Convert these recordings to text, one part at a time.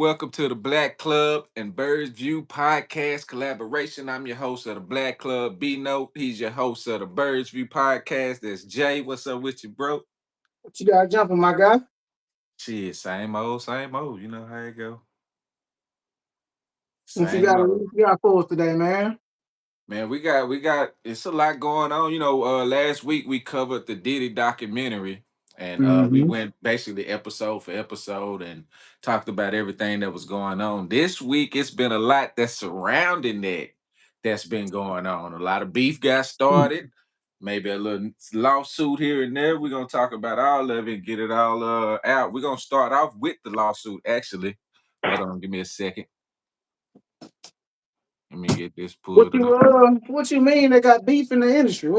Welcome to the Black Club and Birds View podcast collaboration. I'm your host of the Black Club, B Note. He's your host of the Birds View podcast. That's Jay. What's up with you, bro? What you got jumping, my guy? Shit, same old, same old. You know how it go. What you Same got? old. What you got for us today, man? Man, we got it's a lot going on. Last week we covered the Diddy documentary and we Mm-hmm. went basically episode for episode and talked about everything that was going on. This week it's been a lot that's surrounding that's been going on. A lot of beef got started, maybe a little lawsuit here and there. We're gonna talk about all of it, get it all out. We're gonna start off with the lawsuit actually. Hold on, give me a second. Let me get this pulled up. What you mean they got beef in the industry?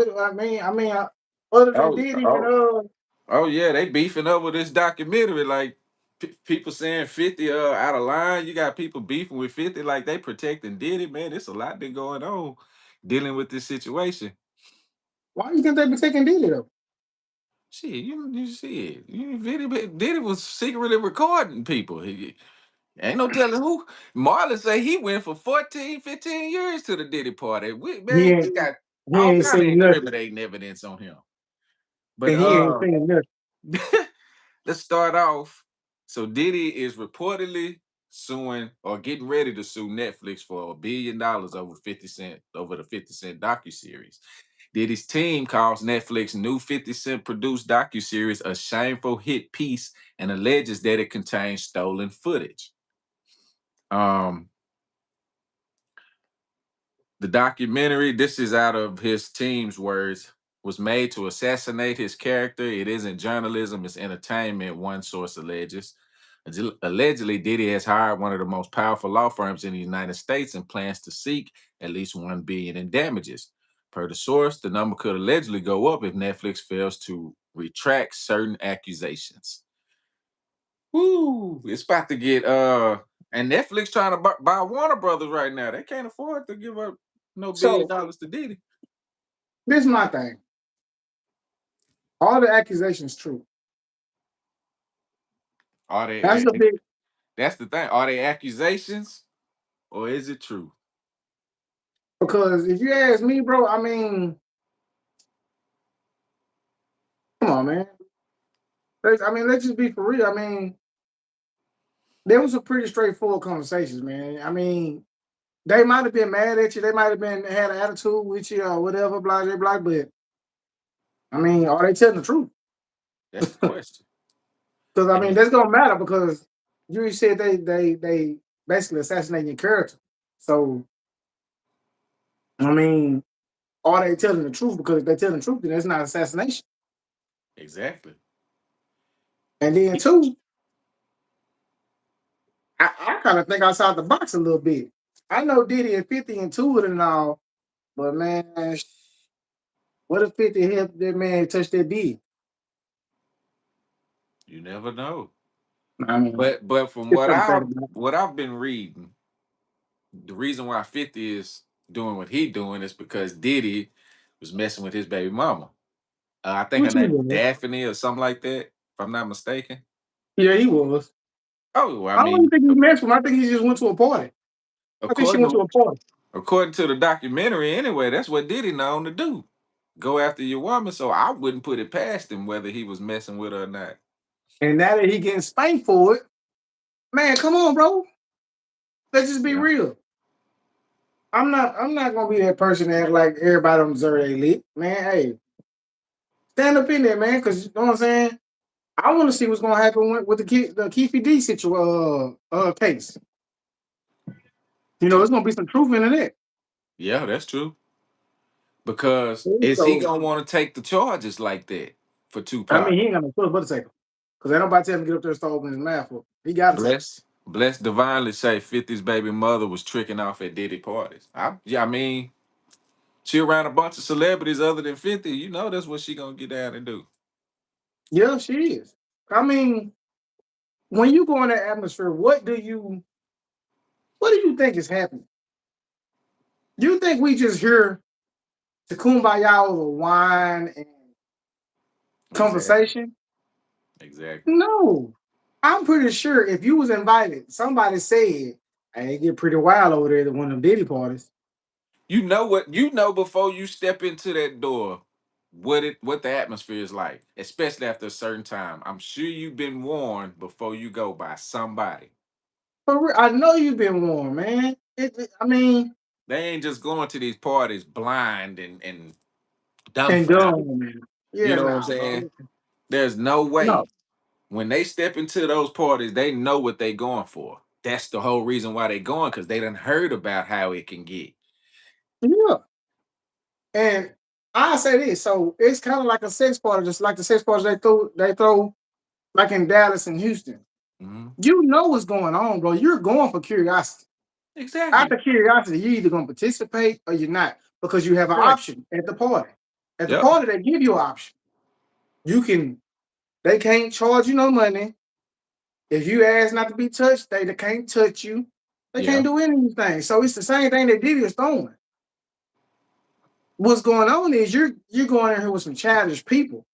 Other than Oh, Diddy and oh, Oh yeah, they beefing over this documentary. Like people saying 50 out of line. You got people beefing with 50, like they protecting Diddy. Man, it's a lot been going on dealing with this situation. why you think they be taking Diddy though? Shit, you see it. Diddy was secretly recording people. Ain't no telling who. Marlon say he went for 14, 15 years to the Diddy party. He Man, he ain't got he all ain't kind of seen nothing, incriminating evidence on him. But and he ain't seen nothing. let's start off. So Diddy is reportedly suing or getting ready to sue Netflix for $1 billion over the 50 Cent docuseries. Diddy's team calls Netflix new 50 Cent produced docuseries a shameful hit piece and alleges that it contains stolen footage. Um, The documentary, this is out of his team's words, was made to assassinate his character. It isn't journalism, it's entertainment, one source alleges. Allegedly, Diddy has hired one of the most powerful law firms in the United States and plans to seek at least $1 billion in damages. Per the source, the number could allegedly go up if Netflix fails to retract certain accusations. Woo! It's about to get and Netflix trying to buy Warner Brothers right now. They can't afford to give up no billion So dollars to Diddy. this is my thing. All the accusations true. Are That's the they? big That's the thing. Are they accusations or is it true? because if you ask me, bro, come on, man. Let's just be for real. There was a pretty straightforward conversations, man. They might have been mad at you. They might have been had an attitude with you or whatever, blah blah blah. But are they telling the truth? That's the question. Because And that's gonna matter because you said they basically assassinating your character. So I mean, are they telling the truth? Because if they telling the truth, then it's not assassination. exactly. And then two, I kind of think outside the box a little bit. I know Diddy and 50 into it and all, but man, what if 50 helped that man touch that D? You never know. I mean, But from it's something to think about. what I've been reading, the reason why 50 is doing what he doing is because Diddy was messing with his baby mama. I think her Which he name is was. Daphne or something like that, if I'm not mistaken. Yeah, he was. Oh, well, I I don't even mean, think he messed with him. I think he just went to a party. I think she according went to to a party. according to the documentary, anyway, that's what Diddy known to do. Go after your woman. So I wouldn't put it past him whether he was messing with her or not. And now that he getting spanked for it, man, come on, bro. Let's just be Yeah. real. I'm not gonna be that person that like everybody don't deserve a lick. Man, hey, stand up in there, man, because you know what I'm saying? I want to see what's gonna happen with the Keefe D situation case. So There's gonna be some truth in it. yeah, that's true. Because is he So gonna want to take the charges like that for Tupac? he ain't got no choice but to take him. Because ain't nobody tell him to get up there and start opening his mouth up. He gotta take him. Bless divinely say 50's baby mother was tricking off at Diddy parties. I mean, she around a bunch of celebrities other than 50. You know that's what she gonna get down and do. Yeah, she is. I mean, when you go in that atmosphere, what do you think is happening? Do you think we just hear to kumbaya over wine and Exactly. conversation? Exactly. No. I'm pretty sure if you was invited, somebody said, "Hey, it get pretty wild over there at one of them Diddy parties." You know what you know before you step into that door, what the atmosphere is like, especially after a certain time. I'm sure you've been warned before you go by somebody. For real, I know you've been warned, man. I mean, They ain't just going to these parties blind and and dumbfounded. dumb, man. You Yeah, know what I'm nah, saying? bro. There's no No, way. When they step into those parties, they know what they going for. That's the whole reason why they going, because they done heard about how it can get. yeah. And I say this, so it's kind of like a sex party, just like the sex parties they throw like in Dallas and Houston. Mhm. You know what's going on, bro. You're going for curiosity. Exactly. After curiosity, you're either gonna participate or you're not because you have an Right. option at the party. At the Yep. party, they give you an option. You can they can't charge you no money. If you ask not to be touched, they can't touch you. They can't Yeah. do anything. So it's the same thing they did is throwing. What's going on is you're going in here with some childish people,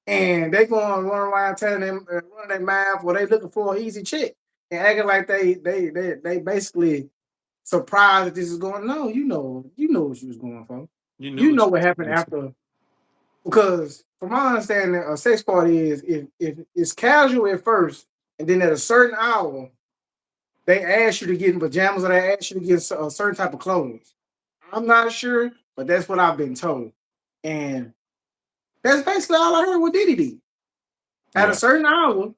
and they going to run around telling them running their mouth or they looking for an easy check and acting like they basically surprised that this is going. No, you know what you was going for. You knew You what know you what was happened missing. after because from my understanding, a sex party is if it's casual at first, and then at a certain hour they ask you to get in pajamas or they ask you to get a certain type of clothes. I'm not sure, but that's what I've been told. And that's basically all I heard with Diddy did. At a Yeah. certain hour,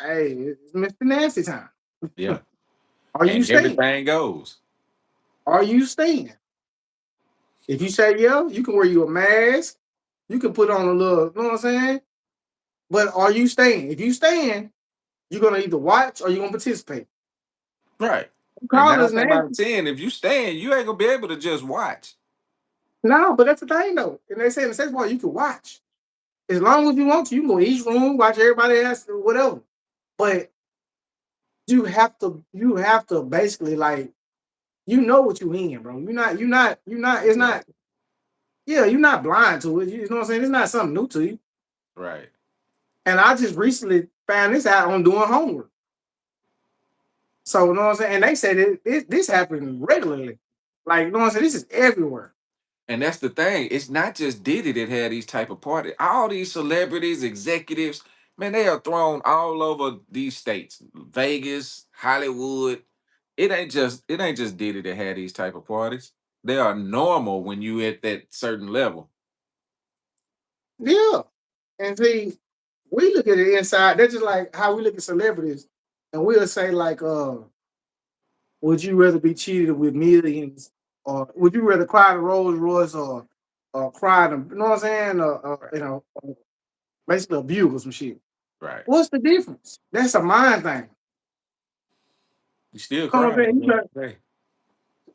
hey, it's Mr. Nasty time. Yeah. Are you And staying? everything goes. Are you staying? If you say yeah, you can wear you a mask. You can put on a little, you know what I'm saying? But are you staying? If you staying, you're gonna either watch or you're gonna participate. Right. You And call nine us times out of nasty. 10, if you stand, you ain't gonna be able to just watch. No, but that's the thing though. And they say in the sex party, you can watch. As long as you want to, you can go each room, watch everybody else, whatever. But you have to basically like you know what you in, bro. You're not, it's not, Exactly. yeah, you're not blind to it. You know what I'm saying? It's not something new to you. Right. And I just recently found this out on doing homework. So you know what I'm saying? And they said this happened regularly. Like, you know what I'm saying? This is everywhere. And that's the thing. It's not just Diddy that had these type of parties. All these celebrities, executives, man, they are thrown all over these states. Vegas, Hollywood. It ain't just Diddy that had these type of parties. They are normal when you at that certain level. Yeah. And see, we look at it inside. That's just like how we look at celebrities. And we'll say, like, would you rather be cheated with millions, or would you rather cry the Rolls Royce, or cry the, you know what I'm saying? Or basically a Buick or some shit. Right. What's the difference? That's a mind thing. You still You know what I'm crying at saying? the end of the day.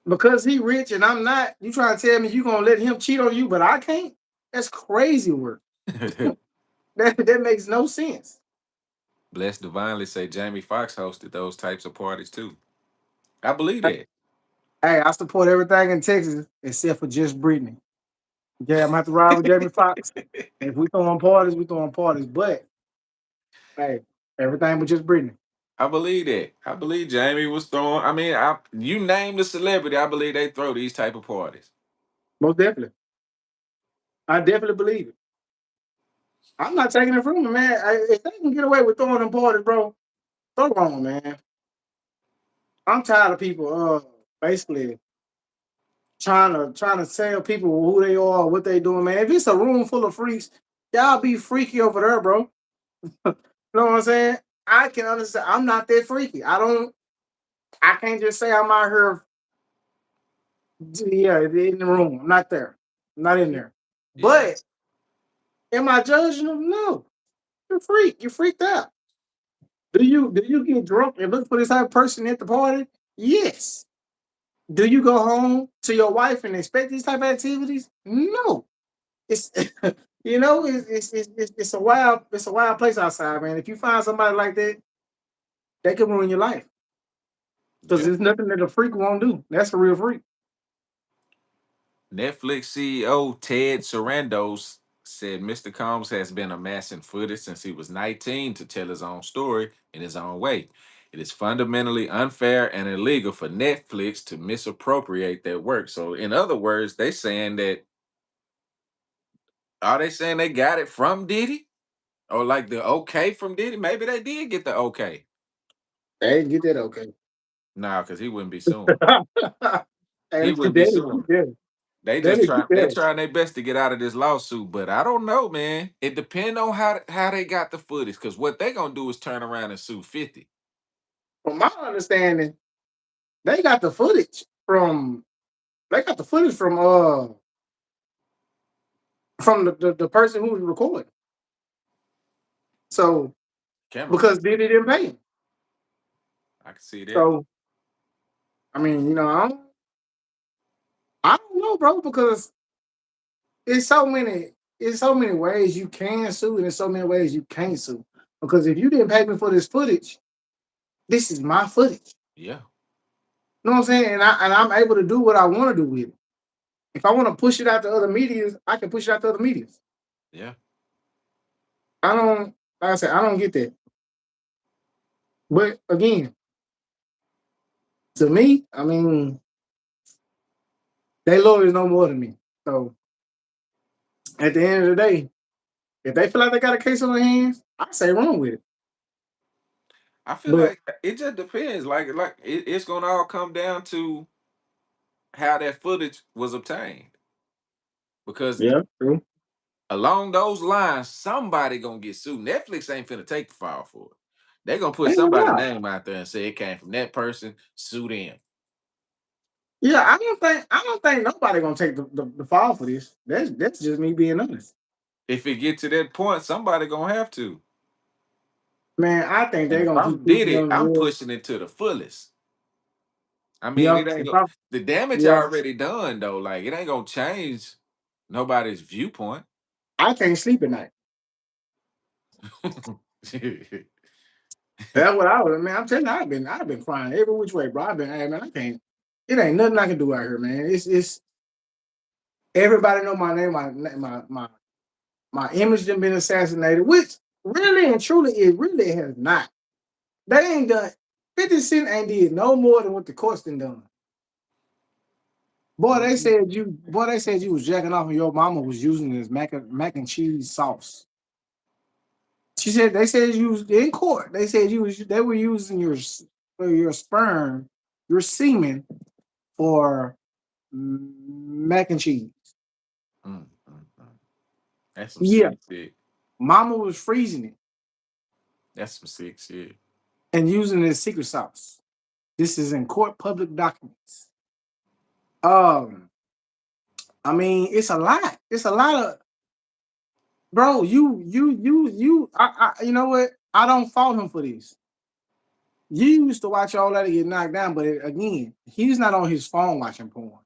Because he rich and I'm not, you trying to tell me you gonna let him cheat on you, but I can't? That's crazy work. That makes no sense. Bless divinely say Jamie Foxx hosted those types of parties too. I believe that. Hey, I support everything in Texas except for just Brittany. Yeah, I'm gonna have to ride with Jamie Foxx. If we throwing parties, we throwing parties. But hey, everything but just Brittany. I believe that. I believe Jamie was throwing. I mean, you name the celebrity, I believe they throw these type of parties. Most definitely. I definitely believe it. I'm not taking it from them, man. If they can get away with throwing them parties, bro, throw on, man. I'm tired of people basically trying to tell people who they are, what they doing, man. If it's a room full of freaks, y'all be freaky over there, bro. You know what I'm saying? I can understand. I'm not that freaky. I can't just say I'm out here, yeah, in the room. I'm not there. I'm not in there. Yeah. But am I judging them? No. You're a freak. You freaked out. Do you get drunk and look for this type of person at the party? Yes. Do you go home to your wife and expect these type of activities? No. It's it's a wild place outside, man. If you find somebody like that, they can ruin your life because Yeah. there's nothing that a freak won't do. That's a real freak. Netflix CEO Ted Sarandos said Mr. Combs has been amassing footage since he was 19 to tell his own story in his own way. It is fundamentally unfair and illegal for Netflix to misappropriate that work. So, in other words, they saying that are they saying they got it from Diddy or like the okay from Diddy? Maybe they did get the okay. They didn't get that okay. Nah, because he wouldn't be suing. He And they wouldn't be didn't get suing. that. They They just didn't get trying they that. trying their best to get out of this lawsuit, but I don't know, man. It depends on how they got the footage, because what they gonna do is turn around and sue 50. From my understanding, they got the footage from they got the footage from the person who was recording. So Camera because must. Diddy didn't pay him. I can see that. So I mean, I don't know, bro, because it's so many it's so many ways you can sue and there's so many ways you can't sue. Because if you didn't pay me for this footage, this is my footage. Yeah, You know what I'm saying? And I'm able to do what I want to do with it. If I want to push it out to other medias, I can push it out to other medias. yeah. I don't like I said, I don't get that. But again, to me, I mean, they lawyers know more than me. So at the end of the day, if they feel like they got a case on their hands, I say wrong with it. I feel But like it just depends. It's gonna all come down to how that footage was obtained. Because yeah, true. along those lines, somebody gonna get sued. Netflix ain't finna take the fall for it. They gonna put Hell somebody's no. name out there and say it came from that person, sue them. Yeah, I don't think nobody gonna take the fall for this. That's just me being honest. If it get to that point, somebody gonna have to. Man, I think And they're if gonna keep I'm did pushing it, on the I'm real. pushing it to the fullest. I mean, Yeah, it ain't if go- I, the damage yeah, already done though. Like it ain't gonna change nobody's viewpoint. I can't sleep at night. That's what I was, man. I'm telling you, I've been crying every which way, bro. Hey, man, I can't. It ain't nothing I can do out here, man. It's everybody know my name, my image done been assassinated, which really and truly it really has not. They ain't done 50 Cent ain't did no more than what the courts done done. Boy, they said you was jacking off and your mama was using this mac and cheese sauce. They said you was in court. They were using for your sperm, your semen for mac and cheese. Mm, mm, mm. That's some Yeah, sick shit. mama was freezing it That's some sick shit. and using it as secret sauce. This is in court public documents. Um, I mean, it's a lot. It's a lot of bro. You know what? I don't fault him for this. You used to watch all that and get knocked down, but again, he's not on his phone watching porn.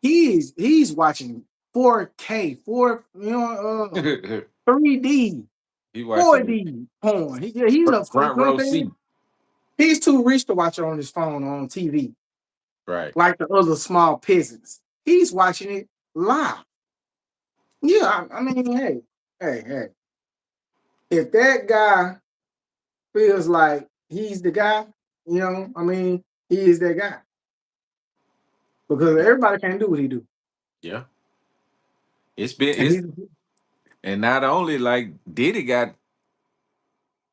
He's watching 4K, 3D, He watching it 4D porn. He's a you front know row what I'm saying? seat. He's too rich to watch it on his phone or on TV Right. like the other small peasants. He's watching it live. Yeah, I mean, hey. If that guy feels like he's the guy, I mean, he is that guy because everybody can't do what he do. Yeah. It's been And it's he's and not only like Diddy got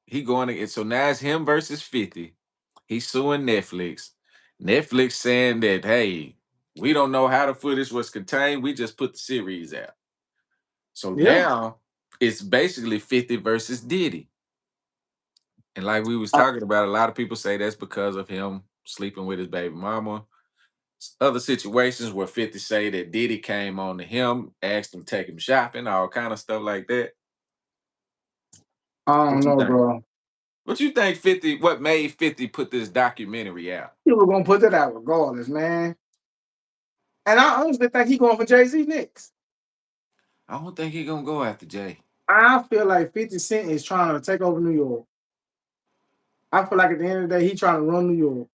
he going to so now it's him versus 50. He's suing Netflix. Netflix saying that hey, we don't know how the footage was contained. We just put the series out. So yeah. now it's basically 50 versus Diddy. And like we was Uh, talking about, a lot of people say that's because of him sleeping with his baby mama. Other situations where 50 say that Diddy came on to him, asked him to take him shopping, all kind of stuff like that. I What don't you know, think? bro. What you think 50, what made 50 put this documentary out? He was gonna put that out regardless, man. And I honestly think he going for Jay-Z next. I don't think he gonna go after Jay. I feel like 50 Cent is trying to take over New York. I feel like at the end of the day, he trying to run New York.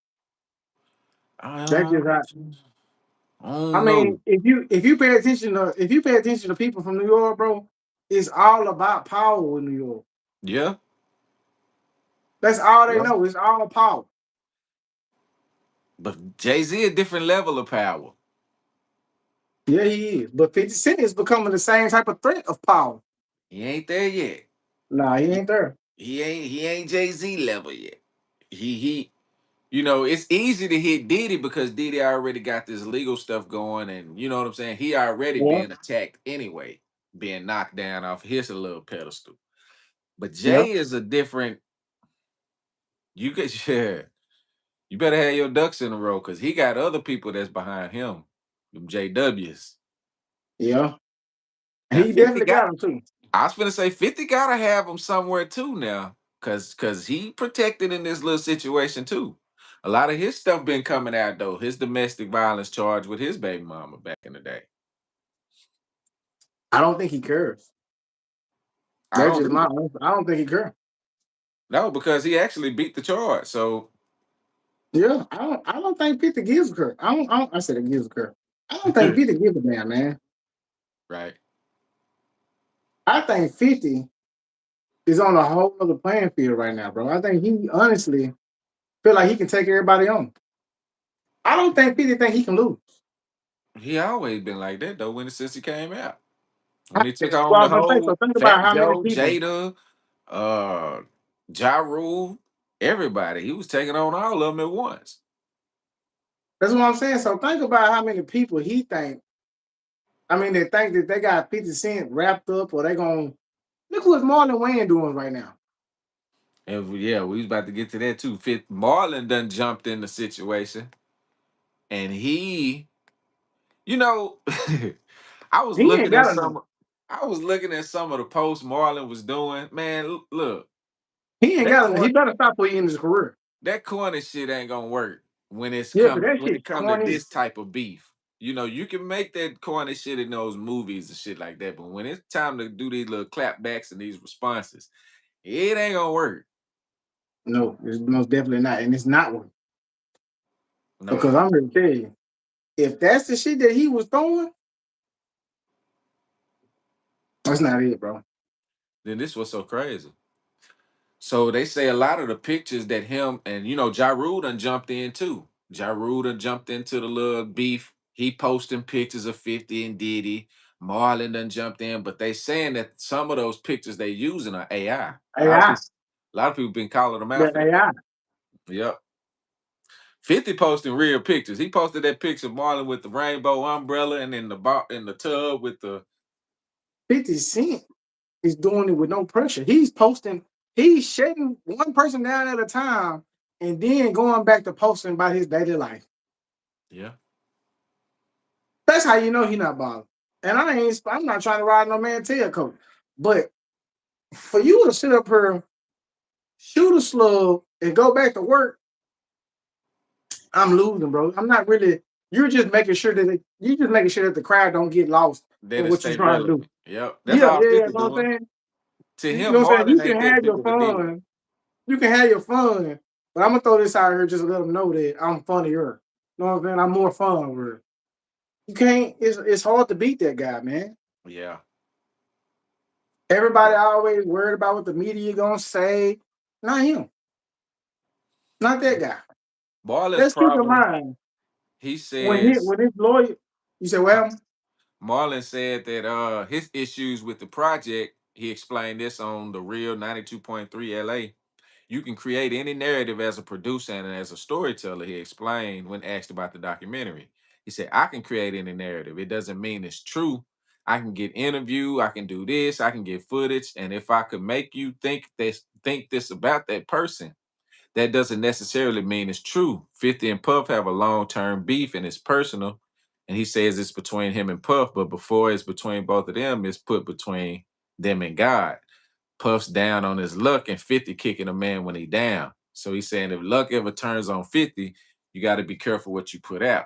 That I just I, don't I know. mean, if you pay attention to people from New York, bro, It's all about power in New York. Yeah, That's all they yeah. know. It's all power. But Jay-Z a different level of power. Yeah, he is. But 50 Cent is becoming the same type of threat of power. He ain't there yet. Nah, he He, ain't there. he ain't Jay-Z level yet. He it's easy to hit Diddy because Diddy already got this legal stuff going, and you know what I'm saying? He already Yeah, being attacked anyway, being knocked down off his little pedestal. But yeah. Jay is a different, you could yeah, you better have your ducks in a row because he got other people that's behind him, them JWs. Yeah. Now He 50 definitely got got him too. I was gonna say 50 gotta have him somewhere too now. Cause he protected in this little situation too. A lot of his stuff been coming out though. His domestic violence charge with his baby mama back in the day. I don't think he cares. I That's don't just my either. own. I don't think he cares. No, because he actually beat the charge. So Yeah, I don't think 50 gives a care. I said it gives a care. I don't think 50 gives a damn, man. right. I think 50 is on a whole other playing field right now, bro. I think he honestly feel like he can take everybody on. I don't think 50 think he can lose. He always been like that though, since he came out. When he took Well, on I the was gonna say, so whole think about Fat how many Joe, people. Jada, uh Ja Rule, everybody. He was taking on all of them at once. That's what I'm saying. So think about how many people he think. I mean, they think that they got 50 Cent wrapped up, or they gonna look what Marlon Wayne doing right now. And yeah, we was about to get to that too. Fifth Marlon done jumped in the situation, and you know, I was He ain't looking at got enough. some, I was looking at some of the posts Marlon was doing. Man, look, He ain't that got enough. He corny, better stop before he ends his career. that corny shit ain't gonna work Yeah, but that when it shit come to corny. this type of beef. You can make that corny shit in those movies and shit like that, but when it's time to do these little clapbacks and these responses, it ain't gonna work. No, it's most definitely not, and it's not one. No. Because I'm gonna tell you, if that's the shit that he was throwing, that's not it, bro. Then this was so crazy. So they say a lot of the pictures that him and Ja Rule done jumped in too. Ja Rule done jumped into the little beef. He posting pictures of 50 and Diddy. Marlon done jumped in, but they saying that some of those pictures they using are AI. AI, A lot of people been calling them out that for that. AI. Yep. 50 posting real pictures. He posted that picture of Marlon with the rainbow umbrella and in the tub with the 50 Cent is doing it with no pressure. He's posting, he's shutting one person down at a time, and then going back to posting about his daily life. yeah. That's how you know he not bothered. And I'm not trying to ride no man tail coat. But for you to sit up here, shoot a slug, and go back to work, I'm losing, bro. I'm not really. You're just making sure that you just making sure that the crowd don't get lost That in it what you're stay trying to do. relevant. Yep. That's Yeah, all yeah, yeah. You 50 know what I'm doing. saying? To You him, know what I'm saying? You Marlon can ain't that have big your of a deal. fun. You can have your fun. But I'm gonna throw this out here just to let them know that I'm funnier. You know what I'm saying? I'm more fun with it. You can't. It's hard to beat that guy, man. Yeah. Everybody always worried about what the media gonna say. Not him. Not that guy. Marlon's Let's keep in problem, mind he when he says when his lawyer. You said, well, Marlon said that his issues with the project, he explained this on the real 92.3 LA. You can create any narrative as a producer and as a storyteller, he explained when asked about the documentary. He said, I can create any narrative. It doesn't mean it's true. I can get interview, I can do this, I can get footage. And if I could make you think this about that person, that doesn't necessarily mean it's true. 50 and Puff have a long-term beef and it's personal. And he says it's between him and Puff, but before it's between both of them, it's put between them and God. Puff's down on his luck and 50 kicking a man when he down. So he's saying if luck ever turns on 50, you got to be careful what you put out.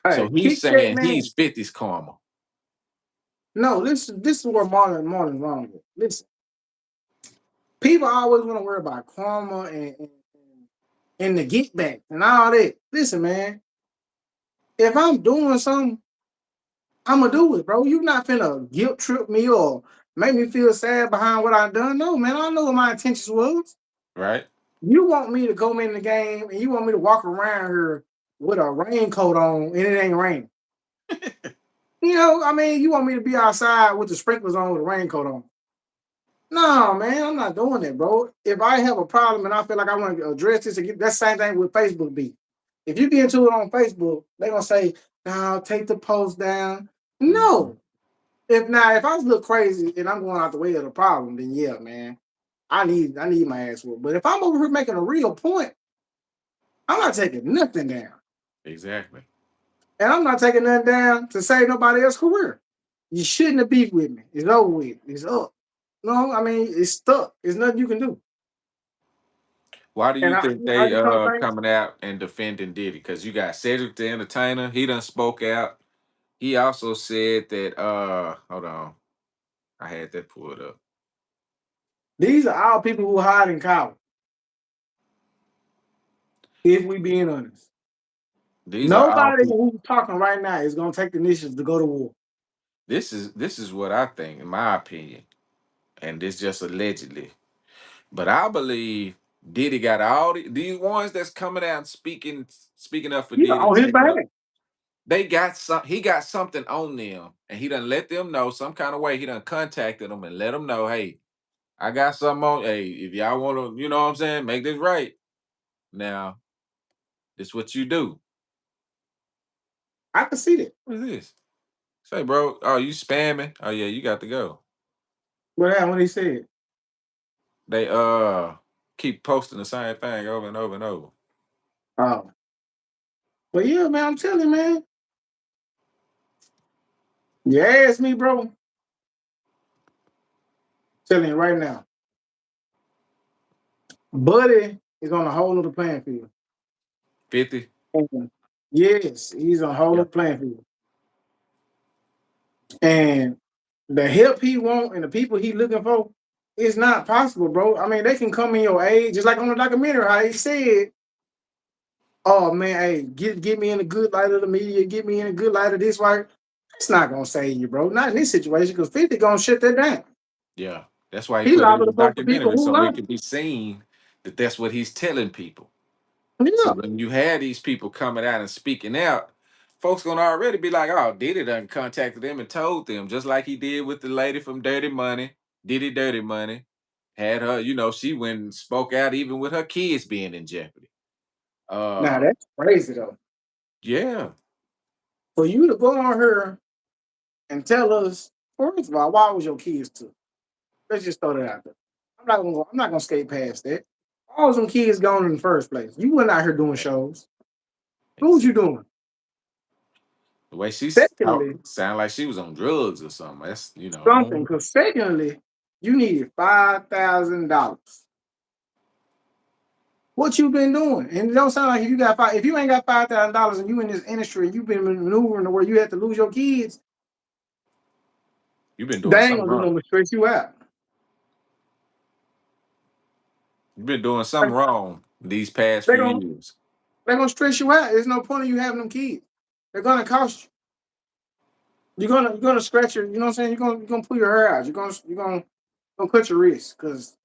So hey, he's kick that saying man. he's 50's karma. No, this is where Marlon's wrong with. Listen, people always want to worry about karma and the get back and all that. Listen, man, if I'm doing something, I'm gonna do it, bro. You not finna guilt trip me or make me feel sad behind what I done. No, man, I know what my intentions was. Right? You want me to come in the game and you want me to walk around here with a raincoat on and it ain't raining. I mean, you want me to be outside with the sprinklers on with a raincoat on. No, man, I'm not doing it, bro. If I have a problem and I feel like I want to address this, that's the same thing with Facebook be. If you get into it on Facebook, they're gonna say, no, take the post down. Mhm. No. If I look crazy and I'm going out the way of the problem, then yeah, man. I need my ass whooped. But if I'm over here making a real point, I'm not taking nothing down. Exactly. And I'm not taking nothing down to save nobody else's career. You shouldn't have beef with me. It's over with. It's up. No, I mean it's stuck. There's nothing you can do. Why do And you I, think I they just don't think coming out and defending Diddy? Because you got Cedric the Entertainer, he done spoke out. He also said that hold on, I had that pulled up. these are all people who hide in cower. If we being honest, These are all nobody people. who's talking right now is gonna take the initiative to go to war. This is what I think, in my opinion, and this just allegedly. But I believe Diddy got all these ones that's coming out and speaking up for Yeah, Diddy, on his taking back. up. They got some. He got something on them, and he done let them know some kind of way. He done contacted them and let them know, hey, I got something on. Hey, if y'all want to, you know what I'm saying, make this right. Now, this what you do. I can see that. What is this? Say, bro, oh, you spamming? Oh yeah, you got to go. What happened when he said, They keep posting the same thing over and over and over. "Oh, but yeah, man, I'm telling you, man. You ask me, bro. Telling you right now, Buddy is on a whole other playing field. 50. And yes, he's on a whole Yeah. other playing field. And the help he want and the people he looking for, it's not possible, bro. I mean, they can come in your age, just like on the documentary, how he said, "Oh man, hey, get me in the good light of the media, get me in the good light of this right." It's not gonna save you, bro. Not in this situation, because 50 gonna shut that down. Yeah. That's why he He put it in liable the to go for people documentary who so it liable. could be seen that that's what he's telling people. So Yeah. when you have these people coming out and speaking out, folks gonna already be like, "Oh, Diddy done contacted them and told them," just like he did with the lady from Dirty Money, Diddy Dirty Money. Had her, she went and spoke out even with her kids being in jeopardy. Now Uh, that's crazy though. yeah, For you to go on here and tell us, first of all, why was your kids took? Let's just throw that out there. I'm not gonna skate past that. All some kids gone in the first place. You went out here doing shows. What was you exactly. doing? The way she's talk Secondly, sound like she was on drugs or something. That's something. Because secondly, you needed $5,000. What you been doing? And it don't sound like if you ain't got $5,000 and you in this industry and you've been maneuvering to where you had to lose your kids, you've been they doing ain't something gonna do wrong. nothing but stress you out. You've been doing something wrong these past They're few gonna years. they're gonna stress you out. There's no point in you having them kids. They're gonna cost you. You're gonna scratch your, you know what I'm saying? You're gonna pull your hair out. You're gonna cut your wrist. Cause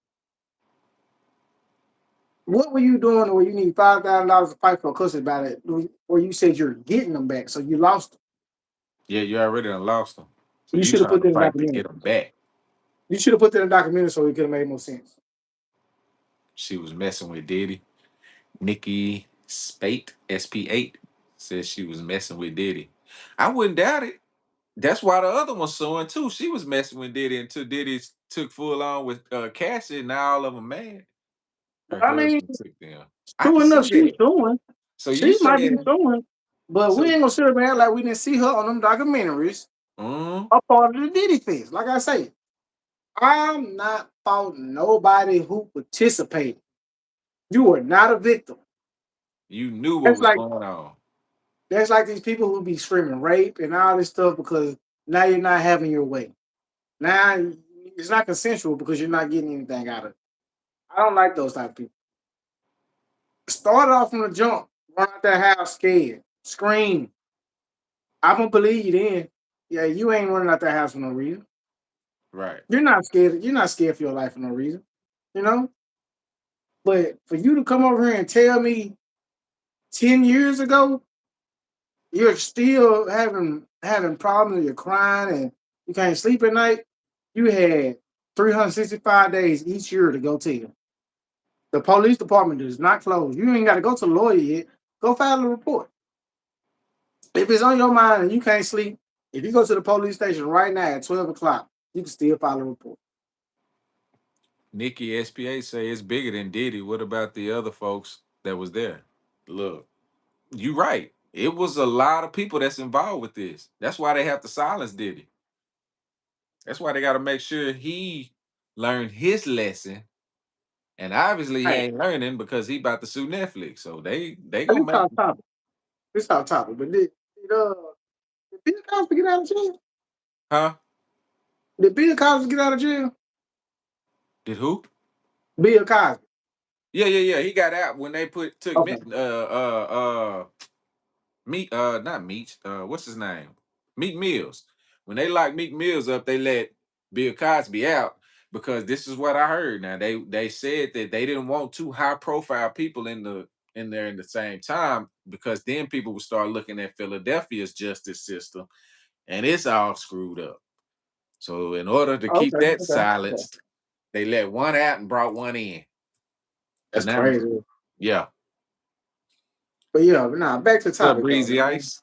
what were you doing where you need $5,000 to fight for a custody battle where you said you're getting them back, so you lost them. Yeah, you already done lost them. So You you should have trying put to that in a fight to documentary. get them back. You should have put that in a documentary so it could have made more sense. She was messing with Diddy. Nikki Spate, SP8, says she was messing with Diddy. I wouldn't doubt it. That's why the other one's suing too. She was messing with Diddy until Diddy took full on with Cassie. Now all of them mad. Her I mean, husband took them. I true can enough, see she's that. suing. So you She might be saying suing, but we so? ain't gonna sit up and act like we didn't see her on them documentaries Mm, a part of the Diddy fest. Like I say, I'm not faulting nobody who participated. You are not a victim. you knew what That's was like going on. that's like these people who be screaming rape and all this stuff because now you're not having your way. Now it's not consensual because you're not getting anything out of it. I don't like those type of people. Start off from the jump, run out that house scared, scream. I don't believe you then. Yeah, you ain't running out that house for no reason. Right. You're not scared. You're not scared for your life for no reason, you know. But for you to come over here and tell me 10 years ago you're still having problems, you're crying and you can't sleep at night, you had 365 days each year to go tell. The police department does not close. You ain't got to go to the lawyer yet. Go file a report. If it's on your mind and you can't sleep, if you go to the police station right now at 12 o'clock, you can still file a report. Nikki SPA say it's bigger than Diddy. What about the other folks that was there? Look, you right. It was a lot of people that's involved with this. That's why they have to silence Diddy. That's why they got to make sure he learned his lesson. And obviously he Hey, ain't learning because he about to sue Netflix. So they this gonna make off topic. This off topic. But did Bill Cosby get out of jail? huh? Did Bill Cosby get out of jail? Did who? Bill Cosby. Yeah, yeah, yeah. He got out when they put took Okay. Meat not Meat, what's his name? Meat Mills. When they locked Meat Mills up, they let Bill Cosby out because this is what I heard. Now they said that they didn't want two high profile people in there in the same time because then people would start looking at Philadelphia's justice system and it's all screwed up. So in order to keep Okay. that Okay. Okay. silenced, they let one out and brought one in. So That's now, crazy. yeah. But yeah, but nah, back to the What's up, topic though, Breezy man. Ice?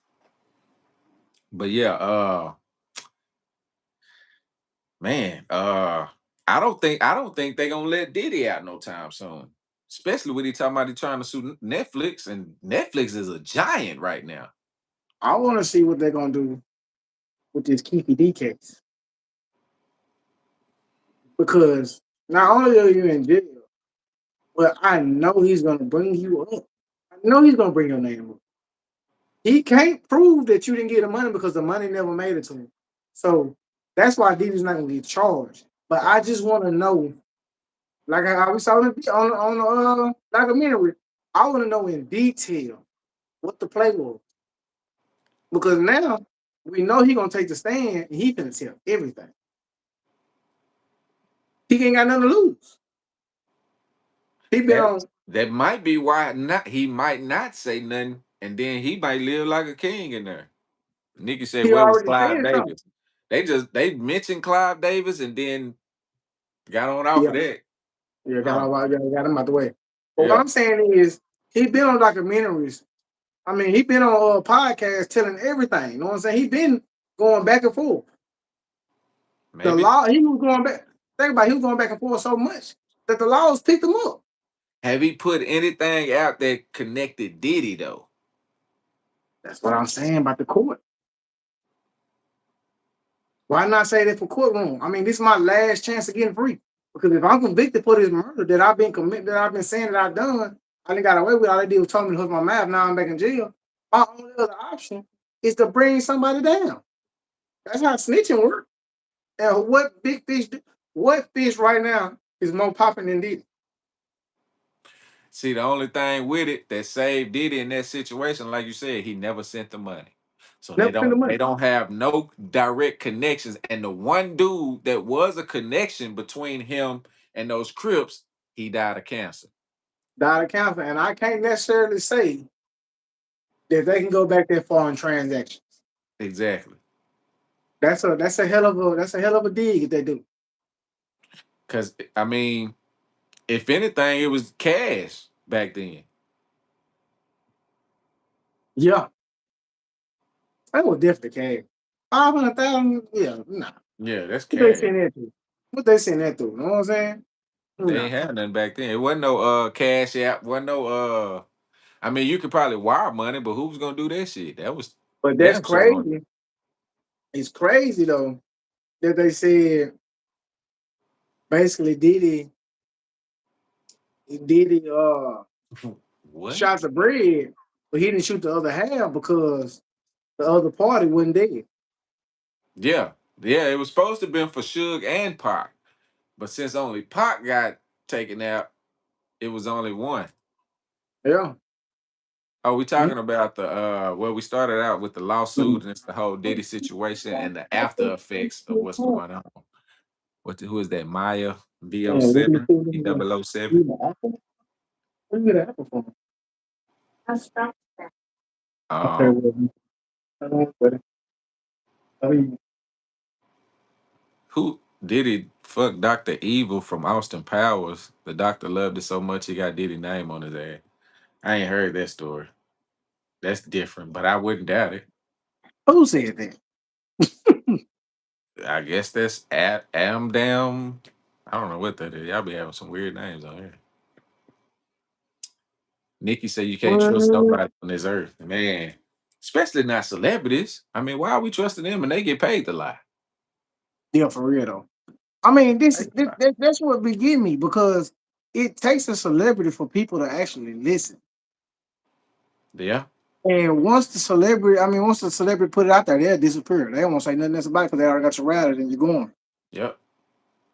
But yeah, man, I don't think they're gonna let Diddy out no time soon. Especially when he talking about he trying to sue Netflix, and Netflix is a giant right now. I want to see what they're gonna do with this Keefy D case because not only are you in jail, but I know he's gonna bring you up. I know he's gonna bring your name up. He can't prove that you didn't get the money because the money never made it to him. So that's why Diddy's not gonna get charged. But I just want to know, like I we saw on the documentary, I want to know in detail what the play was because now we know he gonna take the stand and he gonna tell everything. He ain't got nothing to lose. He been That on. that might be why not he might not say nothing, and then he might live like a king in there. Nikki said, He "Where was already Clive said something. Davis?" They mentioned Clive Davis and then got on off Yeah, of that. yeah, Um, got him out the way. But what yeah, I'm saying is, he been on documentaries. I mean, he been on a podcast telling everything. You know what I'm saying? He been going back and forth. The maybe. law, he was going back. Think about it, he was going back and forth so much that the laws picked him up. Have he put anything out that connected Diddy though? That's what I'm saying about the court. Why not say that for courtroom? I mean, this is my last chance of getting free. Because if I'm convicted for this murder that I've been committed, that I've been saying that I've done, I didn't got away with. All they did was told me to hook my mouth. Now I'm back in jail. My only other option is to bring somebody down. That's how snitching works. And what big fish? What fish right now is more popping than Diddy? See, the only thing with it that saved Diddy in that situation, like you said, he never sent the money. So they Never seen the don't money. they don't have no direct connections. And the one dude that was a connection between him and those Crips, he died of cancer. Died of cancer, and I can't necessarily say that they can go back that far in transactions. Exactly. That's a hell of a dig if they do. Cause I mean, if anything, it was cash back then. Yeah, that was definitely cash. 500,000, yeah, nah. Yeah, that's What they cash. send that through? What they send that through? You know what I'm saying? They Nah. ain't had nothing back then. It wasn't no cash app, wasn't no I mean you could probably wire money, but who's gonna do that shit? That was But that's damn sure gonna crazy. It's crazy though that they said basically Diddy shot what? the bread, but he didn't shoot the other half because the other party wasn't dead. Yeah. Yeah, it was supposed to have been for Suge and Pac. But since only Pac got taken out, it was only one. Yeah. Oh, we Mhm. talking about the well, we started out with the lawsuit and it's the whole Diddy situation and the after effects of what's going on. Who is that? Maya Yeah, what do you VO7? put E in double O the, seven. in the apple? Where you get an apple from? Okay, Um, well, I don't know, I mean, who Diddy fuck Dr. Evil from Austin Powers? The doctor loved it so much he got Diddy name on his ass. I ain't heard that story. That's different, but I wouldn't doubt it. who said that? I guess that's at Amdam. I don't know what that is. Y'all be having some weird names on here. Nikki said you can't trust What? nobody on this earth, man. Especially not celebrities. I mean, why are we trusting them and they get paid to lie? Yeah, for real though. I mean, this Paid is to this, lie. that's what be getting me because it takes a celebrity for people to actually listen. Yeah, And once the celebrity put it out there, they'll disappear. They won't say nothing else about it because they already got you routed and you're going. yep,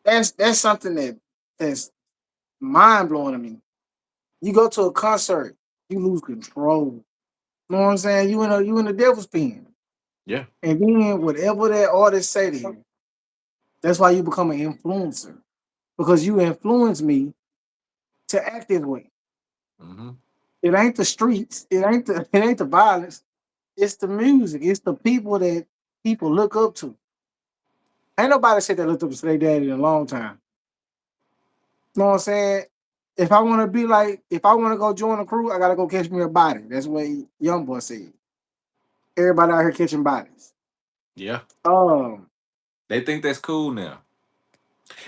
That's something that's mind blowing to me. You go to a concert, you lose control. You know what I'm saying? You in the devil's pen. yeah, And then whatever that artist say to you, that's why you become an influencer. Because you influence me to act this way. hmm, It ain't the streets, it ain't the violence, it's the music, it's the people that people look up to. Ain't nobody said they looked up to their daddy in a long time. You know what I'm saying? If I want to go join a crew, I gotta go catch me a body. That's what young boy said. Everybody out here catching bodies. yeah. Um, They think that's cool now.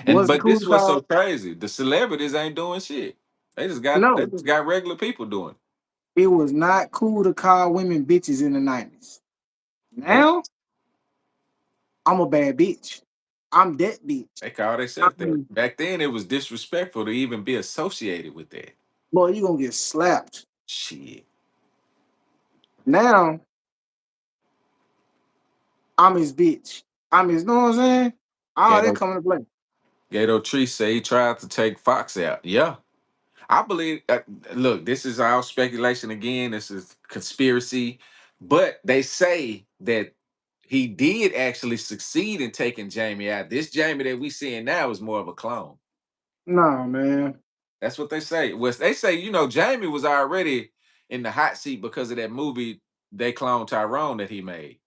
And was the but cool this was so call? crazy. The celebrities ain't doing shit. They No, just got regular people doing it. it was not cool to call women bitches in the 90s. Nope. Now I'm a bad bitch. I'm that bitch. They call I themselves that. mean, Back then it was disrespectful to even be associated with that. boy, you gonna get slapped. Shit. Now I'm his bitch. I'm his, know what I'm saying? All that Gato coming to play. Gato Tree say he tried to take Fox out. Yeah. I believe. Look, this is all speculation again. This is conspiracy, but they say that he did actually succeed in taking Jamie out. This Jamie that we seeing now is more of a clone. Nah, man. That's what they say. Was they say Jamie was already in the hot seat because of that movie they cloned Tyrone that he made.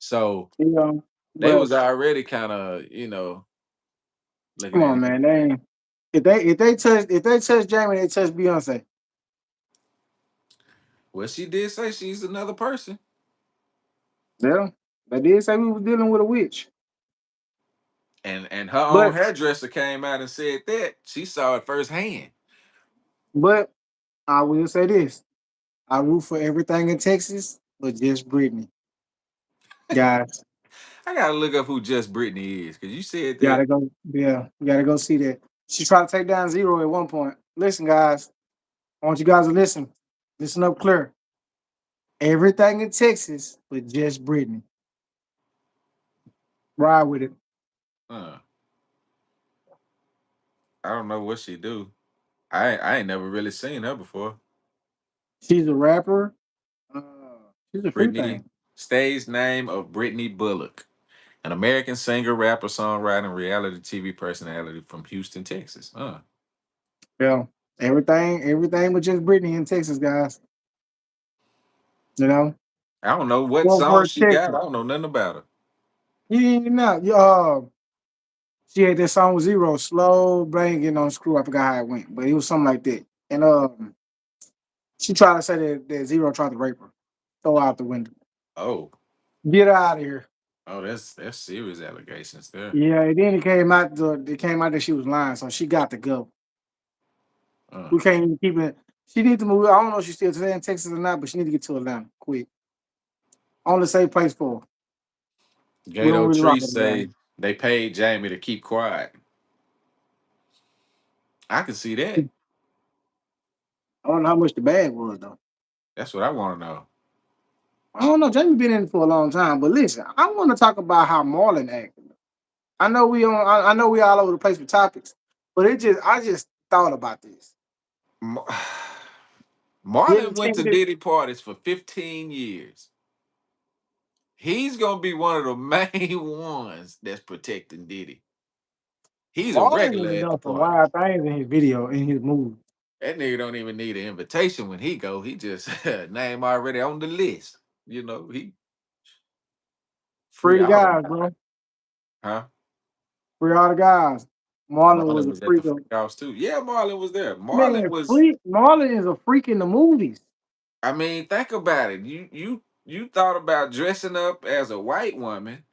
So You know, they but was already kind of looking come at on, him. man. They ain't if they touch Jamie, they touch Beyonce. Well, she did say she's another person, Yeah. They did say we was dealing with a witch. and her own But hairdresser came out and said that she saw it firsthand. but I will say this. I root for everything in Texas, but just Brittany. Guys, I gotta look up who Just Brittany is because you said that. gotta go. Yeah, you gotta go see that. She tried to take down Zero at one point. Listen, guys, I want you guys to listen. Listen up clear. Everything in Texas, but just Brittany. Ride with it. uh, I don't know what she do. I ain't never really seen her before. She's a rapper. Uh, she's a free Brittany thing. stage name of Brittany Bullock, an American singer, rapper, songwriter, and reality TV personality from Houston, Texas. Yeah. Everything but just Brittany in Texas, guys. You know? I don't know what Fort song Worth, she got. Texas. I don't know nothing about her. You know, she had that song with Zero, slow banging on screw. I forgot how it went, but it was something like that. And she tried to say that Zero tried to rape her. Throw her out the window. Oh, Get her out of here. that's serious allegations there. Yeah, and then it came out that she was lying, so she got to go. Uh, We can't even keep it. She need to move. I don't know if she's still today in Texas or not, but she need to get to Atlanta quick. Only safe place for her. We don't Gato really rock Tree with Atlanta. say they paid Jamie to keep quiet. I can see that. I don't know how much the bag was though. That's what I want to know. I don't know. Jamie been in it for a long time, but listen, I want to talk about how Marlon acted. I know we all over the place with topics, but I just thought about this. Ma- You Marlon ever went seen to this? Diddy parties for 15 years. He's gonna be one of the main ones that's protecting Diddy. He's a Marlon regular done at the done some party. wild things in his video, in his movie. That nigga don't even need an invitation when he go. He just name already on the list. You know, he free Free the all guys, them. bro. Huh? Free all the guys. Marlon was Marlon a was at the freak free of house too. Yeah, Marlon was there. Marlon man. was. Freak. Marlon is a freak in the movies. I mean, think about it. You thought about dressing up as a white woman.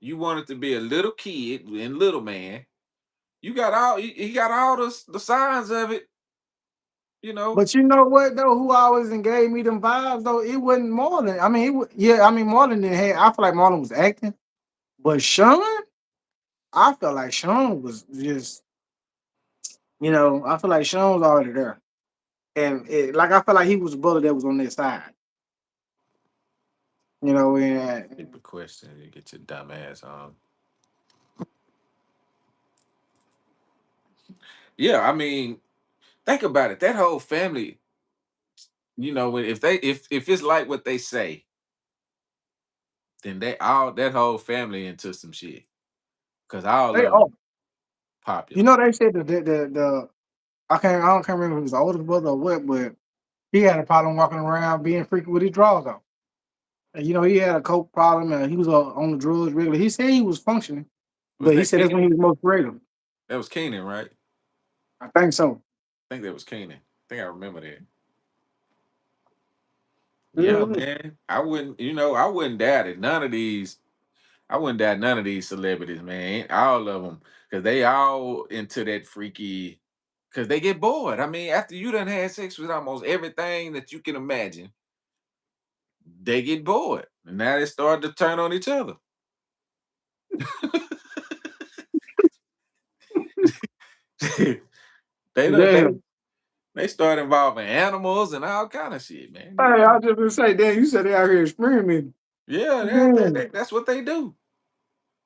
You wanted to be a little kid and little man. You got all. He got all the signs of it. You know. But you know what though? Who always and gave me them vibes though? It wasn't Marlon. I mean, yeah. I mean, Marlon didn't have. I feel like Marlon was acting, but Sean, I felt like Sean was just. I feel like Sean was already there, and like I felt like he was the brother that was on their side. And Stupid question. You get your dumb ass on. Yeah, I mean, think about it. That whole family. If it's like what they say, then they all that whole family into some shit. Cause all they of oh, them popular. they said the I don't can't remember if it was the oldest brother or what, but he had a problem walking around being freaky with his drawers on. And he had a coke problem and he was on the drugs regularly. He said he was functioning, Was but he that said that's when he Keenan? was most creative. That was Keenan, right? I think so. I think that was Keenan. I think I remember that. Yeah, Mhm. man. I wouldn't doubt it. None of these, I wouldn't doubt none of these celebrities, man. All of them, because they all into that freaky. Because they get bored. I mean, after you done had sex with almost everything that you can imagine, they get bored, and now they start to turn on each other. they don't. They Damn. they start involving animals and all kind of shit, man. Hey, I was just gonna say, damn, you said they out here experimenting. Yeah, Damn. that's what they do,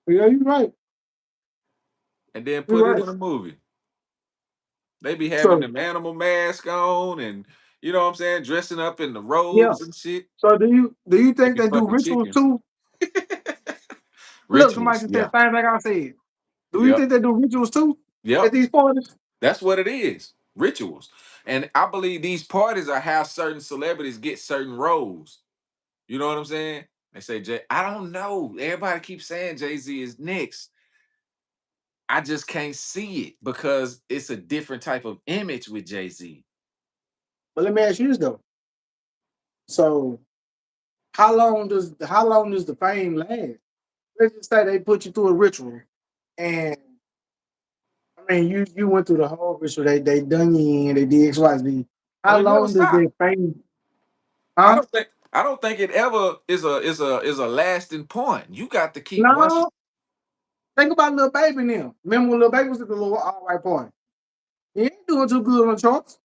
Yeah, you're right. and then You're put it right. in a movie. They be having So them animal mask on, and you know what I'm saying, dressing up in the yeah. robes and shit, So do you think making they do fucking rituals chickens. too? Look, somebody Rituals, just said yeah, things like I said. Do you yep, think they do rituals too at yep. these parties? That's what it is. Rituals, and I believe these parties are how certain celebrities get certain roles. You know what I'm saying? They say Jay. I don't know. Everybody keeps saying Jay Z is next. I just can't see it because it's a different type of image with Jay Z. But let me ask you this though. So how long does the fame last? Let's just say they put you through a ritual, and I mean you went through the whole ritual. They done you in. They did X Y Z. Well, How it never long does stopped. their fame? I Huh? don't think I don't think it ever is a lasting point. You got to keep once. No. Think about little baby now. Remember when little baby was at the little all white party? He ain't doing too good on the charts.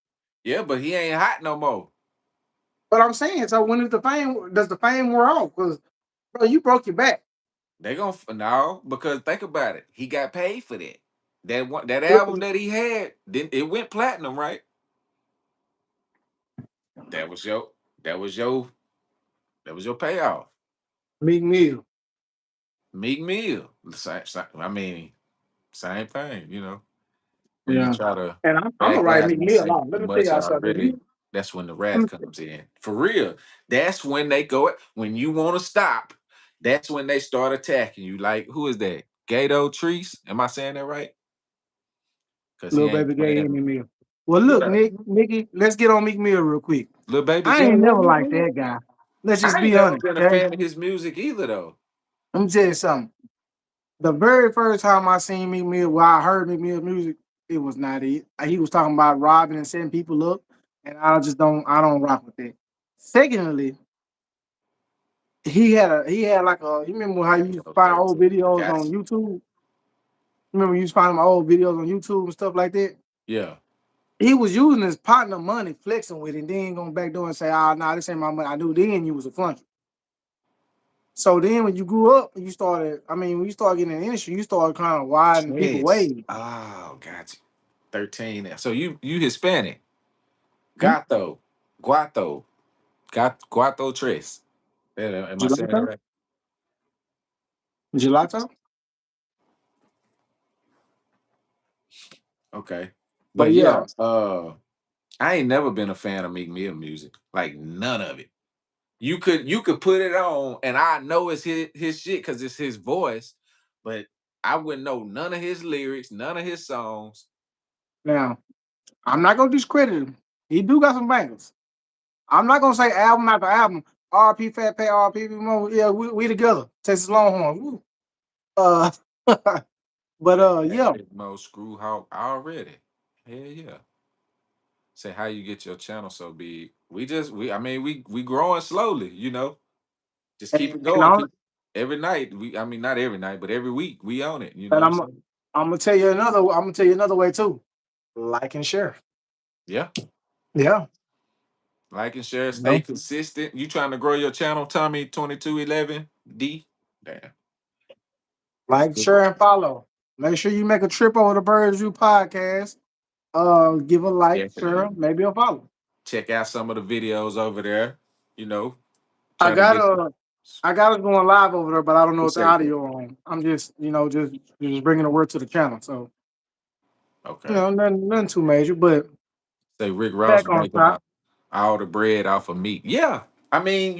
Yeah, but he ain't hot no more. But I'm saying, so when is the fame? Does the fame wear off? Because bro, you broke your back. They gonna no because think about it. He got paid for that. That album that he had, then it went platinum, right? That was your that was your that was your payoff. Meek Mill. Meek Mill, I mean, same thing. When you Yeah. try to And I'm gonna write Meek backlight and Mill say off. Let too me tell much y'all something. already, that's when the Let wrath me, comes in. For real, that's when they go. When you want to stop, that's when they start attacking you. Like who is that? Gato Treese? Am I saying that right? Because he little ain't baby gave playing. Meek Mill. Well, look, Yeah, Nikki, let's get on Meek Mill real quick. little baby I J. ain't never Meek liked Mill. that guy. Let's just I ain't be never honest, been a okay? fan of his music either, though. Let me tell you something. The very first time I seen Meek Mill, well, I heard Meek Mill music, it was not it. He was talking about robbing and setting people up, and I don't rock with that. Secondly, he had like you remember how you used to Oh, find old 13. videos on Gotcha. YouTube? Remember you used to find them old videos on YouTube and stuff like that? Yeah. He was using his partner money, flexing with it, and then going back door and say, "Ah, nah, this ain't my money." I knew then you was a flunky. So then when you grew up, when you started getting in the industry, you started kind of widening people Yes. ways. Oh, gotcha. 13. So you Hispanic. Hmm? Gato. Guato. Guato Tres. Am I saying that Gelato? right? Gelato? Okay. But But yeah, yeah, I ain't never been a fan of Meek Mill music. Like none of it. You could put it on and I know it's his shit because it's his voice, but I wouldn't know none of his lyrics, none of his songs. now I'm not gonna discredit him. He do got some bangers. I'm not gonna say album after album. RP Fat Pat, RP Mo. Yeah, we together. Texas Longhorn. Woo. Uh, but Fat Cat yeah, Big Mo Screw Hawk already. Hell yeah. Say how you get your channel so big. We I mean we growing slowly, you know. Just keep it and going. Keep every night. We I mean not every night, but every week we own it. You know what I'm saying? I'm gonna tell you another. I'm gonna tell you another way too. Like and share. Yeah. Yeah, Like and share, you stay know, consistent. You trying to grow your channel, Tommy 2211 D? Damn. like, share, and follow. Make sure you make a trip over to Birds View Podcast. Give a like, share, Definitely. maybe a follow. Check out some of the videos over there. You know, I try to got get a I got us going live over there, but I don't know what the appreciate that. audio on. I'm just, just bringing the word to the channel. So, Okay. nothing too major, but Say Rick Ross back was on making top. all the bread off of meat. Yeah. I mean,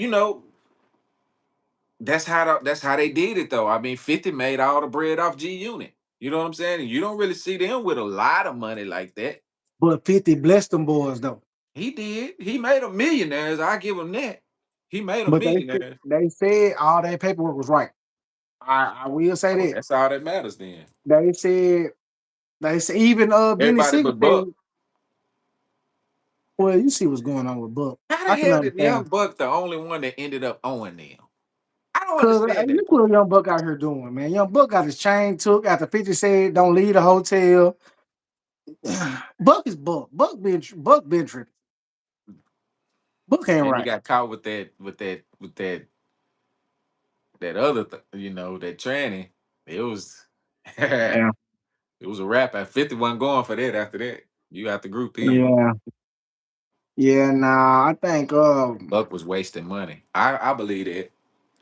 that's how they did it though. I mean, 50 made all the bread off G Unit. You know what I'm saying? And you don't really see them with a lot of money like that. But 50 blessed them boys though. He did. He made them millionaires. I give him that. He made them But millionaires. they said all that paperwork was right. I will say Oh, that. that's all that matters then. They said they said even Benny Everybody Siegel but said, Buck. well, you see what's going on with Buck. How I the can hell did Young understand. Buck the only one that ended up owing them? I don't Cause understand that look part. what Young Buck out here doing, man. Young Buck got his chain took after 50 said don't leave the hotel. Buck is Buck. Buck been tripping. Buck ain't And he right. got caught with that other that tranny. It was it Yeah. was a wrap. At 50 wasn't going for that after that. You got the group in. Yeah. Yeah, nah. Buck was wasting money. I believe it.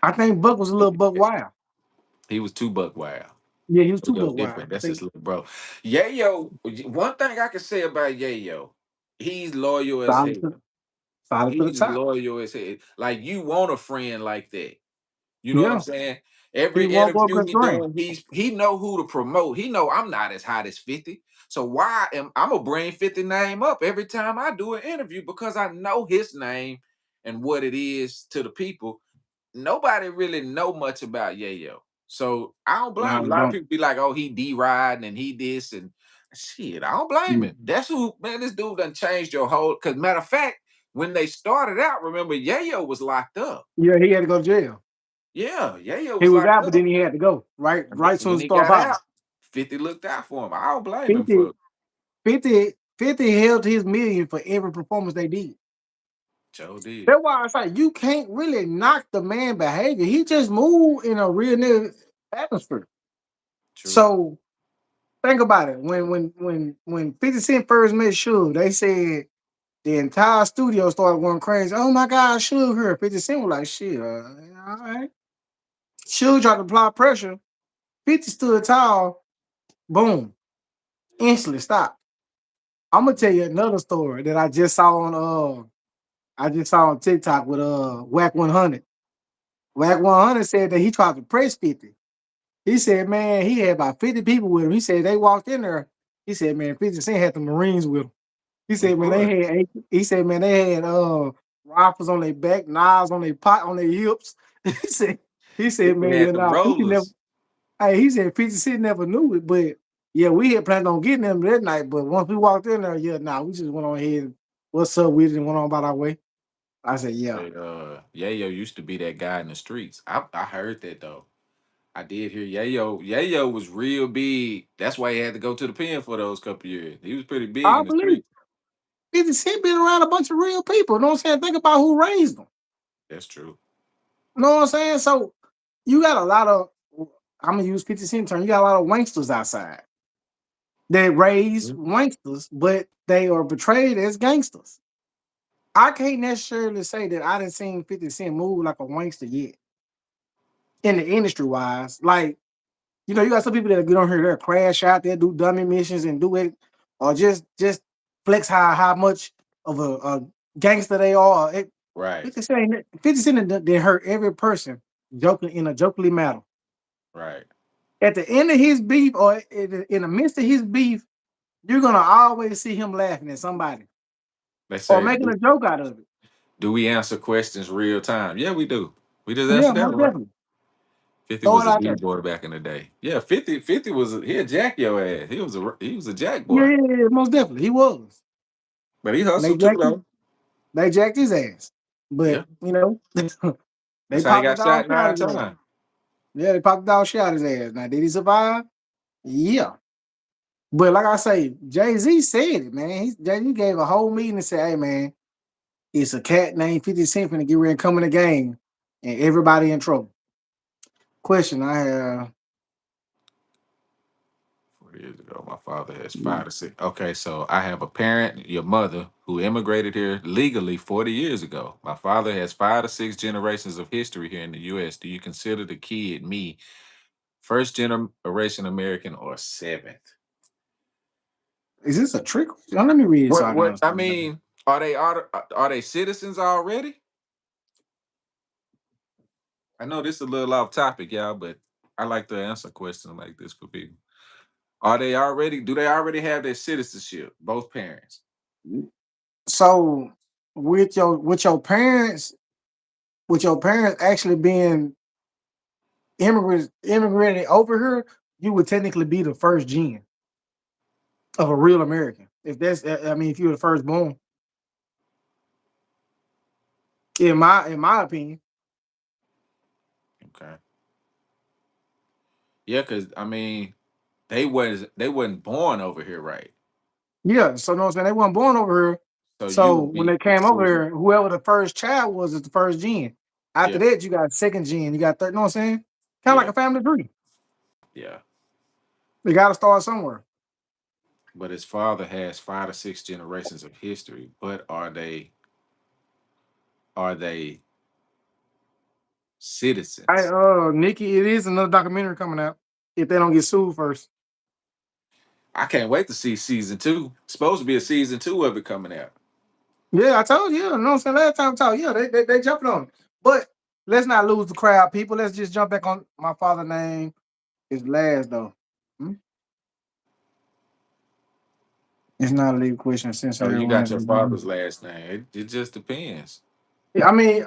I think Buck was a little Buck wild. He was too Buck wild. Yeah, he was too Yo, Buck wild. different. I That's think his little bro. Yayo, one thing I can say about Yayo, he's loyal as solid hell. to, solid to the He's top. loyal as hell. Like you want a friend like that. You know what I'm Yeah. saying? He Every won't go interview against he the grain. doing, he know who to promote. He know I'm not as hot as 50. So why am I'm gonna bring 50 name up every time I do an interview because I know his name and what it is to the people. Nobody really know much about Yayo. So I don't blame No, him. A he lot of don't. people be like, oh, he D-riding and he this and shit. I don't blame Mm. him. That's who, man, this dude done changed your whole because matter of fact, when they started out, remember Yayo was locked up. Yeah, he had to go to jail. Yeah, Yayo He was was locked out, but then up. he had to go. Right, And right soon when as he he started got popping. out, 50 looked out for him. I don't blame him 50, for 50 held his million for every performance they did. Joe did. That's why I say you can't really knock the man behavior. He just moved in a real nigga atmosphere. True. So think about it. When 50 Cent first met Suge, they said the entire studio started going crazy. Oh my God, Suge here. 50 Cent was like, shit, all right. Suge tried to apply pressure. 50 stood tall. Boom. Instantly stopped. I'm gonna tell you another story that I just saw on TikTok with Whack 100. Whack 100 said that he tried to press 50. He said, man, he had about 50 people with him. He said they walked in there. He said, man, 50 Cent had the Marines with him. He Of said, man, course. he said, man, they had rifles on their back, knives on their pot on their hips. he said, he said, 50 man, yeah, had the nah, 50 never rollers. hey, he said 50 Cent never knew it, but yeah, we had planned on getting them that night. But once we walked in there, yeah, nah, we just went on ahead and what's up with it and went on about our way. I said, yeah. But Yayo used to be that guy in the streets. I heard that though. I did hear Yayo. Yayo was real big. That's why he had to go to the pen for those couple years. He was pretty big I in the believe streets. 50 Cent been around a bunch of real people. You know what I'm saying? Think about who raised them. That's true. You know what I'm saying? So you got a lot of I'm gonna use 50 Cent term. You got a lot of wanksters outside that raise Mhm. wanksters, but they are portrayed as gangsters. I can't necessarily say that I didn't seen 50 Cent move like a wankster yet in the industry wise. Like, you got some people that get on here, they'll crash out, they'll do dummy missions and do it. or just flex how much of a gangster they are. Right, 50 Cent they hurt every person joking in a jokingly manner. right. At the end of his beef or in the midst of his beef, you're gonna always see him laughing at somebody They or say, making a joke out of it. do we answer questions real time? Yeah, we do. We just Yeah, answered that most one, right? definitely. 50 Throw was it a out D there. boy back in the day. Yeah, 50 was he'll jack your ass. He was a jack Yeah, boy. yeah, yeah, most definitely. He was. But he And they hustled too jacked his, though. they jacked his ass. Yeah. But they That's how he popped the got dog shot shot nine his ass. times. Yeah, they popped the dog shot his ass. Now, did he survive? Yeah. But like I say, Jay-Z said it, man. Jay-Z gave a whole meeting and said, hey man, it's a cat named 50 Cent finna get ready and come in the game and everybody in trouble. Question I have. 40 years ago, my father has 5 to 6. Okay, so I have a parent, your mother, who immigrated here legally 40 years ago. My father has 5 to 6 generations of history here in the US. Do you consider the kid me first generation American or seventh? Is this a trick? Let me read it so What I can what I understand. mean, are they citizens already? I know this is a little off topic, y'all, but I like to answer questions like this for people. Do they already have their citizenship, both parents? So with your parents actually being immigrated over here, you would technically be the first gen of a real American. If that's I mean, if you were the firstborn, in my opinion. Okay. Yeah, because I mean, they wasn't born over here, right? Yeah, so know what I'm saying? They weren't born over here. So you So would when be they came over considered. here, whoever the first child was is the first gen. After Yeah, that, you got second gen, you got third, know what I'm saying? Kind of like yeah, a family tree. yeah. They gotta start somewhere. But his father has 5 to 6 generations of history. But are they I citizens? Nikki, it is another documentary coming out if they don't get sued first. I can't wait to see season two. Supposed to be a season two of it coming out. Yeah, I told you, you know what I'm saying? Last time I told you, yeah, they jumping on it. But let's not lose the crowd, people. Let's just jump back on my father's name is last though. Hmm? It's not a legal question since Oh, you everyone got has your been. father's last name. It just depends. Yeah, I mean,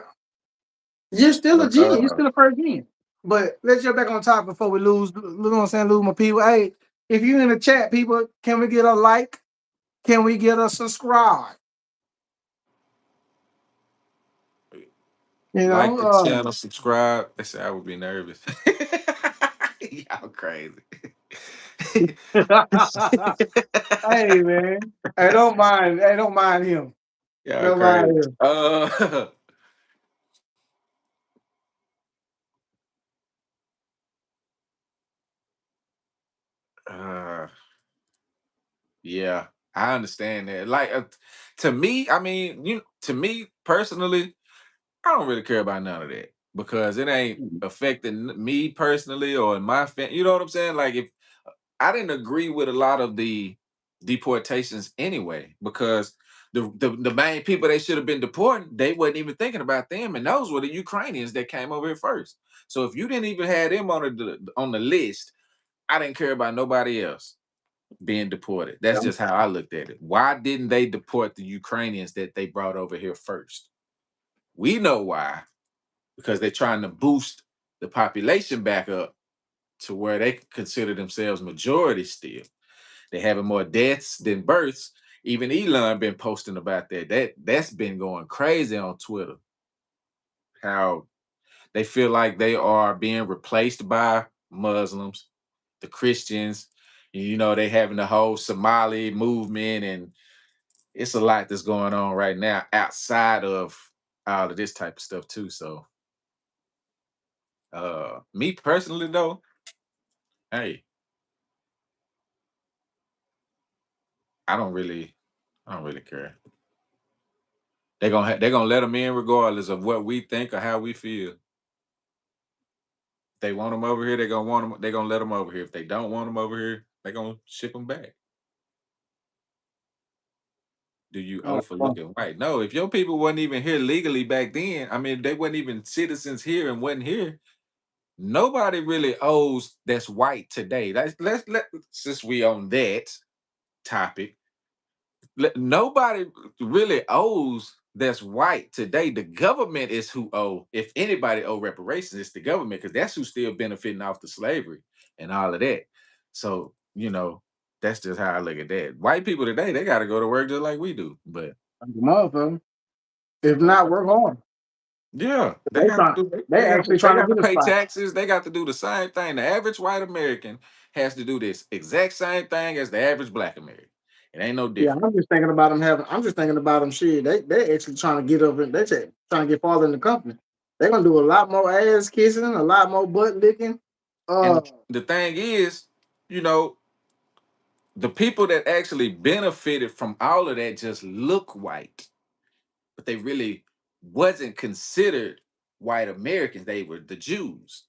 you're still a But gen, you're still a first gen. But let's jump back on top before we lose, you know what I'm saying, lose my people. Hey, if you in the chat, people, can we get a like? Can we get a subscribe? You like know, the channel, subscribe. They say I would be nervous. Y'all crazy. hey man. Hey, don't mind. Hey, don't mind him. Y'all Don't mind crazy. him. Uh, yeah, I understand that. Like to me, I mean, to me personally, I don't really care about none of that because it ain't affecting me personally or my family. You know what I'm saying? Like if I didn't agree with a lot of the deportations anyway, because the main people they should have been deporting, they wasn't even thinking about them, and those were the Ukrainians that came over here first. So if you didn't even have them on the list, I didn't care about nobody else being deported. That's just how I looked at it. Why didn't they deport the Ukrainians that they brought over here first? We know why, because they're trying to boost the population back up to where they consider themselves majority still. They're having more deaths than births. Even Elon been posting about that. That's been going crazy on Twitter. How they feel like they are being replaced by Muslims, the Christians. They having the whole Somali movement, and it's a lot that's going on right now outside of all of this type of stuff too. So, me personally though, hey, I don't really, I don't really care. They're gonna let them in regardless of what we think or how we feel. If they want them over here, they're gonna want them. They're gonna let them over here. If they don't want them over here, they're gonna ship them back. do you owe Oh, for fuck. looking white? No, if your people wasn't even here legally back then, I mean, they weren't even citizens here and wasn't here. Nobody really owes that's white today. Let since we on that topic, nobody really owes that's white today. The government is who owe. If anybody owe reparations, it's the government because that's who's still benefiting off the slavery and all of that. So that's just how I look at that. White people today, they got to go to work just like we do. But Like a motherfucker. If uh, not, work hard. yeah, they They got to trying, do. they actually They trying to got to get a pay spot. taxes. They got to do the same thing. The average white American has to do this exact same thing as the average black American. It ain't no Yeah, different. I'm just thinking about them having. I'm just thinking about them. Shit, they actually trying to get up and they just trying to get farther in the company. They're gonna do a lot more ass kissing, a lot more butt licking. Uh, And the thing is, you know, the people that actually benefited from all of that just look white, but they really wasn't considered white Americans. They were the Jews.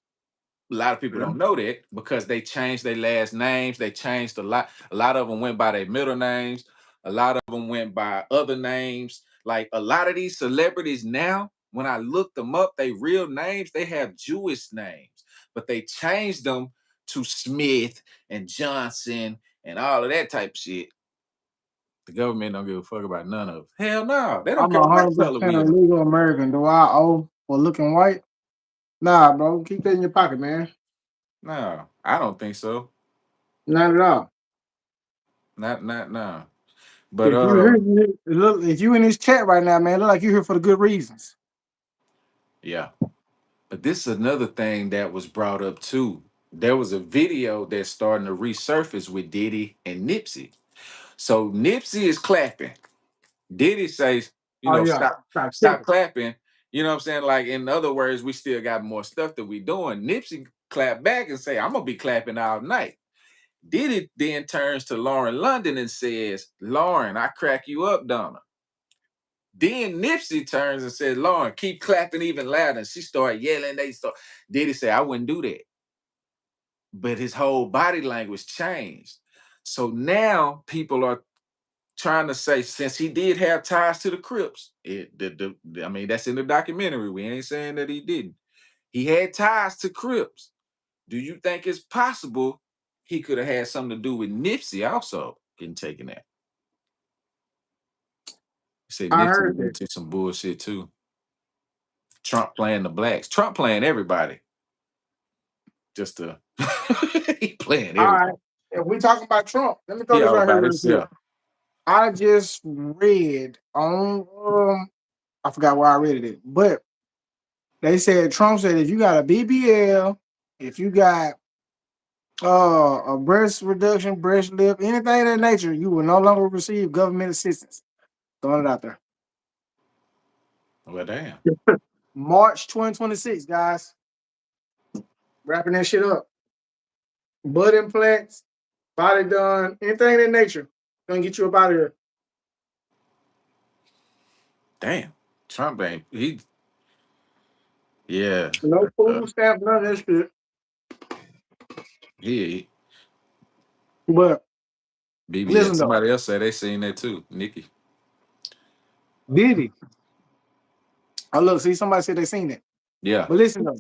A lot of people yeah. don't know that because they changed their last names. They changed a lot. A lot of them went by their middle names. A lot of them went by other names. Like a lot of these celebrities now, when I look them up, they real names, they have Jewish names, but they changed them to Smith and Johnson and all of that type of shit. The government don't give a fuck about none of it. Hell no, they don't I'm care a what hundred color percent we a are. legal American. Do I owe for looking white? Nah, bro. Keep that in your pocket, man. No, I don't think so. Not at all. Not no. But If you here, look, if you in this chat right now, man, look like you here for the good reasons. yeah. But this is another thing that was brought up too. There was a video that's starting to resurface with Diddy and Nipsey. So Nipsey is clapping. Diddy says, Oh yeah, stop, stop stop tripping. clapping. You know what I'm saying? Like in other words, we still got more stuff that we doing. Nipsey clap back and say, I'm gonna be clapping all night. Diddy then turns to Lauren London and says, Lauren, I crack you up, Donna. Then Nipsey turns and says, Lauren, keep clapping even louder. And she started yelling. Diddy say, I wouldn't do that. But his whole body language changed. So now people are trying to say, since he did have ties to the Crips, I mean, that's in the documentary. We ain't saying that he didn't. He had ties to Crips. Do you think it's possible he could have had something to do with Nipsey also getting taken out? He said I Nipsey heard was that. into some bullshit too. Trump playing the blacks. Trump playing everybody. Just to he playing All right. everybody. If we talking about Trump, let me throw He this all right here about real quick. himself. I just read on I forgot where I read it, but they said Trump said if you got a BBL, if you got a breast reduction, breast lift, anything of that nature, you will no longer receive government assistance. Throwing it out there. Well, damn. March 2026, guys. Wrapping that shit up. Butt implants, body done, anything of that nature. Gonna get you up out of here. Damn. Trump ain't yeah. No Uh, food stamp, none of that shit. he But BBS. listen though, Somebody else said they seen that too. Nikki. Diddy. Oh look, see somebody said they seen it. Yeah. But listen though,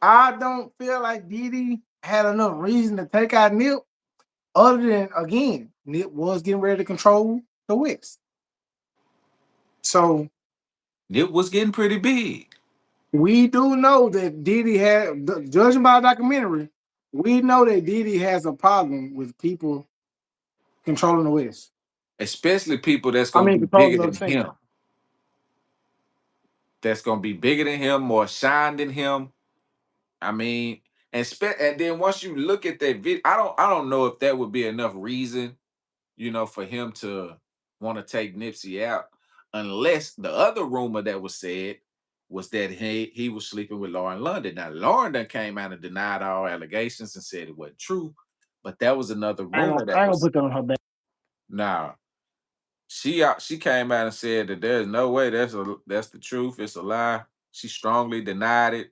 I don't feel like Diddy had enough reason to take out Nip, other than again, Nip was getting ready to control the West. So It was getting pretty big. we do know that Diddy had, judging by the documentary, we know that Diddy has a problem with people controlling the West. Especially people that's I gonna mean, be controlling bigger the than scene. him. That's gonna be bigger than him, more shine than him. I mean, and then once you look at that video, I don't know if that would be enough reason, for him to want to take Nipsey out, unless the other rumor that was said was that he was sleeping with Lauren London. Now Lauren done came out and denied all allegations and said it wasn't true, but that was another rumor I that ain't gonna was put that on her back. now she came out and said that there's no way that's the truth. It's a lie. She strongly denied it.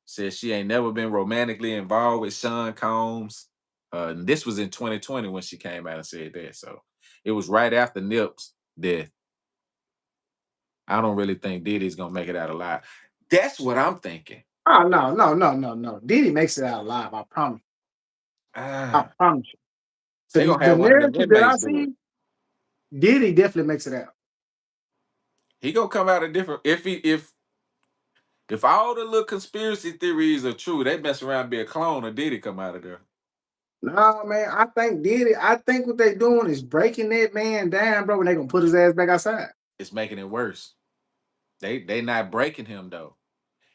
Said she ain't never been romantically involved with Sean Combs. And this was in 2020 when she came out and said that. So It was right after Nip's death. I don't really think Diddy's gonna make it out alive. That's what I'm thinking. Oh no, no, no, no, no. Diddy makes it out alive. I promise. I Ah, promise you. they The, gonna the have one of them narrative that I inmates do it. see, Diddy definitely makes it out. He gonna come out a different if all the little conspiracy theories are true, they mess around and be a clone of Diddy come out of there. No, man, I think Diddy, I think what they doing is breaking that man down, bro, and they gonna put his ass back outside. It's making it worse. They not breaking him though.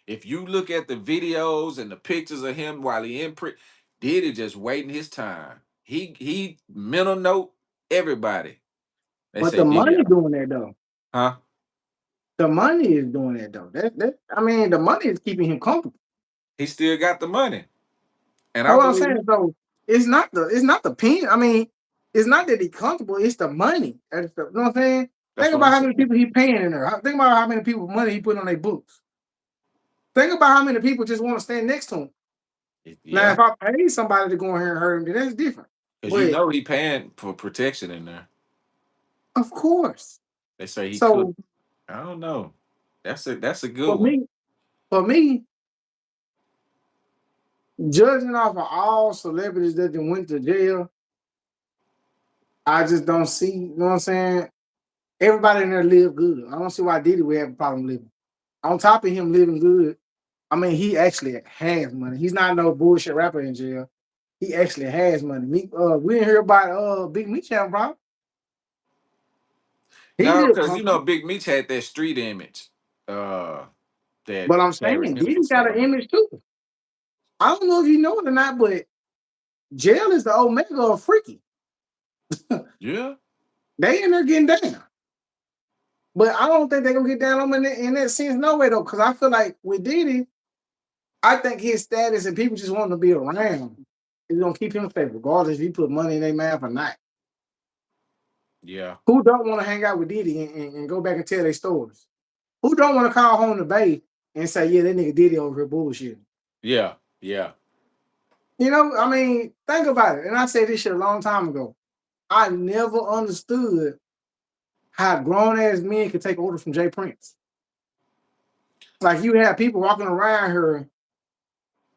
If you look at the videos and the pictures of him while he in prison, Diddy just waiting his time. He mental note everybody. They But say the Diddy money out. doing that though. Huh? The money is doing that though. That I mean, the money is keeping him comfortable. He still got the money. And That's I what I'm believe saying. So it's not the pen. I mean, it's not that he comfortable. It's the money. You know what I'm saying? that's Think what I'm about how many saying. people he paying in there. Think about how many people money he put on their books. Think about how many people just want to stand next to him. Now, Yeah. if I pay somebody to go in here and hurt him, then that's different. Because you But know he paying for protection in there. of course. They say he could. So I don't know. That's a good for one. me, for me, judging off of all celebrities that then went to jail, I just don't see. You know what I'm saying? Everybody in there live good. I don't see why Diddy would have a problem living. On top of him living good, I mean, he actually has money. He's not no bullshit rapper in jail. He actually has money. We didn't hear about Big Meech having a problem. He No, live because you know comfortable. Big Meech had that street image uh that But I'm carried saying him for Diddy so got an long. image too. I don't know if you know it or not, but jail is the omega of freaky. Yeah. They in there getting down. But I don't think they're gonna get down on him in that sense, no way though. Cause I feel like with Diddy, I think his status and people just want to be around. It's gonna keep him safe, regardless if he put money in their mouth or not. Yeah. Who don't want to hang out with Diddy and go back and tell their stories? Who don't want to call home to Bay and say, yeah, that nigga Diddy over here bullshit? Yeah. Yeah. You know, I mean, think about it. And I said this shit a long time ago. I never understood how grown ass men could take orders from Jay Prince. Like you have people walking around here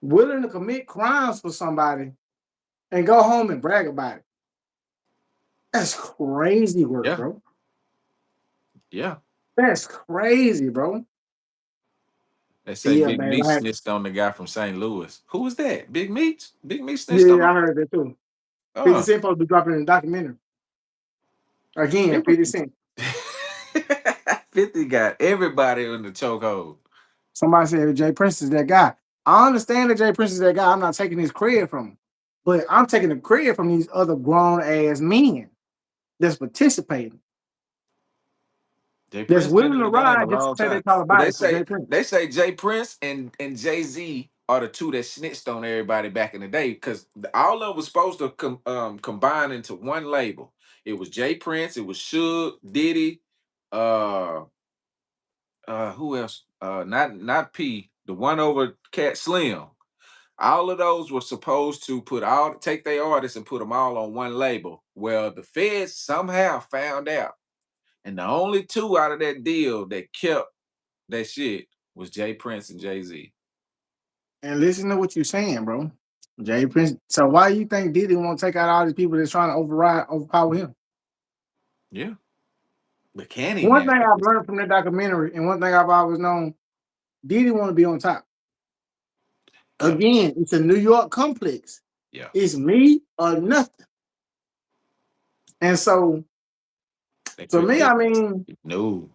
willing to commit crimes for somebody and go home and brag about it. That's crazy work, Yeah. bro. Yeah. That's crazy, bro. They say Yeah, Big man. Meech snitched on the guy from St. Louis. Who was that? Big Meech? Big Meech snitched Yeah, on him? I heard that too. 50 Oh, Cent supposed to be dropping in the documentary. Again, it was 50 Cent. 50 got everybody in the chokehold. Somebody said Jay Prince is that guy. I understand that Jay Prince is that guy. I'm not taking his credit from him. But I'm taking the credit from these other grown ass men that's participating, Jay that's Prince been willing in to the game a ride just to long say they time. call a But body for Jay Prince. they say Jay Prince and Jay-Z are the two that snitched on everybody back in the day because all of them was supposed to combine into one label. It was Jay Prince, it was Suge, Diddy, uh who else? Not P, the one over Cat Slim. All of those were supposed to take their artists and put them all on one label. Well, the feds somehow found out. And the only two out of that deal that kept that shit was Jay Prince and Jay-Z. And listen to what you're saying, bro. Jay Prince. So why you think Diddy want to take out all these people that's trying to overpower him? Yeah. But can he One now? thing I've learned from that documentary, and one thing I've always known, Diddy want to be on top. Yeah. Again, it's a New York complex. Yeah. It's me or nothing. And so They for couldn't me, get I mean, no.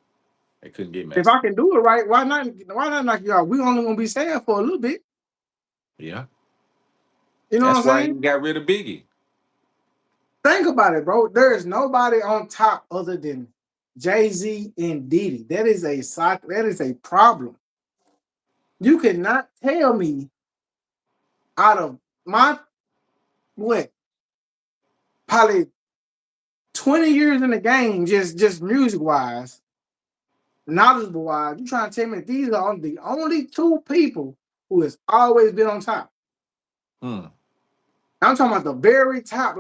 They couldn't get if messed. I can do it right, why not? Why not knock you out? We only gonna be sad for a little bit. Yeah. You know what I'm That's why he saying? got rid of Biggie. Think about it, bro. There is nobody on top other than Jay-Z and Diddy. That is a problem. You cannot tell me out of my what probably 20 years in the game, just music wise, knowledgeable wise, you trying to tell me these are the only two people who has always been on top. Hmm. I'm talking about the very top,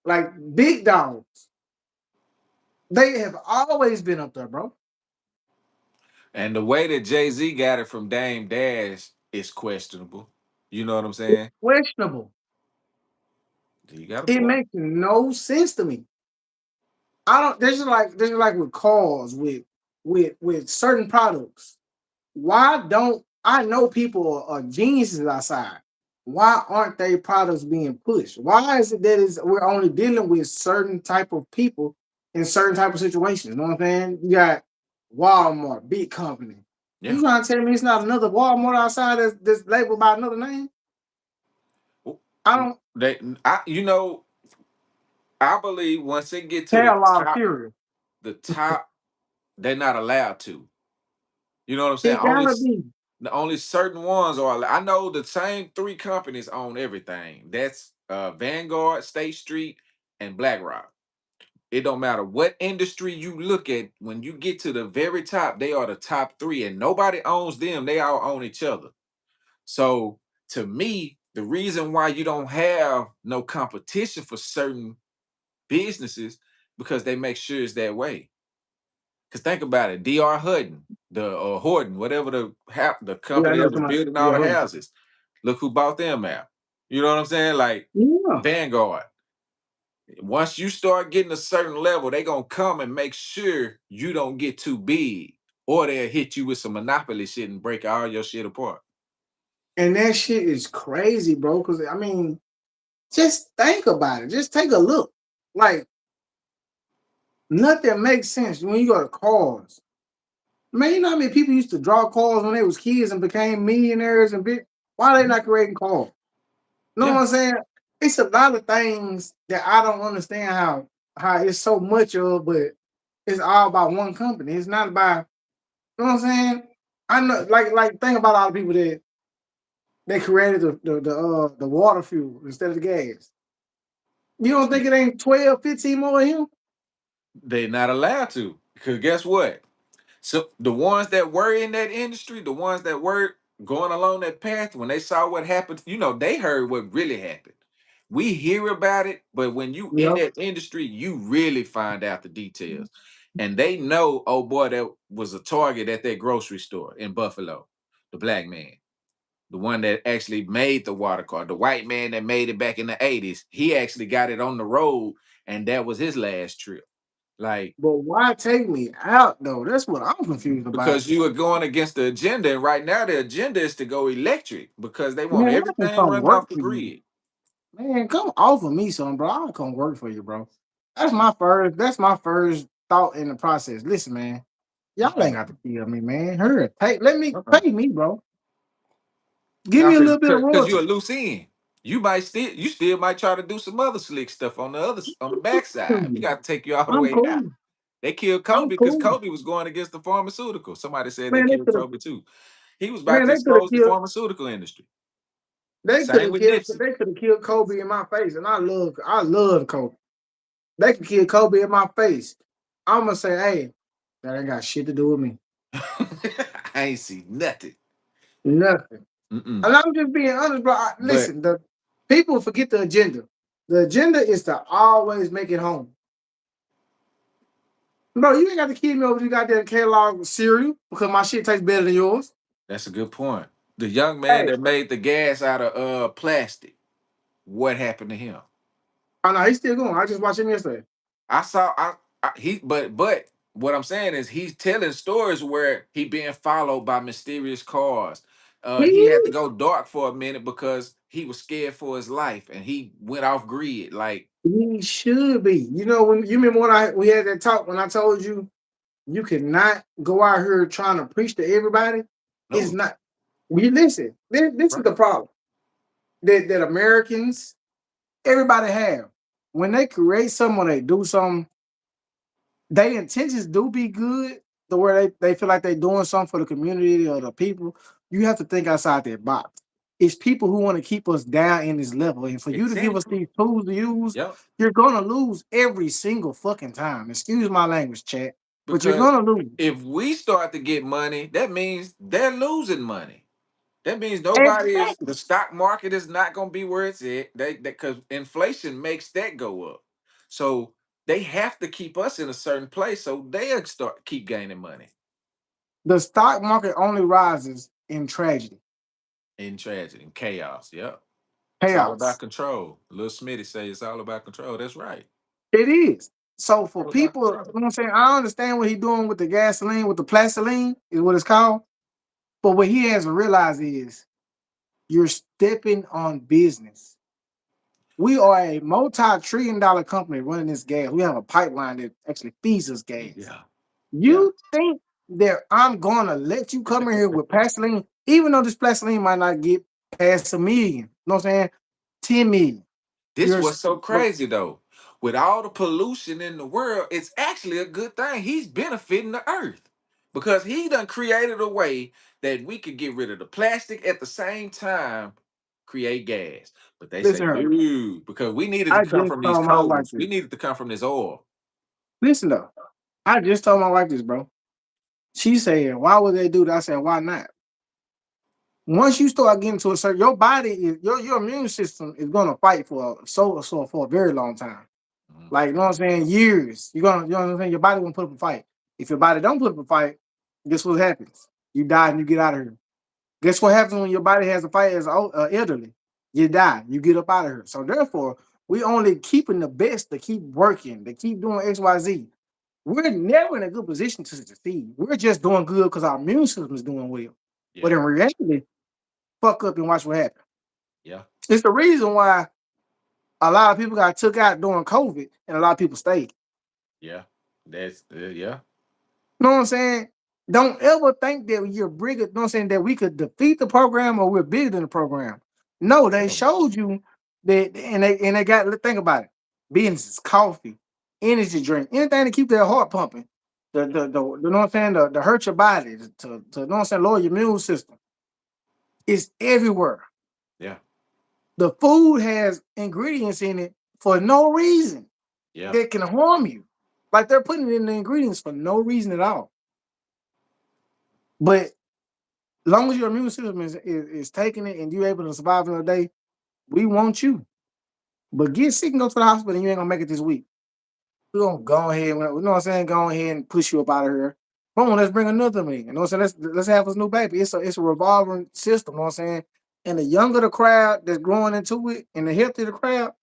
like big dogs, they have always been up there, bro. And the way that Jay-Z got it from Dame Dash is questionable. You know what I'm saying? Questionable. You got a It point. makes no sense to me. I don't. This is like with cars, with certain products. Why don't I know people are geniuses outside? Why aren't they products being pushed? Why is it that is we're only dealing with certain type of people in certain type of situations? You know what I'm saying? You got Walmart, big company. Yeah. You trying to tell me it's not another Walmart outside that's labeled by another name? Well, I don't They, you know, I believe once it get to catalog cereal. the top, they're not allowed to. You know what I'm saying? It gotta be. Only certain ones are. I know the same three companies own everything. That's Vanguard, State Street, and BlackRock. It don't matter what industry you look at. When you get to the very top, they are the top three, and nobody owns them. They all own each other. So to me, the reason why you don't have no competition for certain businesses because they make sure it's that way. Because think about it, D.R. Hutton, the or Horton, whatever the Yeah, I company know that was somebody. building all Yeah, the hold houses, look who bought them out. You know what I'm saying? Like on. Vanguard. Once you start getting a certain level, they gonna come and make sure you don't get too big, or they'll hit you with some monopoly shit and break all your shit apart. And that shit is crazy, bro. Because I mean, just think about it. Just take a look. Like nothing makes sense when you go to cars. Man, you know how many people used to draw cars when they was kids and became millionaires and big. Why are they Mhm. not creating cars? You know what Yeah, I'm saying? It's a lot of things that I don't understand how it's so much of, but it's all about one company. It's not about you know what I'm saying. I know, like think about all the people that they created the water fuel instead of the gas. You don't think it ain't 12, 15 more of him? they're not allowed to. Because guess what? So the ones that were in that industry, the ones that were going along that path, when they saw what happened, they heard what really happened. We hear about it, but when you in Yep. that industry, you really find out the details. And they know, oh boy, that was a target at that grocery store in Buffalo, the black man, the one that actually made the water car, the white man that made it back in the 80s. He actually got it on the road, and that was his last trip. Like, But why take me out though? That's what I'm confused about. because you are going against the agenda, and right now the agenda is to go electric because they want Man, I can everything come running work off the for you. grid. Man, come offer me some, bro. I'll come work for you, bro. That's my first thought in the process. Listen, man, y'all ain't Mm-mm, got to kill me, man. Hurry, let me uh-uh. pay me, bro. Give I me a said, little bit of because you're a royalty. loose end. You still might try to do some other slick stuff on the backside. We got to take you all the I'm way out. cool. They killed I'm Kobe because cool. Kobe was going against the pharmaceutical. Somebody said they Man, they killed could have Kobe too. He was about man, to they could have expose the killed pharmaceutical industry. they could Same have with killed Nipsey. they could have killed Kobe in my face. And I love Kobe. They could kill Kobe in my face. I'm gonna say, hey, that ain't got shit to do with me. I ain't see nothing. Nothing. Mm-mm. And I'm just being honest, bro. But Listen, the people forget the agenda. The agenda is to always make it home. Bro, you ain't got to keep me over you goddamn Kellogg cereal because my shit tastes better than yours. that's a good point. The young man Hey, that made the gas out of plastic, what happened to him? I know he's still going. I just watched him yesterday. I saw I he but what I'm saying is he's telling stories where he being followed by mysterious cars. He had to He, go dark for a minute because he was scared for his life and he went off grid. Like, he should be. You know, when you remember when we had that talk when I told you you cannot go out here trying to preach to everybody. It's no, not. We listen. This is right? the problem that Americans, everybody have. When they create something, when they do something, their intentions do be good, the where they feel like they're doing something for the community or the people. You have to think outside that box. It's people who want to keep us down in this level. And for you to give us Exactly. these tools to use, Yep. you're gonna lose every single fucking time. Excuse my language, chat. But you're Because gonna lose. if we start to get money, that means they're losing money. That means nobody is Exactly. the stock market is not gonna be where it's at. They because inflation makes that go up. So they have to keep us in a certain place so they'll start keep gaining money The stock market only rises in tragedy, in tragedy and chaos. Yep. It's all about chaos. control. Little Smitty say it's all about control. That's right. It is. So for All about people, you know control. what I'm saying, I understand what he's doing with the gasoline, with the plastoline, is what it's called. But what he has to realize is you're stepping on business. We are a multi-trillion dollar company running this gas. We have a pipeline that actually feeds us gas. Yeah. Yeah. You think that I'm gonna let you come in here with plastoline, even though this plastoline might not get past a million? You know what I'm saying? 10 million. This You're was so but crazy though. With all the pollution in the world, it's actually a good thing. He's benefiting the earth because he done created a way that we could get rid of the plastic at the same time create gas. But they say, listen here. no, because we needed to I come just from these told my wife coals. We this. needed to come from this oil. Listen though. I just told my wife this, bro. She said, why would they do that? I said, why not? Once you start getting to a certain, your body is your immune system is gonna fight for for a very long time. Mhm. Like you know what I'm saying, years. You know what I'm saying. Your body gonna put up a fight. If your body don't put up a fight, guess what happens? You die and you get out of here. Guess what happens when your body has a fight as elderly? You die. You get up out of here. So therefore, we only keeping the best to keep working, to keep doing X, Y, Z. We're never in a good position to succeed. We're just doing good because our immune system is doing well. But Yeah, in reality, fuck up and watch what happens. yeah, It's the reason why a lot of people got took out during COVID and a lot of people stayed. yeah. That's yeah. You know what I'm saying? Don't ever think that you're bigger, you know what I'm saying, that we could defeat the program or we're bigger than the program. No, they Oh, showed you that, and they got think about it. Businesses, coffee, energy drink, anything to keep their heart pumping. You know what I'm saying, to hurt your body, to you know what I'm saying, lower your immune system. It's everywhere. yeah, The food has ingredients in it for no reason yeah, that can harm you. Like they're putting it in the ingredients for no reason at all. But long as your immune system is taking it and you're able to survive another day, we want you. But get sick and go to the hospital and you ain't gonna make it this week. We're gonna go ahead, you know what I'm saying? Go ahead and push you up out of here. Come on, let's bring another man. You know what I'm saying? Let's have this new baby. It's a revolving system, you know what I'm saying? And the younger the crowd that's growing into it and the healthier the crowd,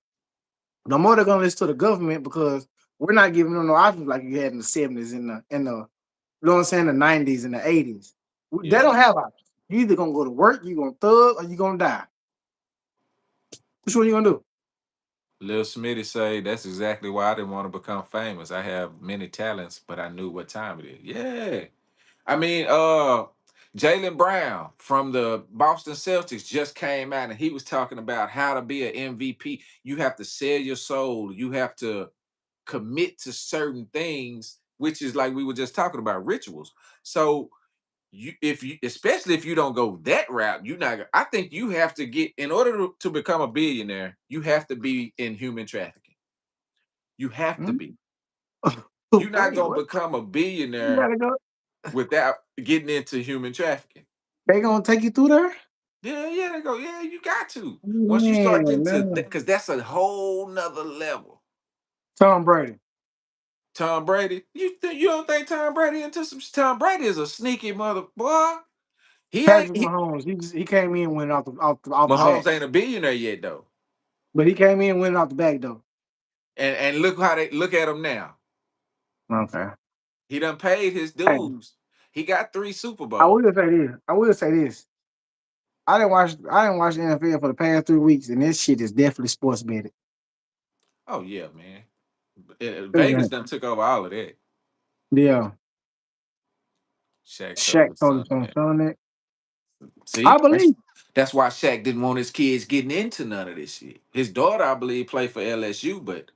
the more they're gonna listen to the government because we're not giving them no options like you had in the 70s and the you know what I'm saying, the 90s and the 80s. They yeah. don't have options. You either gonna go to work, you gonna thug, or you gonna die. Which one you gonna do? Lil Smitty say that's exactly why I didn't want to become famous. I have many talents, but I knew what time it is. Yeah. I mean, Jalen Brown from the Boston Celtics just came out and he was talking about how to be an MVP. You have to sell your soul. You have to commit to certain things, which is like we were just talking about rituals. So you if you especially if you don't go that route, you're not I think you have to get in order to become a billionaire, you have to be in human trafficking. You have to Hmm? be. You're not Wait, gonna what? become a You billionaire gotta go. without getting into human trafficking. They gonna take you through there? Yeah, yeah, they go. Yeah, you got to. Once you Man, start getting to that, man. because that's a whole nother level. Tom Brady, Tom Brady, you don't think Tom Brady into some? Tom Brady is a sneaky mother boy. He ain't. Patrick Mahomes. He came in winning off the Mahomes back, ain't a billionaire yet though. but he came in winning off the back though. And look how they look at him now. Okay. He done paid his Hey, dues. He got 3 Super I Bowls. will say this. I will say this. I didn't watch the NFL for the past 3 weeks, and this shit is definitely sports betting. Oh yeah, man. Vegas Exactly. done took over all of that. Yeah. Shaq told Shaq his told son his son that. that. I See, believe. that's why Shaq didn't want his kids getting into none of this shit. His daughter, I believe, played for LSU, but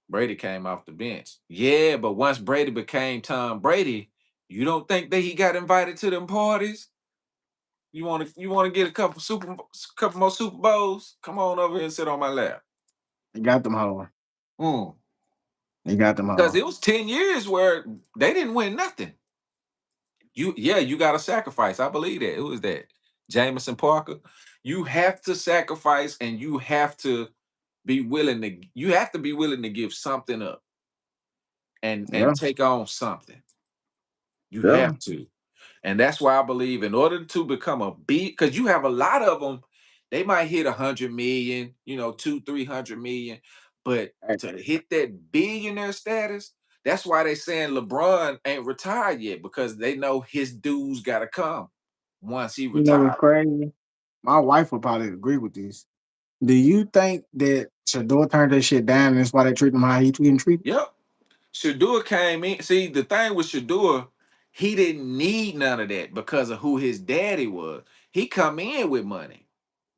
Brady came off the bench. Yeah, but once Brady became Tom Brady, you don't think that he got invited to them parties? You want to get a couple more Super Bowls? Come on over here and sit on my lap. He got them hoes. Mm. He got them Because hoes. it was 10 years where they didn't win nothing. You got to sacrifice. I believe that. Who is that? Jameson Parker. You have to sacrifice and you have to be willing to you have to be willing to give something up and Yeah, take on something. You yeah. have to. And that's why I believe in order to become a beat, because you have a lot of them, they might hit 100 million, two, 300 million, but Hey, to hit that billionaire status, that's why they saying LeBron ain't retired yet, because they know his dues gotta come once he you know what's retires. crazy? My wife would probably agree with this. Do you think that Shador turned that shit down and that's why they treat him how he getting treated? Yep. Shador came in. See, the thing with Shador, he didn't need none of that because of who his daddy was. He come in with money.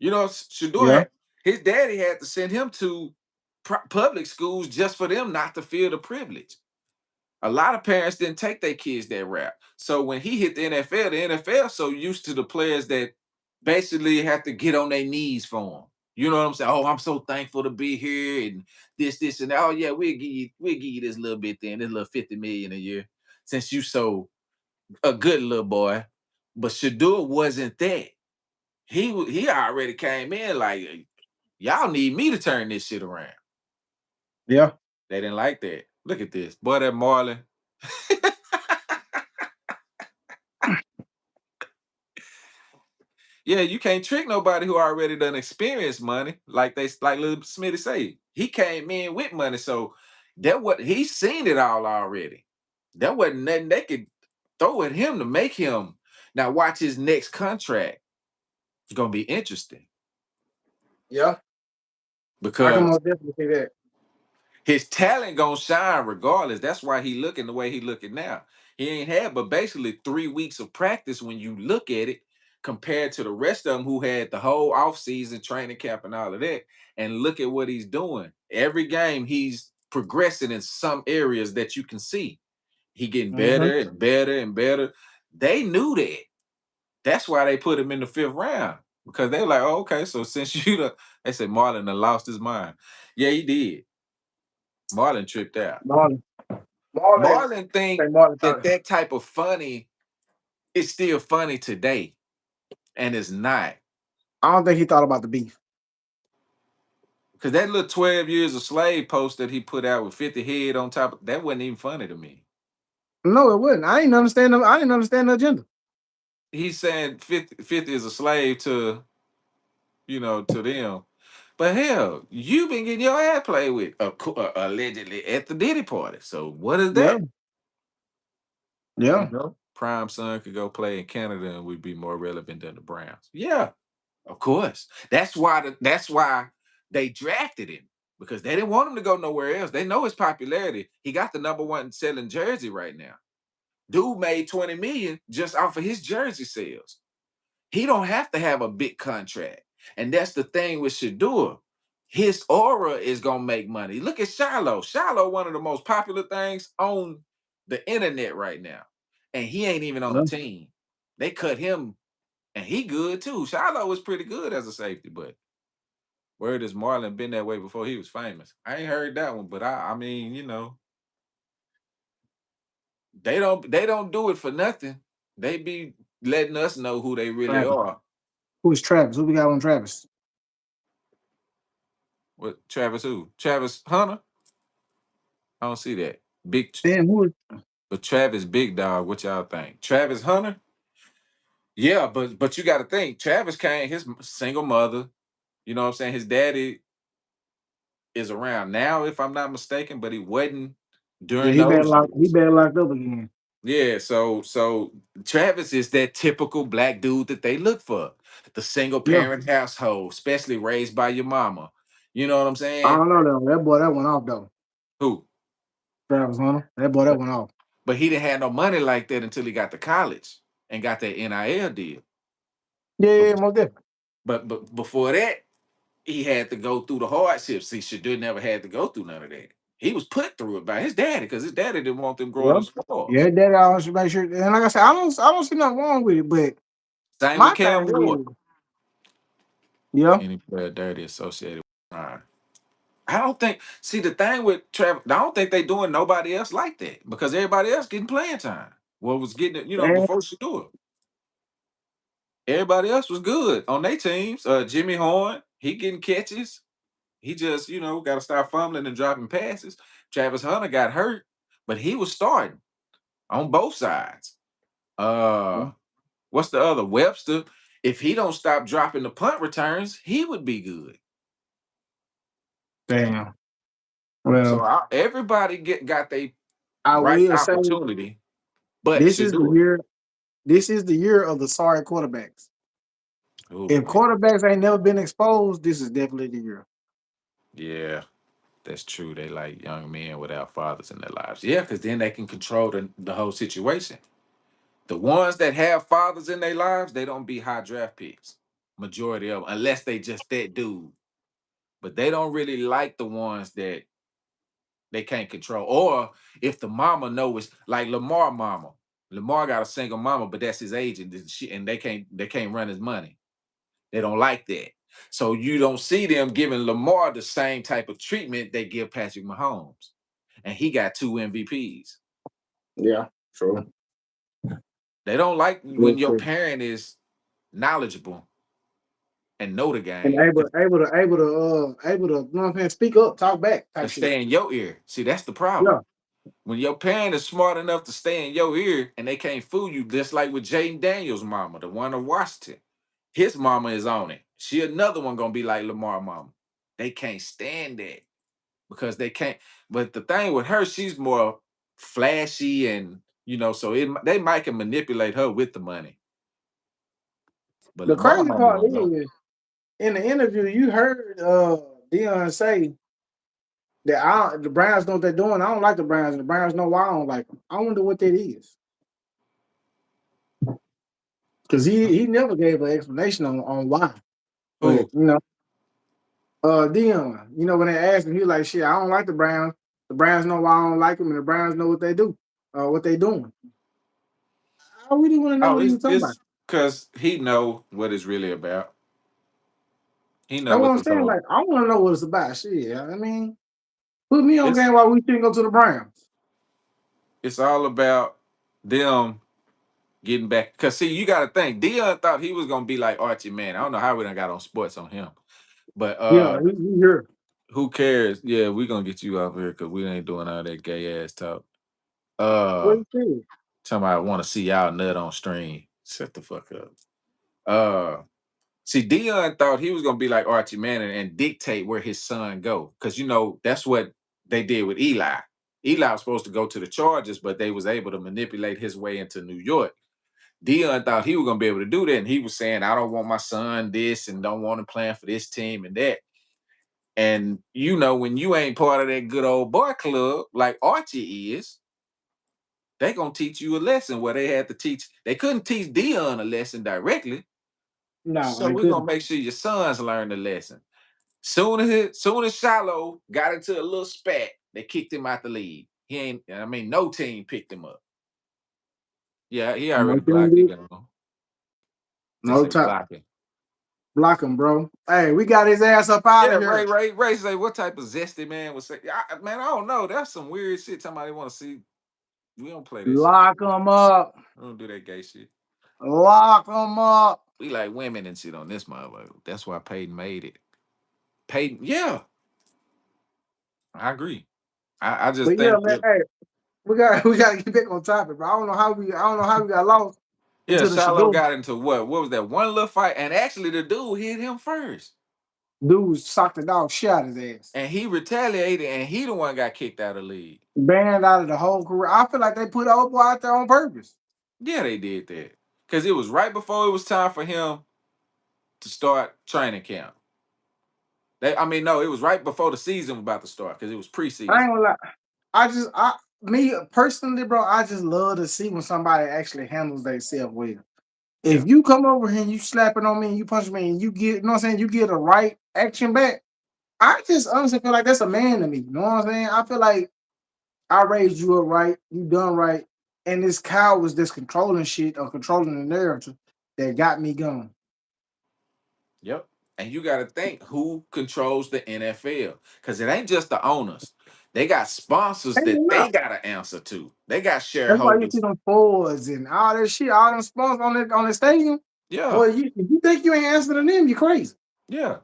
Shador Yeah. had his daddy had to send him to public schools just for them not to feel the privilege. A lot of parents didn't take their kids that route. So when he hit the NFL so used to the players that basically have to get on their knees for him. You know what I'm saying? Oh, I'm so thankful to be here and this, and that. Oh, yeah, we'll give you this little bit then, this little 50 million a year, since you so a good little boy. But Shador wasn't that. He already came in like, y'all need me to turn this shit around. Yeah. They didn't like that. Look at this. Boy, that Marlon. Yeah, you can't trick nobody who already done experienced money, like little Smitty say. He came in with money, so that what he's seen it all already. That wasn't nothing they could throw at him to make him. Now watch his next contract. It's gonna be interesting Yeah. I can because most definitely see that. his talent gonna shine regardless. That's why he looking the way he looking now. He ain't had but basically 3 weeks of practice when you look at it, compared to the rest of them who had the whole offseason training camp and all of that. And look at what he's doing. Every game he's progressing in some areas that you can see. He getting Hmm. better and better and better. They knew that. That's why they put him in the fifth round. Because they're like, oh, okay, so since they said Marlon done lost his mind. Yeah, he did. Marlon tripped out. Marlon. Marlon. Marlon think Say Marlon that turned. that type of funny is still funny today, and it's not. I don't think he thought about the beef. Because that little 12 years of slave post that he put out with 50 head on top, that wasn't even funny to me. No, it wouldn't. I didn't understand them. I didn't understand the agenda. He's saying 50 is a slave to them. But hell, you've been getting your ass played with, allegedly at the Diddy party. So what is Yeah. that? Yeah. Prime son could go play in Canada and we'd be more relevant than the Browns. Yeah, of course. That's why they drafted him, because they didn't want him to go nowhere else. They know his popularity. He got the number one selling jersey right now. Dude made 20 million just off of his jersey sales. He don't have to have a big contract. And that's the thing with Shador. His aura is gonna make money. Look at Shiloh. Shiloh, one of the most popular things on the internet right now. And he ain't even on the Yeah. team. They cut him, and he good too. Shiloh was pretty good as a safety, but word is Marlon been that way before he was famous. I ain't heard that one, but I mean, they don't do it for nothing. They be letting us know who they really Travis. are. Who's Travis? Who we got on Travis? What Travis who? Travis Hunter? I don't see that. Damn, who is But Travis Big Dog, what y'all think? Travis Hunter? Yeah, but you gotta think, Travis came his single mother, you know what I'm saying? His daddy is around now, if I'm not mistaken, but he wasn't yeah, during those he years. better locked up again. Yeah, so Travis is that typical black dude that they look for. The single Yeah. parent household, especially raised by your mama. You know what I'm I saying? don't know though. That boy that went off though. Who? Travis Hunter. That boy that But went off. but he didn't have no money like that until he got to college and got that NIL deal. Yeah, But yeah, most definitely. but before that, he had to go through the hardships. He should never had to go through none of that. He was put through it by his daddy, because his daddy didn't want them growing Yeah. up spoiled. Yeah, that I should make sure. And like I said, I don't see nothing wrong with it. But Same with my Cam thing Ward. is, yeah, Any player dirty associated with crime. I don't think. See, the thing with Travis, I don't think they doing nobody else like that, because everybody else getting playing time. What was getting it, and before she do it. Everybody else was good on their teams. Jimmy Horn, he getting catches. He just, got to start fumbling and dropping passes. Travis Hunter got hurt, but he was starting on both sides. Uh, what's the other? Webster. If he don't stop dropping the punt returns, he would be good. Damn. So Well, everybody got their I right will say opportunity, but this should is the do it. year. This is the year of the sorry quarterbacks. Oh If boy. quarterbacks ain't never been exposed, this is definitely the year. Yeah, that's true. They like young men without fathers in their lives. Yeah, because then they can control the whole situation. The ones that have fathers in their lives, they don't be high draft picks. Majority of them, unless they just that dude. But they don't really like the ones that they can't control. Or if the mama knows, like Lamar mama. Lamar got a single mama, but that's his agent, and they can't run his money. They don't like that. So you don't see them giving Lamar the same type of treatment they give Patrick Mahomes. And he got 2 MVPs. Yeah, true. They don't like Real when your true. parent is knowledgeable and know the And game able to, you know what I'm saying, speak up, talk back, and type shit. stay in your ear. See, that's the problem. Yeah, When your parent is smart enough to stay in your ear and they can't fool you, just like with Jaden Daniels' mama, the one of Washington. His mama is on it. She another one gonna be like Lamar mama. They can't stand that because they can't. But the thing with her, she's more flashy and so they might can manipulate her with the money. But the Lamar crazy mama part don't know. is in the interview you heard Dion say that the Browns know what they're doing. I don't like the Browns, and the Browns know why I don't like them. I wonder what that is. Because he never gave an explanation on why. But Who? Dion, when they asked him, he was like, "Shit, I don't like the Browns. The Browns know why I don't like them, and the Browns know what they do, what they doing." I really want to know Oh, what he it's was talking about. it's because he know what it's really about. He know That's what what I'm this saying. whole. Like, I want to know what it's about. Shit, I mean, put me on It's game while we shouldn't go to the Browns. it's all about them getting back. Cause see, you got to think. Dion thought he was gonna be like Archie Man. I don't know how we done got on sports on him, but Yeah, he here. who cares? Yeah, we gonna get you off here because we ain't doing all that gay ass talk. What Uh, he said. somebody want to see y'all nut on stream. Shut the fuck up. Uh, see, Dion thought he was gonna be like Archie Manning and dictate where his son go, because that's what they did with Eli. Eli was supposed to go to the Chargers, but they was able to manipulate his way into New York. Dion thought he was gonna be able to do that, and he was saying, "I don't want my son this, and don't want him playing for this team and that." And when you ain't part of that good old boy club like Archie is, they gonna teach you a lesson where they had to teach. They couldn't teach Dion a lesson directly, No, so they we're gonna couldn't. make sure your sons learn the lesson. Soon as Shiloh got into a little spat, they kicked him out the league. He ain't. I mean, no team picked him up. Yeah, he No already team blocked you, did. Gumbo. They No say top. blocking. Block him, bro. Hey, we got his ass up out Yeah, of Ray, here. Ray, Ray say what type of zesty man would say? Man, I don't know. That's some weird shit. Somebody want to see. We don't play that shit. Lock him up. We don't do that gay shit. Lock him up. We like women and shit on this motherfucker. That's why Peyton made it. Peyton, yeah, I agree. I just But yeah, think man. that, Hey, we got to get back on topic, bro. I don't know how we got lost yeah, into the Shiloh Shador. got into what? What was that one little fight? And actually, the dude hit him first, Dude socked the dog shit out his ass. and he retaliated, and he the one got kicked out of the league. Banned out of the whole career. I feel like they put the old boy out there on purpose. Yeah, they did that because it was right before it was time for him to start training camp. I mean, no, it was right before the season was about to start because it was I preseason. ain't gonna lie. Me personally, bro, I just love to see when somebody actually handles themselves well. Yeah, If you come over here and you slapping on me and you punch me and you get, you know what I'm saying, you get a right action back, I just honestly feel like that's a man to me. You know what I'm saying? I feel like I raised you up right, you done right, and this cow was just controlling shit or controlling the narrative that got me going. yep. And you got to think who controls the NFL because it ain't just the owners. They got sponsors Ain't that it they not? got to answer to. They got That's why you see shareholders. them Fords and all that shit, all them sponsors on the stadium. Yeah, Boy, if you think you ain't answering to them, you crazy. yeah.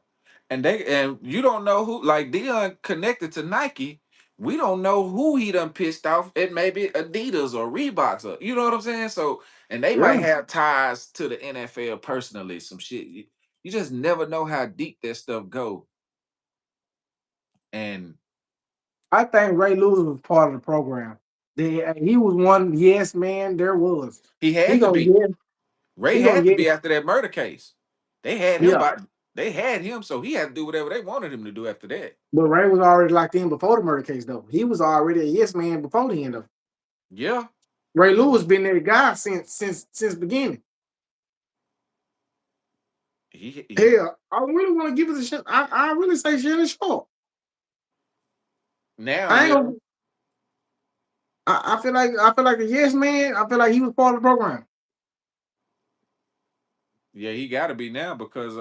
And you don't know who, like Dion connected to Nike. We don't know who he done pissed off. It may be Adidas or Reeboks, or you know what I'm saying. So, and they might Yeah. have ties to the NFL personally. Some shit. You just never know how deep that stuff go. And I think Ray Lewis was part of the program. He was one yes man. There was. he He had to gonna be. yes. Ray He gonna had to yes. be after that murder case. They had him Yeah. by. They had him, so he had to do whatever they wanted him to do after that. But Ray was already locked in before the murder case, though. He was already a yes man before the end of. Yeah. Ray Lewis been that guy since beginning. He Hell, I really want to give us a shot. I really say Shannon Sharp. now, I ain't yeah. gonna. I feel like the yes man. I feel like he was part of the program. Yeah, he gotta be now because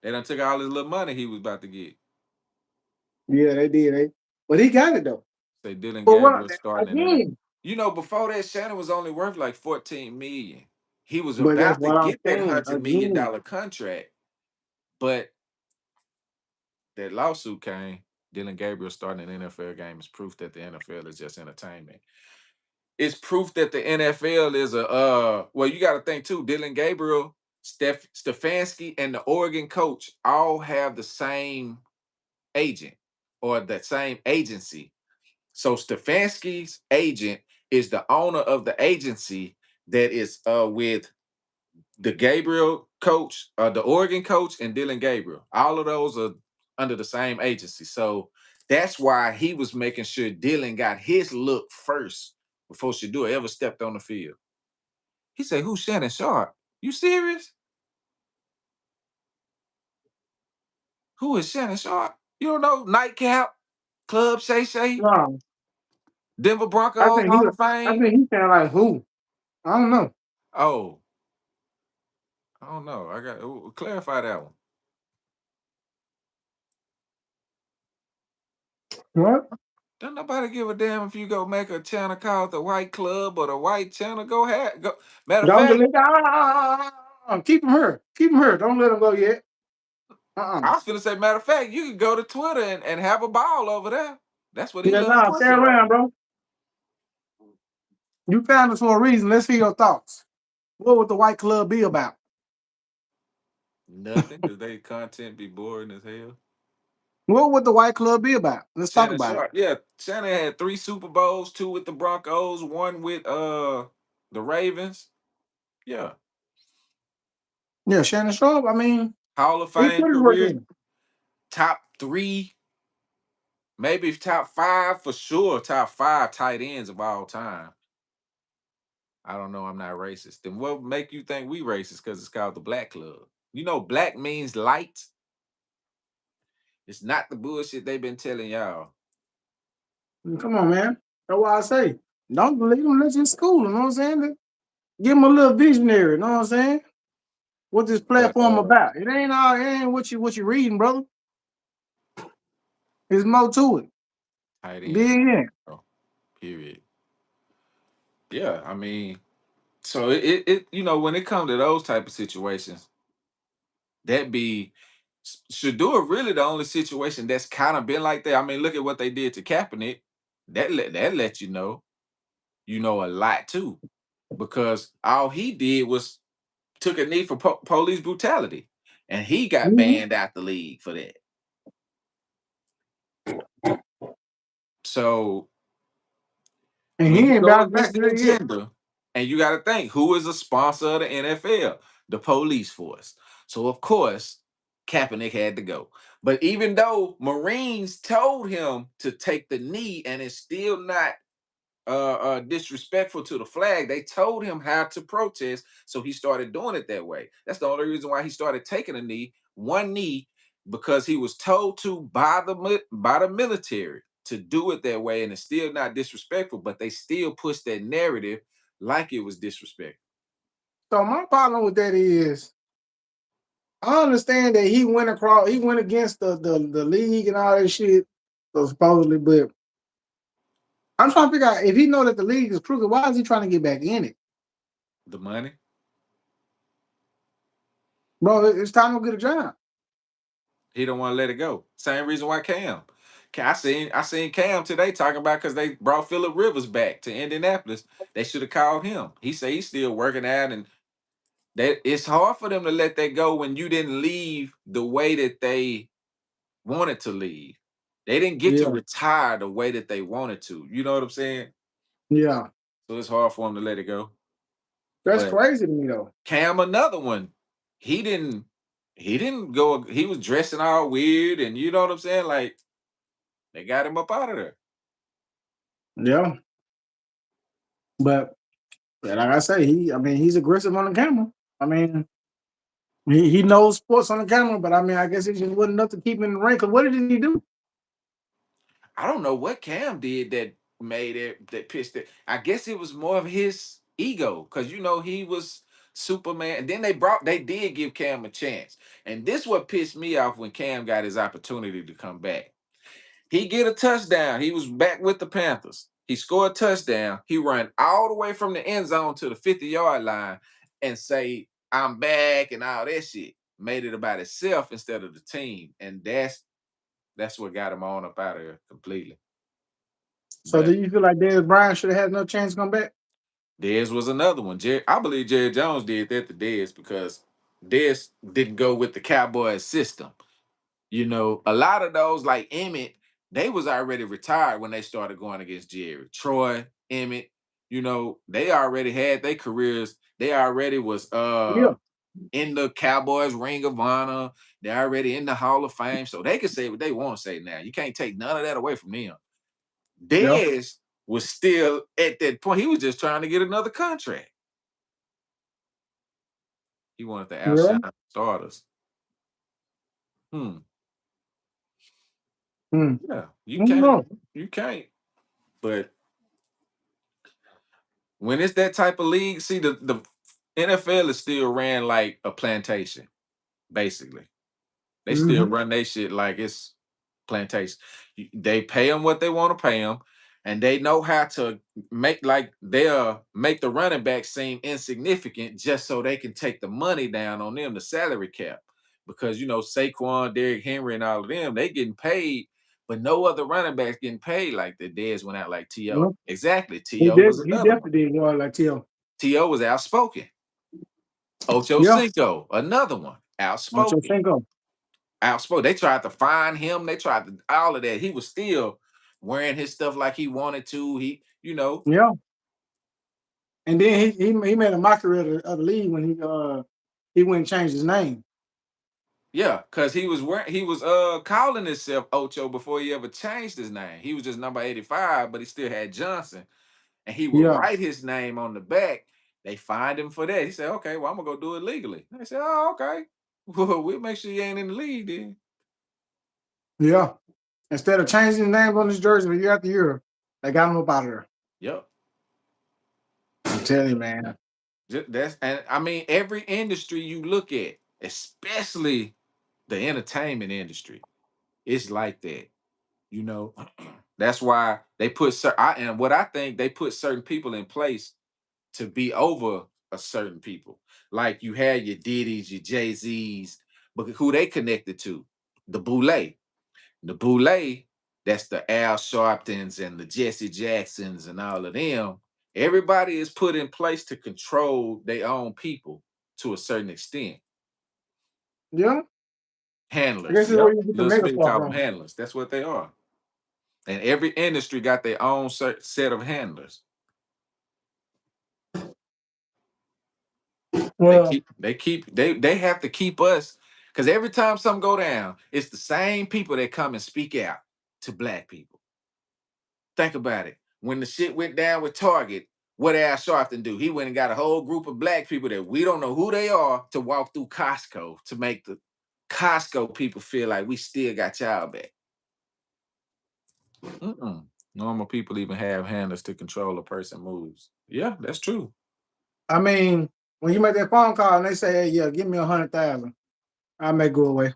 they done took all his little money he was about to get. Yeah, they did. But he got it though. Say Dylan But what Gabriel starting in it. again? You know, before that, Shannon was only worth like 14 million. He was But that's about to what I'm get that saying again. $100 million contract, but that lawsuit came. Dylan Gabriel starting an NFL game is proof that the NFL is just entertainment. It's proof that the NFL is a well, you gotta think too, Dylan Gabriel, Stefanski, and the Oregon coach all have the same agent or that same agency. So Stefanski's agent is the owner of the agency that is with the Gabriel coach, the Oregon coach, and Dylan Gabriel. All of those are under the same agency. So that's why he was making sure Dylan got his look first before Shadua ever stepped on the field. He said, "Who's Shannon Sharp? You serious? Who is Shannon Sharp? You don't know Nightcap, Club Shay Shay, No, Denver I Broncos think he. Hall of I Fame? think he sound like who? I don't know. Oh, I don't know. I got clarify that one. What? Don't nobody give a damn if you go make a channel called the White Club or the White Channel. Go ahead. Go. Matter of Don't fact, delete. Keep him here. Keep him here. Don't let him go yet. I was gonna say, matter of fact, you could go to Twitter and have a ball over there. That's what he Yeah, loves nah, stay pushing right around, now. bro. You found us for a reason. Let's hear your thoughts. What would the White Club be about? Nothing, because they content be boring as hell. What would the White Club be about? Let's talk Shannon about it. Sharp, yeah. Shannon had 3 Super Bowls, 2 with the Broncos, 1 with the Ravens. Yeah. Yeah, Shannon Sharp. I mean, Hall of he Fame put his work career, in. top 3, maybe top 5 for sure. Top 5 tight ends of all time. I don't know. I'm not racist. Then what make you think we racist? Because it's called the Black Club. You know, black means light. It's not the bullshit they've been telling y'all. Come on, man. That's why I say, don't believe him. Let's just school him. You know what I'm saying? Give him a little visionary. You know what I'm saying? What this But platform about? It ain't all. It ain't what you reading, brother. There's more to it. tight Dig end, in. oh, period. Yeah, I mean, so it you know when it comes to those type of situations, that be Shadua really the only situation that's kind of been like that. I mean, look at what they did to Kaepernick. That let you know a lot too, because all he did was took a knee for police brutality, and he got Mhm. banned out the league for that. So And when he you ain't go bounced against back the good yet. agenda, and you got to think who is a sponsor of the NFL, the police force. So of course, Kaepernick had to go. But even though Marines told him to take the knee, and it's still not disrespectful to the flag. They told him how to protest, so he started doing it that way. That's the only reason why he started taking a knee, one knee, because he was told to by the military to do it that way, and it's still not disrespectful. But they still push that narrative like it was disrespectful. So my problem with that is, I understand that he went against the league and all that shit, so supposedly, but I'm trying to figure out if he know that the league is crooked, why is he trying to get back in it? The money, Bro, it's time to get a job. He don't want to let it go. Same reason why Cam. I seen Cam today talking about because they brought Phillip Rivers back to Indianapolis. They should have called him. He said he's still working out, and that it's hard for them to let that go when you didn't leave the way that they wanted to leave. They didn't get to Yeah, retire the way that they wanted to. You know what I'm saying? yeah. So it's hard for them to let it go. That's But crazy to me though. Cam, another one. He didn't. He didn't go. He was dressing all weird, and you know what I'm saying. Like they got him up out of there. Yeah, but yeah, like I say, I mean, he's aggressive on the camera. I mean, he knows sports on the camera, but I mean, I guess it just wasn't enough to keep him in the ring. Cause what did he do? I don't know what Cam did that made it that pissed it. I guess it was more of his ego because he was Superman. And then they did give Cam a chance, and this what pissed me off when Cam got his opportunity to come back. He get a touchdown. He was back with the Panthers. He scored a touchdown. He ran all the way from the end zone to the 50-yard line and say, "I'm back," and all that shit. Made it about itself instead of the team. And that's what got him on up out of here completely. So do But you feel like Dez Bryant should have had no chance to come back? Dez was another one. I believe Jerry Jones did that to Dez because Dez didn't go with the Cowboys system. A lot of those like Emmett, they was already retired when they started going against Jerry. Troy, Emmett, they already had their careers. They already was Yeah, in the Cowboys Ring of Honor. They're already in the Hall of Fame. So they can say what they want to say now. You can't take none of that away from them. yeah, Dez was still at that point. He was just trying to get another contract. He wanted to yeah. outshine starters. Hmm. Hmm. Yeah. I don't know. You can't. But when it's that type of league, see the NFL is still ran like a plantation, basically. They still Hmm. run their shit like it's plantation. They pay them what they want to pay them, and they know how to they'll make the running back seem insignificant just so they can take the money down on them, the salary cap. Because Saquon, Derrick Henry, and all of them, they getting paid, but no other running backs getting paid like the Dez went out like Yeah. T.O. Exactly. T.O. was He another one. definitely did go out like Tio. T.O. was outspoken. Ocho Yeah, Cinco, another one, Ocho outspoken. Cinco. Outspoken. They tried to find him. They tried to all of that. He was still wearing his stuff like he wanted to. Yeah, and then he made a mockery of the league when he went and changed his name. Yeah, because he was calling himself Ocho before he ever changed his name. He was just number 85, but he still had Johnson. And he would Yeah, write his name on the back. They fined him for that. He said, okay, well, I'm gonna go do it legally. They said, oh, okay. Well, we'll make sure you ain't in the league then. yeah. Instead of changing the names on his jersey year after year, they got him up out of there. Yep. I'm telling you, man. That's and I mean every industry you look at, especially the entertainment industry, it's like that. You know, that's why they put and what I think they put certain people in place to be over a certain people. Like you had your Diddy's, your Jay-Z's, but who they connected to? The Boulay. The Boulay, that's the Al Sharptons and the Jesse Jacksons and all of them. Everybody is put in place to control their own people to a certain extent. Yeah, I Handlers. guess that's where Yep. you get the Will mega Smith star called them from. handlers. That's what they are. And every industry got their own set of handlers. Well, They have to keep us because every time something go down, it's the same people that come and speak out to black people. Think about it. When the shit went down with Target, what did Al Sharpton do? He went and got a whole group of black people that we don't know who they are to walk through Costco to make the Costco people feel like we still got y'all back. Mm-mm. Normal people even have handlers to control a person moves. Yeah, that's true. I mean, when you make that phone call and they say, "Hey, yeah, give me 100,000," I may go away.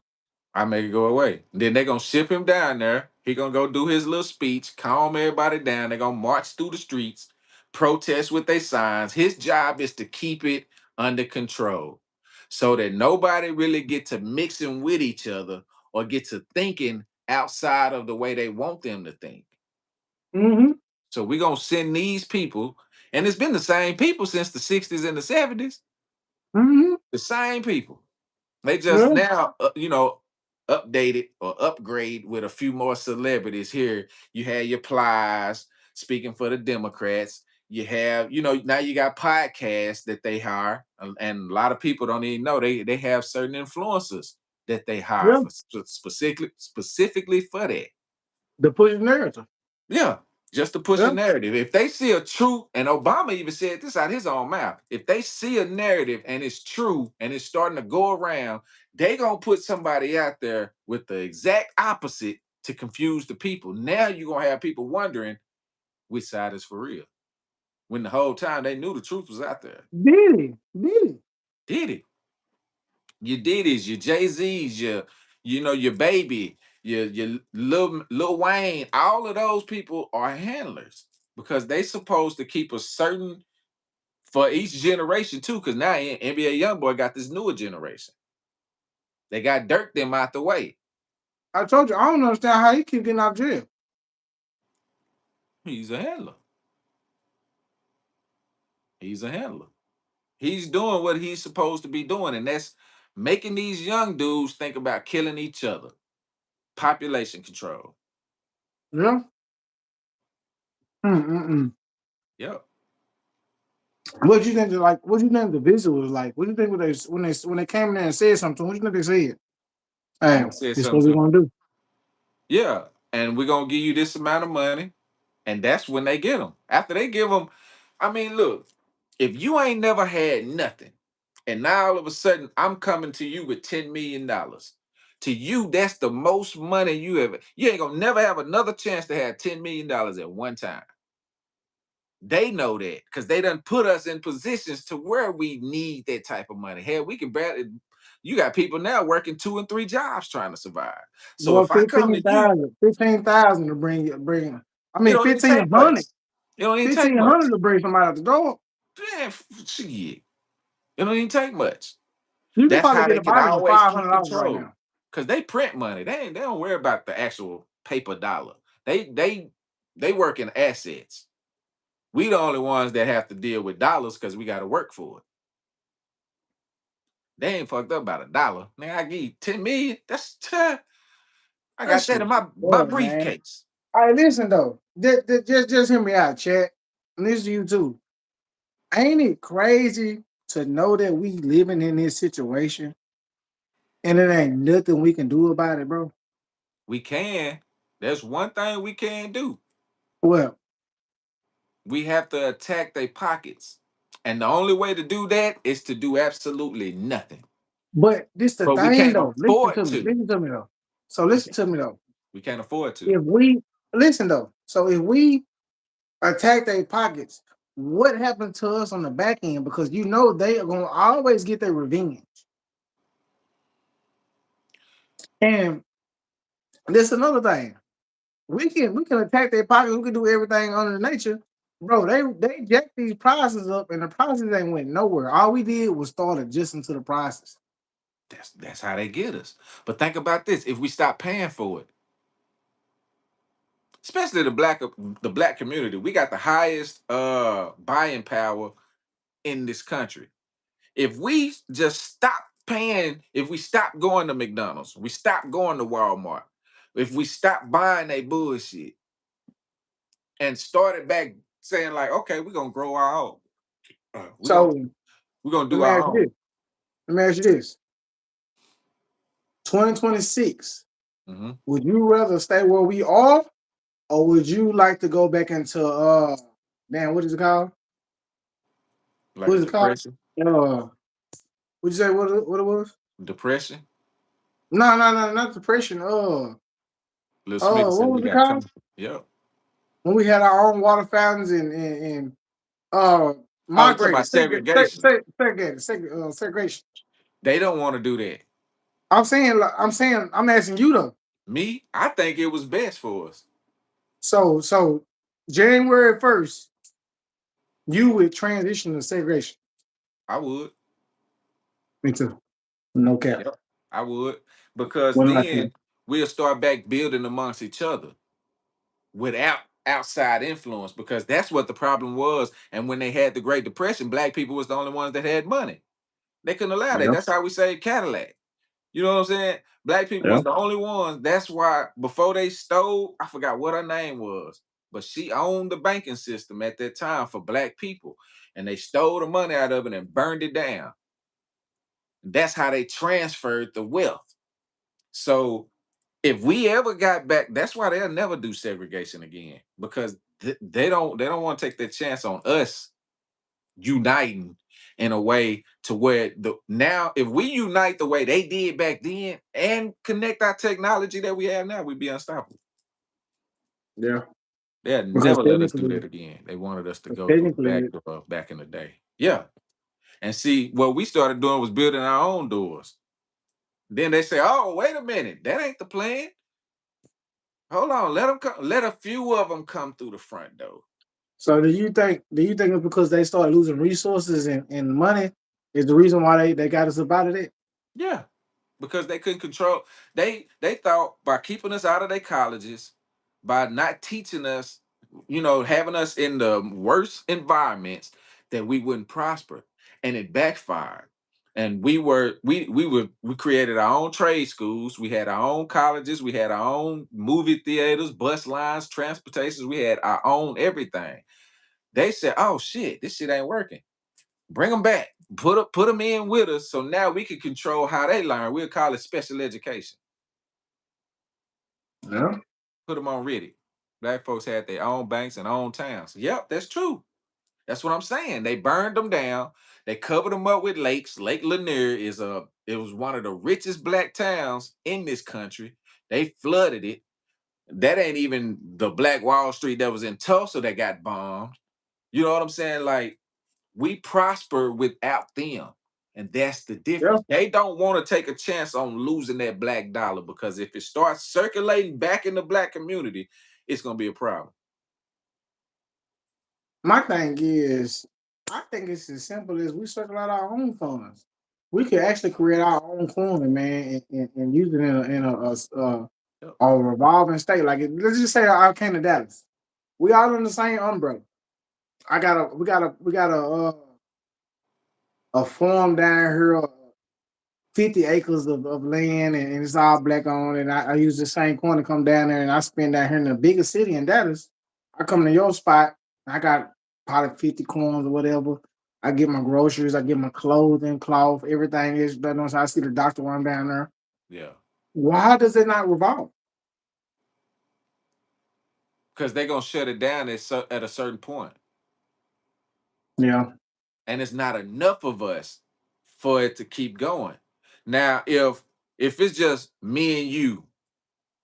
I make it go away. Then they're gonna ship him down there. He gonna go do his little speech, calm everybody down. They're gonna march through the streets, protest with their signs. His job is to keep it under control so that nobody really get to mixing with each other or get to thinking outside of the way they want them to think. Mm-hmm. So we're gonna send these people, and it's been the same people since the 60s and the 70s. Mm-hmm. The same people. They just Yeah. now, updated or upgrade with a few more celebrities here. You had your Plies speaking for the Democrats. You have, now you got podcasts that they hire, and a lot of people don't even know they have certain influencers that they hire Yeah. for specifically for that. The push narrative. Yeah, just to push a Yeah. narrative. If they see a truth, and Obama even said this out his own mouth, if they see a narrative and it's true and it's starting to go around, they gonna put somebody out there with the exact opposite to confuse the people. Now you're gonna have people wondering which side is for real. When the whole time they knew the truth was out there. Diddy. Diddy. Did it? Your Diddy's, your Jay-Z's, your baby, your Lil Wayne, all of those people are handlers because they supposed to keep a certain for each generation too. Because now NBA YoungBoy got this newer generation. They got Dirk them out the way. I told you, I don't understand how he keep getting out of jail. He's a handler. He's a handler. He's doing what he's supposed to be doing, and that's making these young dudes think about killing each other. Population control. Yeah. Mm-mm-mm. Yep. What you think? Like, what you think the visit was like? What you think when they came in there and said something? What you think they said? And Hey, they said this is something what to we're him. gonna do. Yeah, and we're gonna give you this amount of money, and that's when they get them. After they give them, I mean, look, if you ain't never had nothing, and now all of a sudden I'm coming to you with $10 million, to you that's the most money you ever. You ain't gonna never have another chance to have $10 million at one time. They know that because they done put us in positions to where we need that type of money. Hell, we can barely. You got people now working 2 and 3 jobs trying to survive. So Well, if I come to you, 15,000 to bring. I it mean, don't even fifteen take much. hundred. It don't even take Fifteen much. hundred to bring somebody out the door. Man, shit. It don't even take much. You can That's probably how get they a can body for always five keep hundred dollars right control. now. Cause they print money. They don't worry about the actual paper dollar. They work in assets. We the only ones that have to deal with dollars because we got to work for it. They ain't fucked up about a dollar. Man, I give you 10 million. I That got that shit, in my boy, man. briefcase. All right, listen though. Just hear me out, chat. And listen to you too. Ain't it crazy to know that we living in this situation and it ain't nothing we can do about it, bro? We can. There's one thing we can do. Well, We have to attack their pockets. And the only way to do that is to do absolutely nothing. but this the But we thing can't though. Listen afford to me. to. Listen to me though. So We listen can't, to me though. we can't afford to. If we listen though, so if we attack their pockets, what happened to us on the back end? Because you know they are gonna always get their revenge. And this another thing. We can attack their pockets, we can do everything under nature. Bro, they jacked these prices up and the prices ain't went nowhere. All we did was start adjusting to the prices. That's how they get us. But think about this: if we stop paying for it, especially the black community, we got the highest buying power in this country. If we just stop paying, if we stop going to McDonald's, we stop going to Walmart, if we stop buying that bullshit and started back saying like, okay, we're gonna grow our own. We're gonna So we're gonna let do me our ask you own. this. Let me ask you this. 2026, Hmm. would you rather stay where we are or would you like to go back into man, what is it called? Like What a is it called? depression, Would you say what it was? depression. No, no, no, not depression. Little Smitty What said we was it got called? coming. Yep. When we had our own water fountains and Oh, you talking migrated, about segregation? segregation. They don't want to do that. I'm asking you though. Me, I think it was best for us. So January 1st, you would transition to segregation. I would. Me too. No cap. Yep. I would. Because What about then you? we'll start back building amongst each other without outside influence, because that's what the problem was. And when they had the Great Depression, black people was the only ones that had money. They couldn't allow that. Yeah, That's how we saved Cadillac. You know what I'm saying? Black people yeah. was the only ones. That's why before they stole, I forgot what her name was, but she owned the banking system at that time for black people. And they stole the money out of it and burned it down. That's how they transferred the wealth. So if we ever got back, that's why they'll never do segregation again, because they don't want to take that chance on us uniting in a way to where the now if we unite the way they did back then and connect our technology that we have now, we'd be unstoppable. Yeah. They'll Because never let us do that again. They wanted us to go through the back technically, door back in the day. Yeah. And see, what we started doing was building our own doors. Then they say, "Oh, wait a minute, that ain't the plan. Hold on, let them come. Let a few of them come through the front door." so do you think it's because they started losing resources and money is the reason why they got us up out of it? Yeah, because they couldn't control. They thought by keeping us out of their colleges, by not teaching us, having us in the worst environments, that we wouldn't prosper, and it backfired. And we created our own trade schools. We had our own colleges. We had our own movie theaters, bus lines, transportations. We had our own everything. They said, "Oh shit, this shit ain't working. Bring them back. Put them in with us, so now we can control how they learn. We'll call it special education. Yeah. Put them on Reddit. Black folks had their own banks and own towns. Yep, that's true. That's what I'm saying. They burned them down. They covered them up with lakes. Lake Lanier it was one of the richest black towns in this country. They flooded it. That ain't even the Black Wall Street that was in Tulsa that got bombed. You know what I'm saying? Like, we prosper without them. And that's the Yeah. difference. They don't want to take a chance on losing that black dollar, because if it starts circulating back in the black community, it's going to be a problem. My thing is, I think it's as simple as we circle out our own funds. We could actually create our own coin, man, and use it Yep. a revolving state. Like, let's just say I came to Dallas. We all in the same umbrella. We got a farm down here, 50 acres of land, and it's all black owned. And I use the same coin to come down there, and I spend down here in the biggest city in Dallas. I come to your spot, I got probably 50 coins or whatever. I get my groceries, I get my clothing, cloth, everything is done. So I see the doctor while I'm down there. Yeah. Why does it not revolve? Because they're going to shut it down at a certain point. Yeah, And it's not enough of us for it to keep going. Now, if it's just me and you,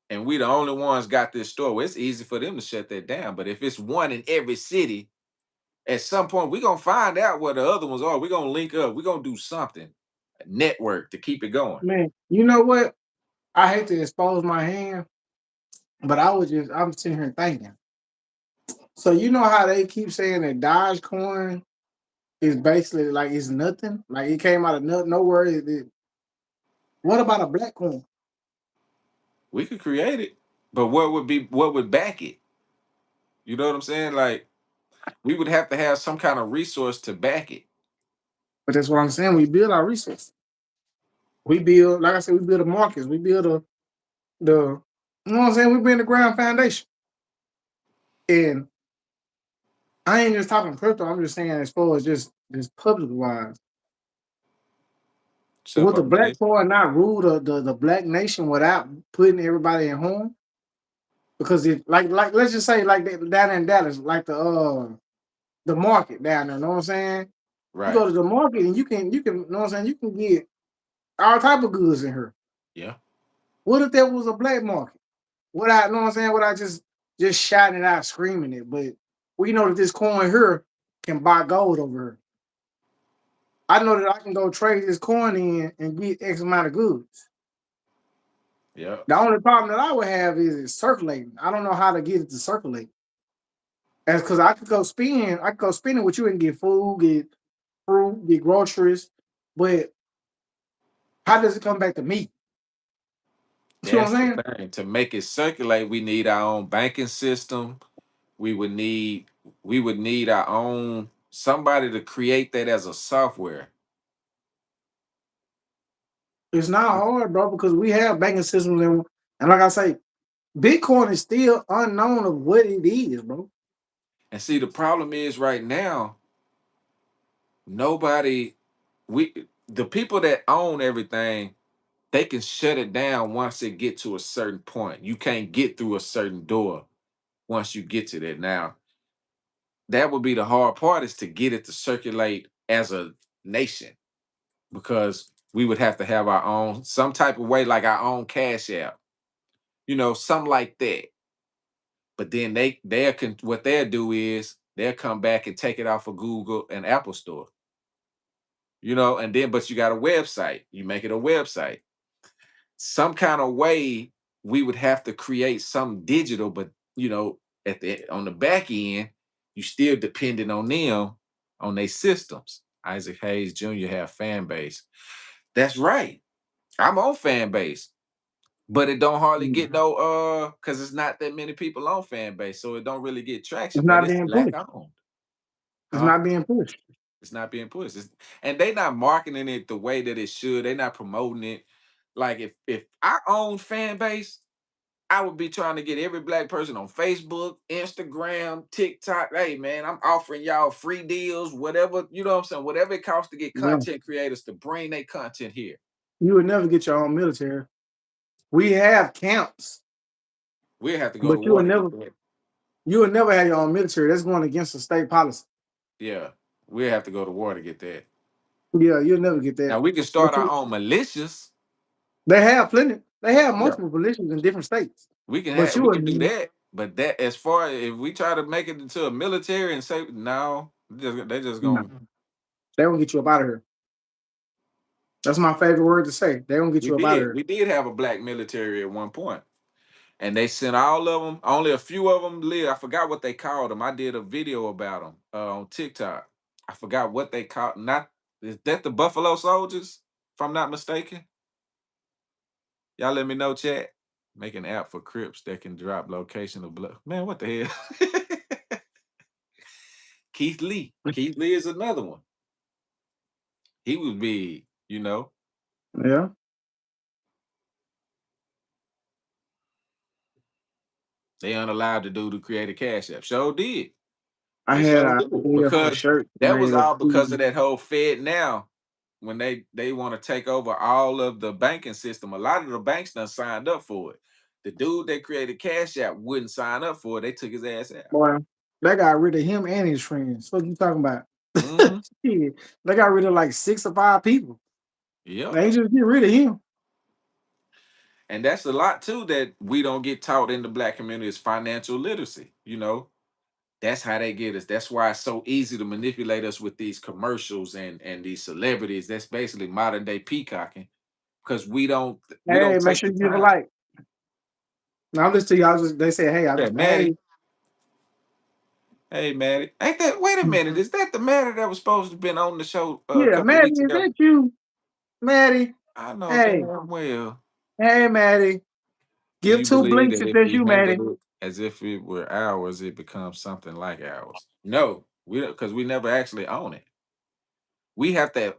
and we the only ones got this store, well, it's easy for them to shut that down. But if it's one in every city, at some point we're gonna find out where the other ones are. We're gonna link up. We're gonna do something, a network to keep it going. man. You know what? I hate to expose my hand, but I'm sitting here thinking. So you know how they keep saying that Dogecoin is basically like it's nothing, like it came out of nowhere. What about a black coin? We could create it, but what would back it? You know what I'm saying? Like, we would have to have some kind of resource to back it. But that's what I'm saying. We build our resources. We build, like I said, we build the markets. We build the you know what I'm saying. We build the ground foundation. And I ain't just talking crypto. I'm just saying as far as just public wise. Self Would the black organization. coin not rule the black nation without putting everybody in harm? Because if like let's just say like down in Dallas, like the market down there, know what I'm saying? You Right. go to the market and you can know what I'm saying, you can get all type of goods in here. Yeah. What if there was a black market? What I know what I'm saying? What I just shouting it out, screaming it, but we know that this coin here can buy gold over here. I know that I can go trade this coin in and get X amount of goods. Yeah. The only problem that I would have is it's circulating. I don't know how to get it to circulate. That's because I could go spend it with you and get food, get fruit, get groceries. But how does it come back to me? See what I'm That's the saying? thing. To make it circulate, we need our own banking system. We would need we would need our own somebody to create that as a software. It's not hard, bro, because we have banking systems and like I say, Bitcoin is still unknown of what it is, bro. And see, the problem is right now, nobody we the people that own everything, they can shut it down once it get to a certain point. You can't get through a certain door once you get to that. Now, that would be the hard part is to get it to circulate as a nation because we would have to have our own some type of way like our own cash app, something like that. But then what they'll do is they'll come back and take it off of Google and Apple Store, and then but you got a website, you make it a website. Some kind of way we would have to create some digital, but at the on the back end, you still dependent on them on their systems. Isaac Hayes Jr. have fan base. That's right. I'm on fan base, but it don't hardly Mm. get no because it's not that many people on fan base, so it don't really get It's traction. But not it's being black pushed. owned, It's huh? not being pushed. It's not being pushed, and they not marketing it the way that it should. They not promoting it. Like if I own fan base, I would be trying to get every black person on Facebook, Instagram, TikTok. Hey man, I'm offering y'all free deals, whatever, you know what I'm saying? Whatever it costs to get Yeah. content creators to bring their content here. You would never get your own military. We have camps, We'll have to go to but war to get that. you would never have your own military. That's going against the state policy. Yeah. We'll have to go to war to get that. Yeah, you'll never get that. Now we can But start our you, own militias. they have plenty. They have Yeah. multiple militias in different states. We can But have you we can do would that. But that as far as if we try to make it into a military and say no, they just no, gonna they won't get you up out of here. That's my favorite word to say. They won't get we you up out of did. here. We did have a black military at one point. And they sent all of them. Only a few of them live. I forgot what they called them. I did a video about them on TikTok. I forgot what they called. Not is that the Buffalo Soldiers? If I'm not mistaken. Y'all let me know, chat. Make an app for Crips that can drop location of blood. Man, what the hell? Keith Lee. Keith Lee is another one. He was big. Yeah. They unallowed the dude to create a cash app. Sure did. I They had sure an did. idea for Because shirts that was made of all because of food. that whole Fed now. When they want to take over all of the banking system, a lot of the banks done signed up for it. The dude that created Cash App wouldn't sign up for it. They took his ass out. Boy, they got rid of him and his friends. What you talking about? Hmm. Shit, they got rid of like 6 or 5 people. Yep. They ain't just get rid of him. And that's a lot too that we don't get taught in the black community is financial literacy. That's how they get us. That's why it's so easy to manipulate us with these commercials and these celebrities. That's basically modern day peacocking because we don't Hey, make take sure the you give a time. like. Now I'm just to y'all. Just they say, hey, Yeah, hey, Maddie. Hey, Maddie. Ain't that? Wait a minute. Is that the Maddie that was supposed to have been on the show a yeah, couple Maddie, weeks is ago? that you, Maddie? I know Hey, damn well. hey, Maddie. Do Give you 2 believe blinks that if if that's we you, Maddie. handle it as if it were ours, it becomes something like ours? No, we don't, because we never actually own it. We have to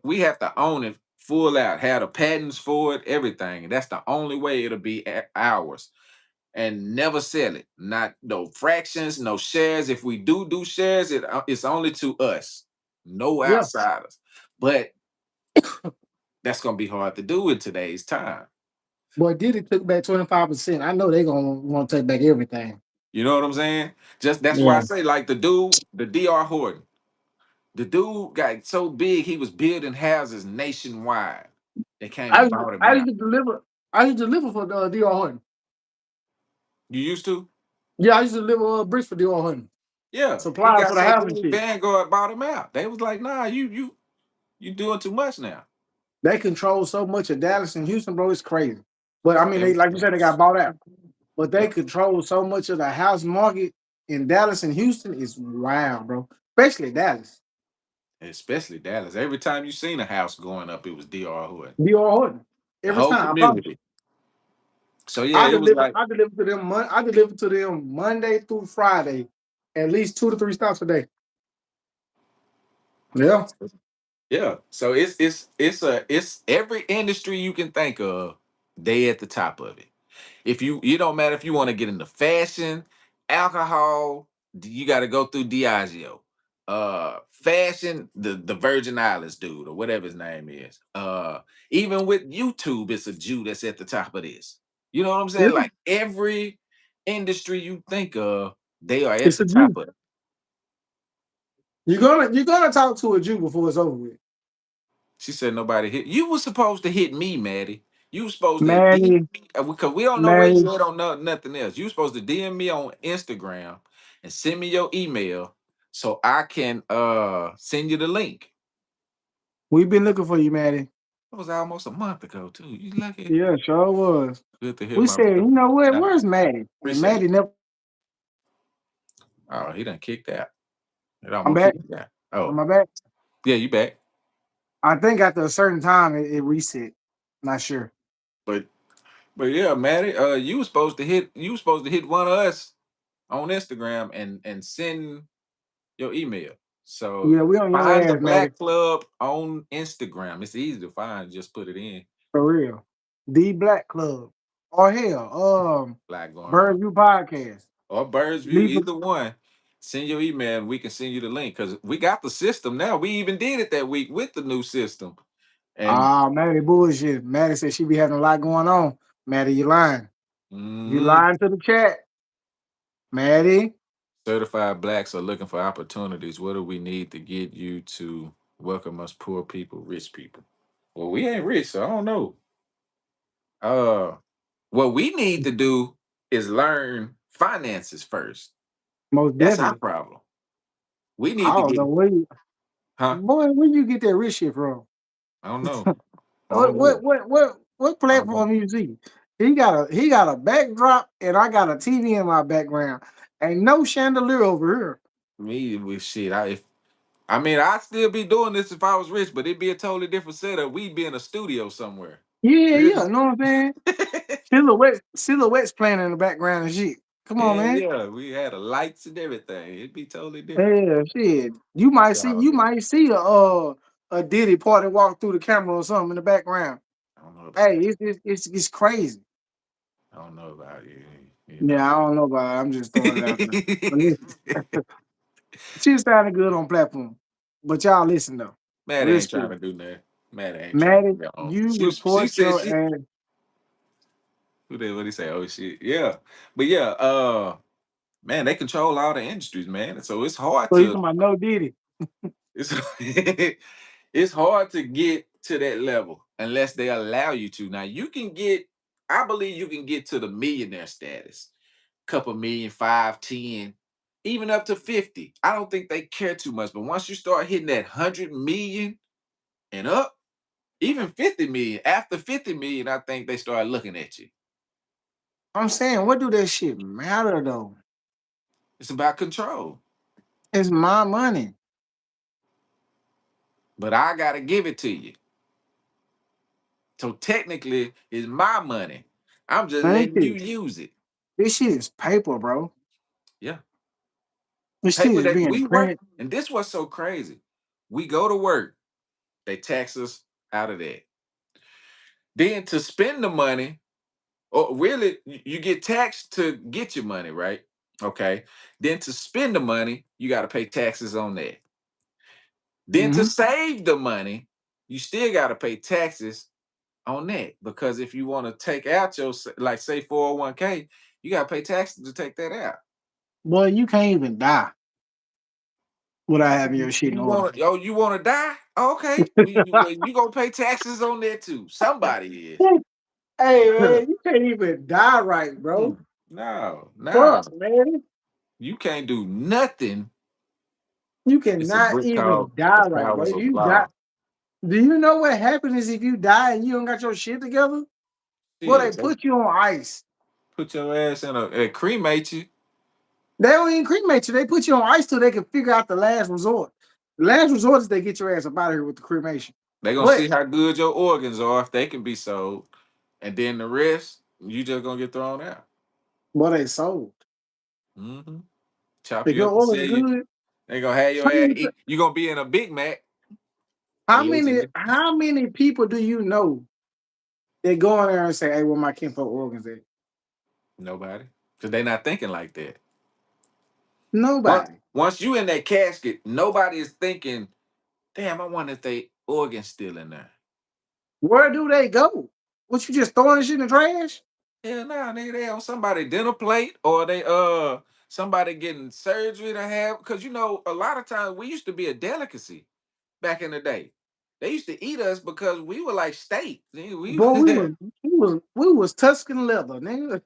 own it full out, have the patents for it, everything. That's the only way it'll be ours. And never sell it. Not no fractions, no shares. If we do shares, it's only to us, no Yeah, outsiders. But that's gonna be hard to do in today's time. boy, Diddy took back 25%. I know they gonna want to take back everything. You know what I'm saying? Just that's why I Yeah, say, like the dude, the Dr. Horton, the dude got so big he was building houses nationwide. They came and bought him I out. used to deliver. I used to deliver for Dr. Hunting. You used to? Yeah, I used to deliver bricks for Dr. Hunting. Yeah. He Supplies got for the so housing big, shit. Vanguard bought him out. They was like, nah, you doing too much now. They control so much of Dallas and Houston, bro. It's crazy. But I mean, they like you Everything. said, they got bought out. But they Yep. control so much of the house market in Dallas and Houston is wild, bro. Especially Dallas. Especially Dallas. Every time you seen a house going up, it was Dr. Hood. Dr. Horton. The Every whole time, I promise. community. So yeah, it was like, I deliver to them Monday through Friday, at least 2 to 3 stops a day. Yeah. yeah. So it's every industry you can think of, they at the top of it. If you don't matter if you want to get into fashion, alcohol, you got to go through Diageo. Fashion, the Virgin Islands dude or whatever his name is. Even with YouTube, it's a Jew that's at the top of this. You know what I'm saying? Yeah. Like every industry you think of, they are at It's the a top Jew. of it. You're gonna talk to a Jew before it's over with. She said nobody hit. You was supposed to hit me, Maddie. You was supposed to DM Maddie, me because we don't know where Maddie, you at on nothing else. You was supposed to DM me on Instagram and send me your email so I can send you the link. we've been looking for you, Maddie. That was almost a month ago too. You lucky. Yeah, sure was. Good to hear We my said, brother. you know what? Nah, Where's Maddie? And appreciate Maddie it. never Oh, he done kicked out. It I'm almost back. kicked out. Am Oh, I back? yeah, you back. I think after a certain time it reset. Not sure. But yeah, Maddie, you was supposed to hit one of us on Instagram and send your email. So Yeah, we on your find the ass, Maddie. Black Club on Instagram. It's easy to find. Just put it in. For real. The Black Club. Or hell, Black going on. Bird View Podcast. Or Birds View, Leave a either one. Send your email and we can send you the link. Because we got the system now. We even did it that week with the new system. And Maddie bullshit. Maddie said she be having a lot going on. Maddie, you lying. You mhm, lying to the chat. Maddie. certified blacks are looking for opportunities. What do we need to get you to welcome us poor people, rich people? Well, we ain't rich, so I don't know. Uh what we need to do is learn finances first. Most That's our definitely. problem. We I need to don't get, know where you huh? boy, where you get that rich shit from? I don't know. I What don't know. what what what what I don't know. platform you see? He got a backdrop and I got a TV in my background. Ain't no chandelier over here. Me with shit. I mean, I'd still be doing this if I was rich, but it'd be a totally different setup. We'd be in a studio somewhere. Yeah, Really? yeah, know what I'm saying? Silhouettes playing in the background and shit. Come on, Yeah, man. yeah. We had the lights and everything. It'd be totally different. Yeah, shit. You might see Y'all you good. might see a Diddy party walk through the camera or something in the background. I don't know about Hey, that. it's crazy. I don't know about you. You know. Yeah, I don't know about it. I'm just throwing it out there. But listen, shit sounded good on platform. But y'all listen though. Matt Real ain't spill. trying to do nothing. Matt ain't trying to Maddie, get on. you She report said your she ass. who did what he say? Oh shit. Yeah. But yeah, man, they control all the industries, man. So it's hard So you to talking about no Diddy. it's it's hard to get to that level unless they allow you to. Now you can get, I believe you can get to the millionaire status. Couple million, 5, 10, even up to 50. I don't think they care too much. But once you start hitting that 100 million and up, even 50 million, after 50 million, I think they start looking at you. I'm saying, what do that shit matter though? It's about control. It's my money. But I gotta give it to you. So technically, it's my money. I'm just Thank letting you you. use it. This shit is paper, bro. Yeah. This shit Paper is that being we work. printed. And this was so crazy. We go to work, they tax us out of that. Then to spend the money, or really, you get taxed to get your money, right? Okay. Then to spend the money, you got to pay taxes on that. Then to Hmm. save the money, you still got to pay taxes on that. Because if you want to take out your, like say 401k, you got to pay taxes to take that out. Boy, you can't even die without having your shit in You order. want to, oh, you want to die? Okay. You going to pay taxes on that too. Somebody is. Hey man, you can't even die right, bro. No, no. Fuck, man. You can't do nothing. You It's a cannot book even called The die right, bro. Powers If of you die, Law. do you know what happens if you die and you don't got your shit together? Boy, they Shit, put you on ice. put your ass in a cremate you. They don't even cremate you. They put you on ice till they can figure out the last resort. The last resort is they get your ass up out of here with the cremation. They gonna But see how good your organs are if they can be sold, and then the rest. You just gonna get thrown out. But they sold. Hmm. Chop If you your up and organ's sell you. good, They gonna have your how ass many eat. You gonna be in a Big Mac, how many allegedly. how many people do you know that go in there and say, "Hey, where my kinfolk organs at?" Nobody, because they not thinking like that. Once Nobody. once you in that casket, nobody is thinking, "Damn, I wonder if they organ still in there." Where do they go? What you just throwing this shit in the trash? Hell nah, nigga, they on somebody dinner plate or they somebody getting surgery to have because a lot of times we used to be a delicacy back in the day. They used to eat us because we were like steak. Nigga, Boy, we was Tuscan leather, nigga.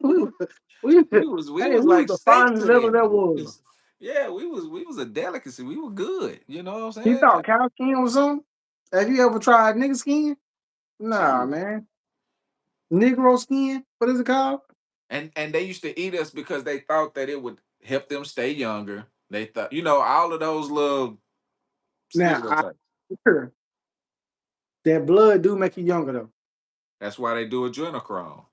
We we hey, was we was like the steak finest to leather them. there was. Yeah, we was a delicacy. We were good. You know what I'm You saying? thought cow skin was something? Have you ever tried nigga skin? Nah, Shit. man. Negro skin? What is it called? And they used to eat us because they thought that it would help them stay younger. They thought, all of those little Now, I stereotypes. hear that blood do make you younger though. That's why they do adrenochrome.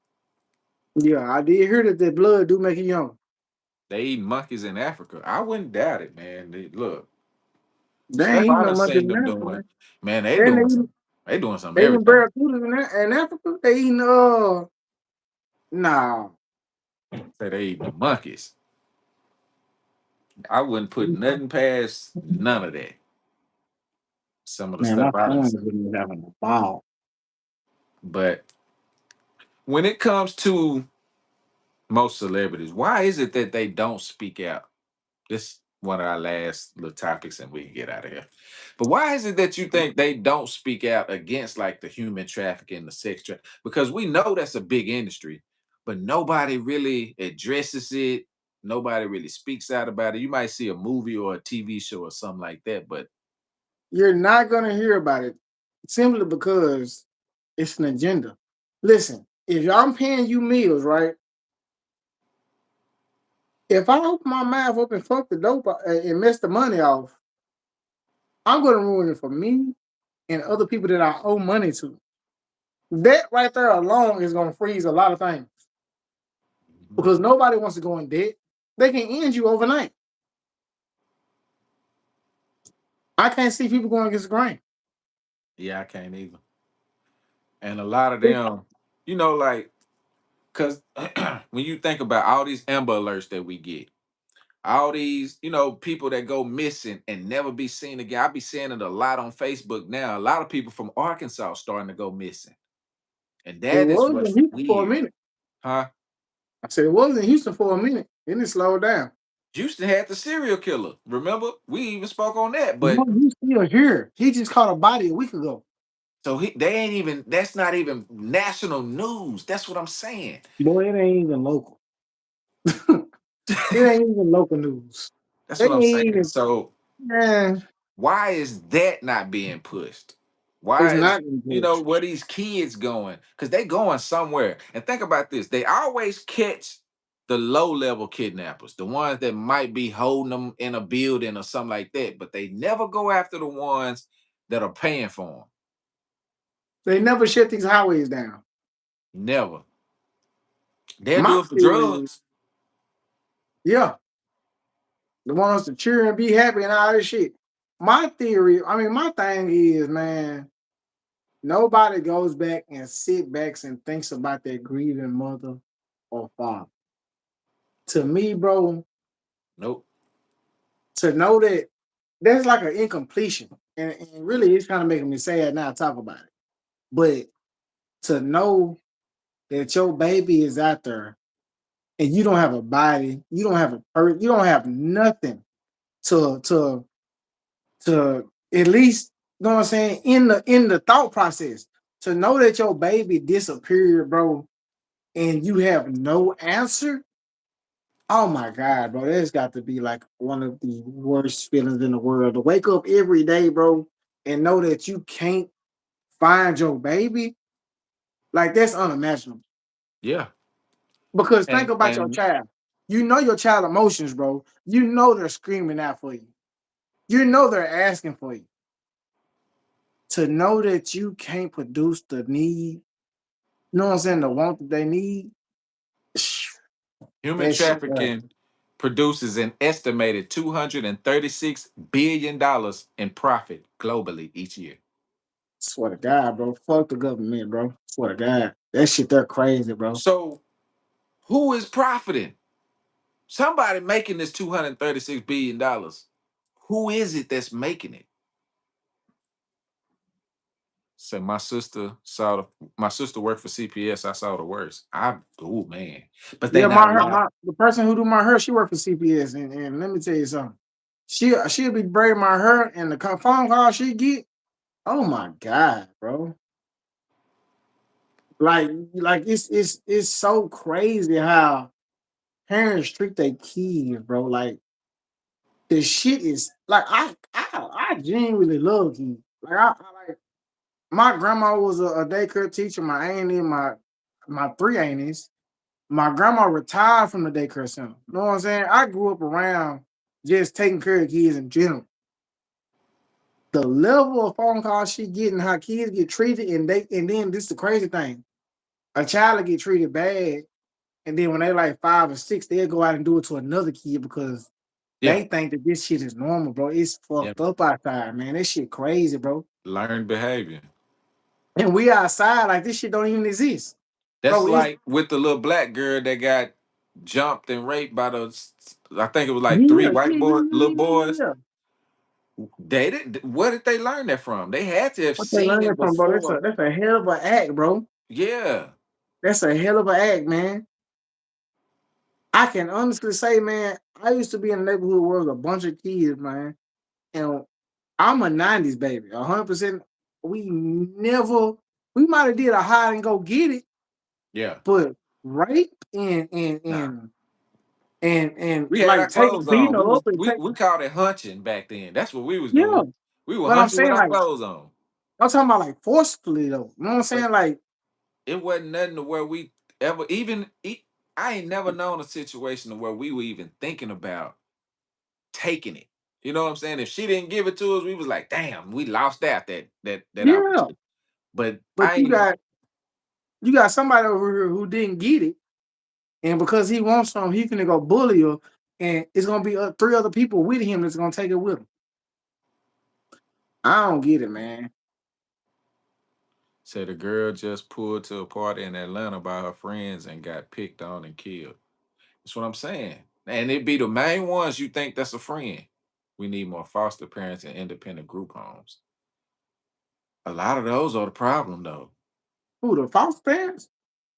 Yeah, I did hear that blood do make you younger. They eat monkeys in Africa. I wouldn't doubt it, man. Look, They ain't stuff eating I no done monkey seen in them Africa, doing. man. Man, They they doing some eating everything. barracudas in Africa. They eating nah. Say they eating the monkeys. I wouldn't put nothing past none of that. Some of the Man, stuff my I done son is seen. gonna be having a ball. But when it comes to most celebrities, why is it that they don't speak out? This one of our last little topics, and we can get out of here. But why is it that you think they don't speak out against like the human trafficking, the sex trafficking? Because we know that's a big industry, but nobody really addresses it. Nobody really speaks out about it. You might see a movie or a TV show or something like that, but You're not gonna hear about it simply because it's an agenda. Listen, if I'm paying you meals, right? If I open my mouth up and fuck the dope and mess the money off, I'm gonna ruin it for me and other people that I owe money to. That right there alone is gonna freeze a lot of things because nobody wants to go in debt. They can end you overnight. I can't see people going against the grain. yeah, I can't either. And a lot of them, like, because when you think about all these Amber Alerts that we get, all these, people that go missing and never be seen again. I be seeing it a lot on Facebook now. A lot of people from Arkansas starting to go missing. And It that is was in what's Houston for a weird. minute. Huh? I said it was in Houston for a minute. Then it slowed down. Houston had the serial killer. Remember? We even spoke on that. No, But he's still here. He just caught a body a week ago. so they ain't even, that's not even national news. That's what I'm saying. Boy, it ain't even local. It ain't even local news. That's They what I'm ain't saying. even, So man, why is that not being pushed? it's Why is not encouraged. where these kids going? Because they going somewhere. And think about this: they always catch the low level kidnappers, the ones that might be holding them in a building or something like that. But they never go after the ones that are paying for them. They never shut these highways down. Never. They'll My do it for theory is, drugs. yeah, the ones to cheer and be happy and all this shit. My theory, I mean, my thing is, man, nobody goes back and sit back and thinks about their grieving mother or father. To me, bro, Nope. to know that that's like an incompletion. And really, it's kind of making me sad now to talk about it. But to know that your baby is out there and you don't have a body, you don't have you don't have nothing to to at least, you know what I'm saying, in the thought process, to know that your baby disappeared, bro, and you have no answer. Oh my God, bro, that's got to be like one of the worst feelings in the world. To wake up every day, bro, and know that you can't find your baby, like that's unimaginable. Yeah. Because think And about your and child. You know your child emotions, bro. You know they're screaming out for you. You know they're asking for you. To know that you can't produce the need, you know what I'm saying, the want that they need. Human That shit, trafficking produces an estimated $236 billion in profit globally each year. swear to God, bro. Fuck the government, bro. Swear to God. That shit, they're crazy, bro. So who is profiting? Somebody making this $236 billion. Who is it that's making it? So my sister worked for CPS. I saw the worst. Oh man, but they Yeah, not my hair, allowed. my the person who do my hair, she worked for CPS, and let me tell you something. She'll be braiding my hair, and the phone call she get. Oh my God, bro! Like it's so crazy how parents treat their kids, bro. Like the shit is like I genuinely love kids. Like my grandma was a daycare teacher. My auntie, my three aunties. My grandma retired from the daycare center. You know what I'm saying? I grew up around just taking care of kids in general. The level of phone calls she getting, how kids get treated, and then this is the crazy thing. A child will get treated bad, and then when they like 5 or 6, they'll go out and do it to another kid because Yeah, they think that this shit is normal, bro. It's yeah. fucked up outside, man. This shit crazy, bro. Learned behavior. And we outside like this shit don't even exist. That's Bro, it's like with the little black girl that got jumped and raped by those. I think it was like three yeah, white yeah, boy, yeah, little yeah, yeah, boys. yeah. They did. Where did they learn that from? They had to have What they seen learning it from, bro? before. That's a hell of an act, bro. Yeah, That's a hell of an act, man. I can honestly say, man, I used to be in a neighborhood where there was a bunch of kids, man. And I'm a 90s baby, 100%. We never, we might have did a hide and go get it, yeah. but rape Nah, and we had our like take clothes beating on. her up and We take, we called it hunching back then. That's what we was yeah. doing. We were But I'm hunching with saying our like, clothes on. I'm talking about like forcefully though. You know what I'm But saying? Like, it wasn't nothing to where we ever I ain't never known a situation to where we were even thinking about taking it. You know what I'm saying? If she didn't give it to us, we was like, damn, we lost out that yeah. opportunity. But But I ain't you got somebody over here who didn't get it. And because he wants some, he finna go bully her, and it's gonna be three other people with him that's gonna take it with him. I don't get it, man. said a girl just pulled to a party in Atlanta by her friends and got picked on and killed. That's what I'm saying. And it be the main ones you think that's a friend. We need more foster parents and independent group homes. A lot of those are the problem though. Who the foster parents?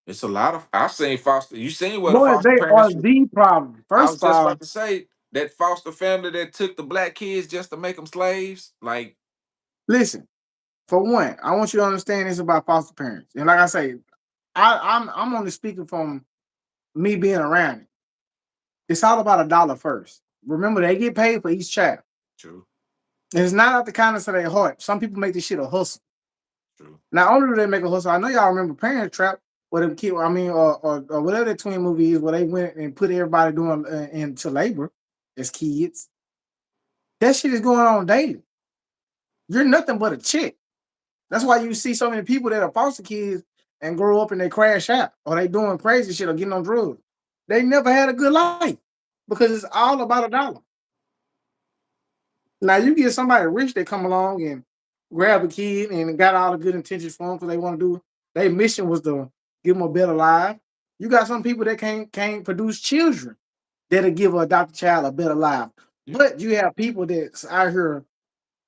It's a lot of I've seen foster. You seen what a Boy, foster they are parents. the problem. I First was of just all, about to say that foster family that took the black kids just to make them slaves. Like, listen. For one, I want you to understand this about foster parents. And like I say, I'm only speaking from me being around it. It's all about a dollar first. Remember, they get paid for each child. true, And it's not out the kindness of their heart. Some people make this shit a hustle. true. Not only do they make a hustle, I know y'all remember Parent Trap, where them kid, I mean, or whatever that twin movie is, where they went and put everybody doing into labor as kids. That shit is going on daily. You're nothing but a chick. That's why you see so many people that are foster kids and grow up and they crash out or they doing crazy shit or getting on drugs. They never had a good life because it's all about a dollar. Now you get somebody rich that come along and grab a kid and got all the good intentions for them because they want to do it. Their mission was to give them a better life. You got some people that can't produce children that'll give a adopted child a better life. Yeah. But you have people that's out here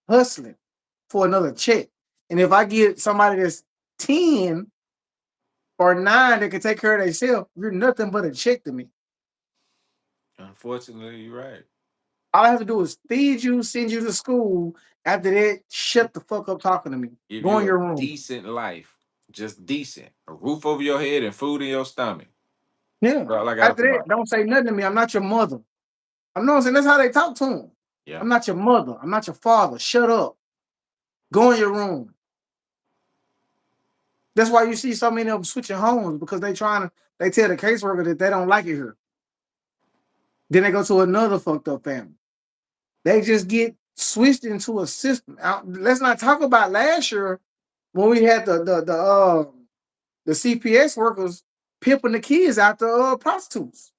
hustling for another check. And if I get somebody that's 10 or 9 that can take care of themselves, you're nothing but a check to me. Unfortunately, you're right. All I have to do is feed you, send you to school. After that, shut the fuck up talking to me. Give Go in you a your room. decent life, just decent, a roof over your head and food in your stomach. Yeah. That's all I gotta After that, provide. don't say nothing to me. I'm not your mother. I'm not saying that's how they talk to him. Yeah. I'm not your mother. I'm not your father. Shut up. Go in your room. That's why you see so many of them switching homes because they tell the caseworker that they don't like it here. Then they go to another fucked up family. They just get switched into a system. Let's not talk about last year when we had the CPS workers pimping the kids out to prostitutes.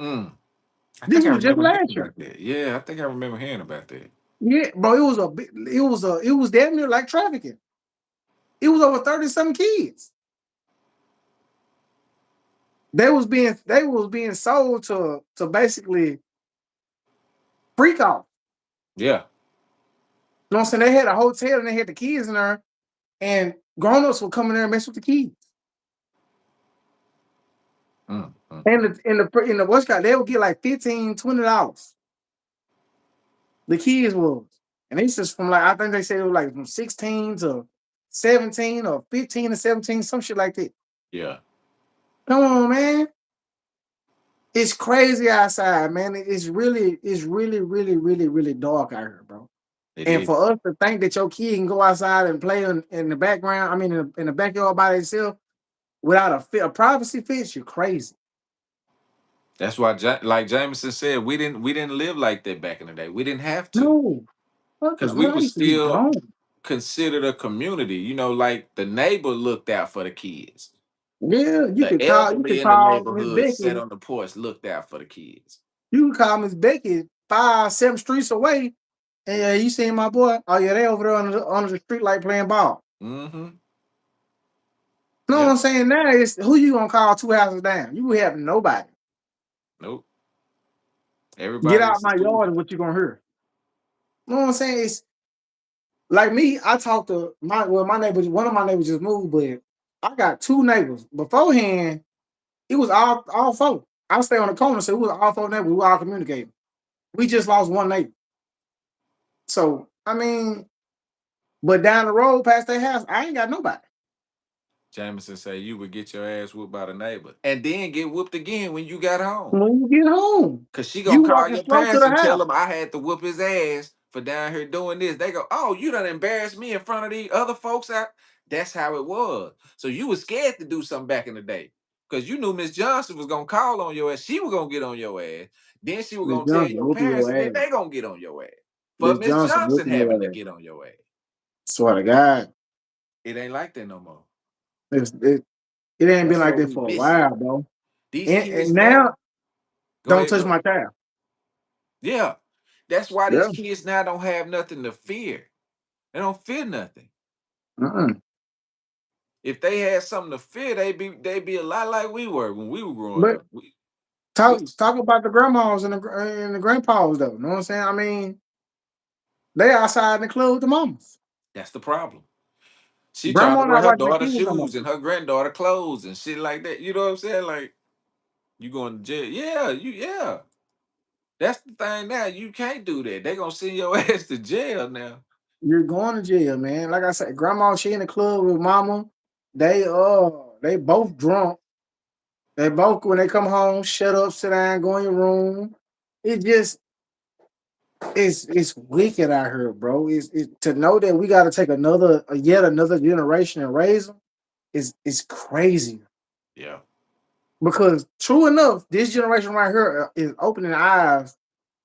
Mm. I This think I was just remember hearing last year. about that. Yeah, I think I remember hearing about that. Yeah, bro, it was damn near like trafficking. It was over 30 some kids. They was being sold to basically freak off. Yeah. You know what I'm saying? They had a hotel and they had the kids in there, and grown-ups would come in there and mess with the kids. Mm, mm, And mm. in the what's called, they would get like 15, $20. The kids was. And they just from like I think they said it was like from 16 to 17 or 15 to 17, some shit like that. Yeah, Come on, man. It's crazy outside, man. Really dark out here, bro. it And is. for us to think that your kid can go outside and play in the background, I mean, in the backyard by themselves without a privacy fence, you're crazy. That's why, like Jameson said, we didn't live like that back in the day. We didn't have to, No, fuck because no, we man. I were used to be still gone. considered a community. Like the neighbor looked out for the kids. Yeah, The you elderly could in the call Miss neighborhood sat Becky. on the porch, looked out for the kids. You could call Miss Becky 5, 7 streets away, and yeah, you seen my boy? Oh yeah, they over there under the street light playing ball. Mm-hmm. You know what Yep. I'm saying? Now it's who you gonna call 2 houses down? You have nobody. Nope. Get Everybody is out my secluded. yard is what you gonna hear. You know what I'm saying? It's like me. I talked to my neighbors. One of my neighbors just moved, but I got two neighbors. Beforehand, it was all four. I stay on the corner, so it was all four neighbors. We all communicating. We just lost one neighbor. So I mean, but down the road past their house, I ain't got nobody. Jameson say you would get your ass whooped by the neighbor, and then get whooped again when you got home. When you get home, Cause she gonna you call walking your slow to parents the and tell house. them I had to whoop his ass for down here doing this. They go, "Oh, you done embarrassed me in front of the other folks out." That's how it was. So you was scared to do something back in the day. Cause you knew Miss Johnson was gonna call on your ass. She was gonna get on your ass. Then she was Miss gonna tell Johnson your whooping parents, your and then ass. they gonna get on your ass. For Miss Miss Johnson Johnson whooping your having to ass. get on your ass. Swear to God, It ain't like that no more. it's, it it ain't been That's like what that we for a missing. while, bro. These And kids now, now, go don't ahead, touch bro. my child. Yeah. That's why these Yeah. kids now don't have nothing to fear. They don't fear nothing. Mm-mm. If they had something to fear, they be a lot like we were when we were growing But up. We talk about the grandmas and the grandpas though. You know what I'm saying? I mean, they outside in the club with the mamas. That's the problem. She trying to Grandma wear not her watching the daughter's kids no more. shoes and her granddaughter clothes and shit like that. You know what I'm saying? Like you going to jail? Yeah. That's the thing now. You can't do that. They gonna send your ass to jail now. You're going to jail, man. Like I said, grandma, she in the club with mama. They they both drunk. They both when they come home, shut up, sit down, go in your room. It just it's wicked out here, bro. It's to know that we got to take yet another generation and raise them is crazy. Yeah. Because true enough, this generation right here is opening eyes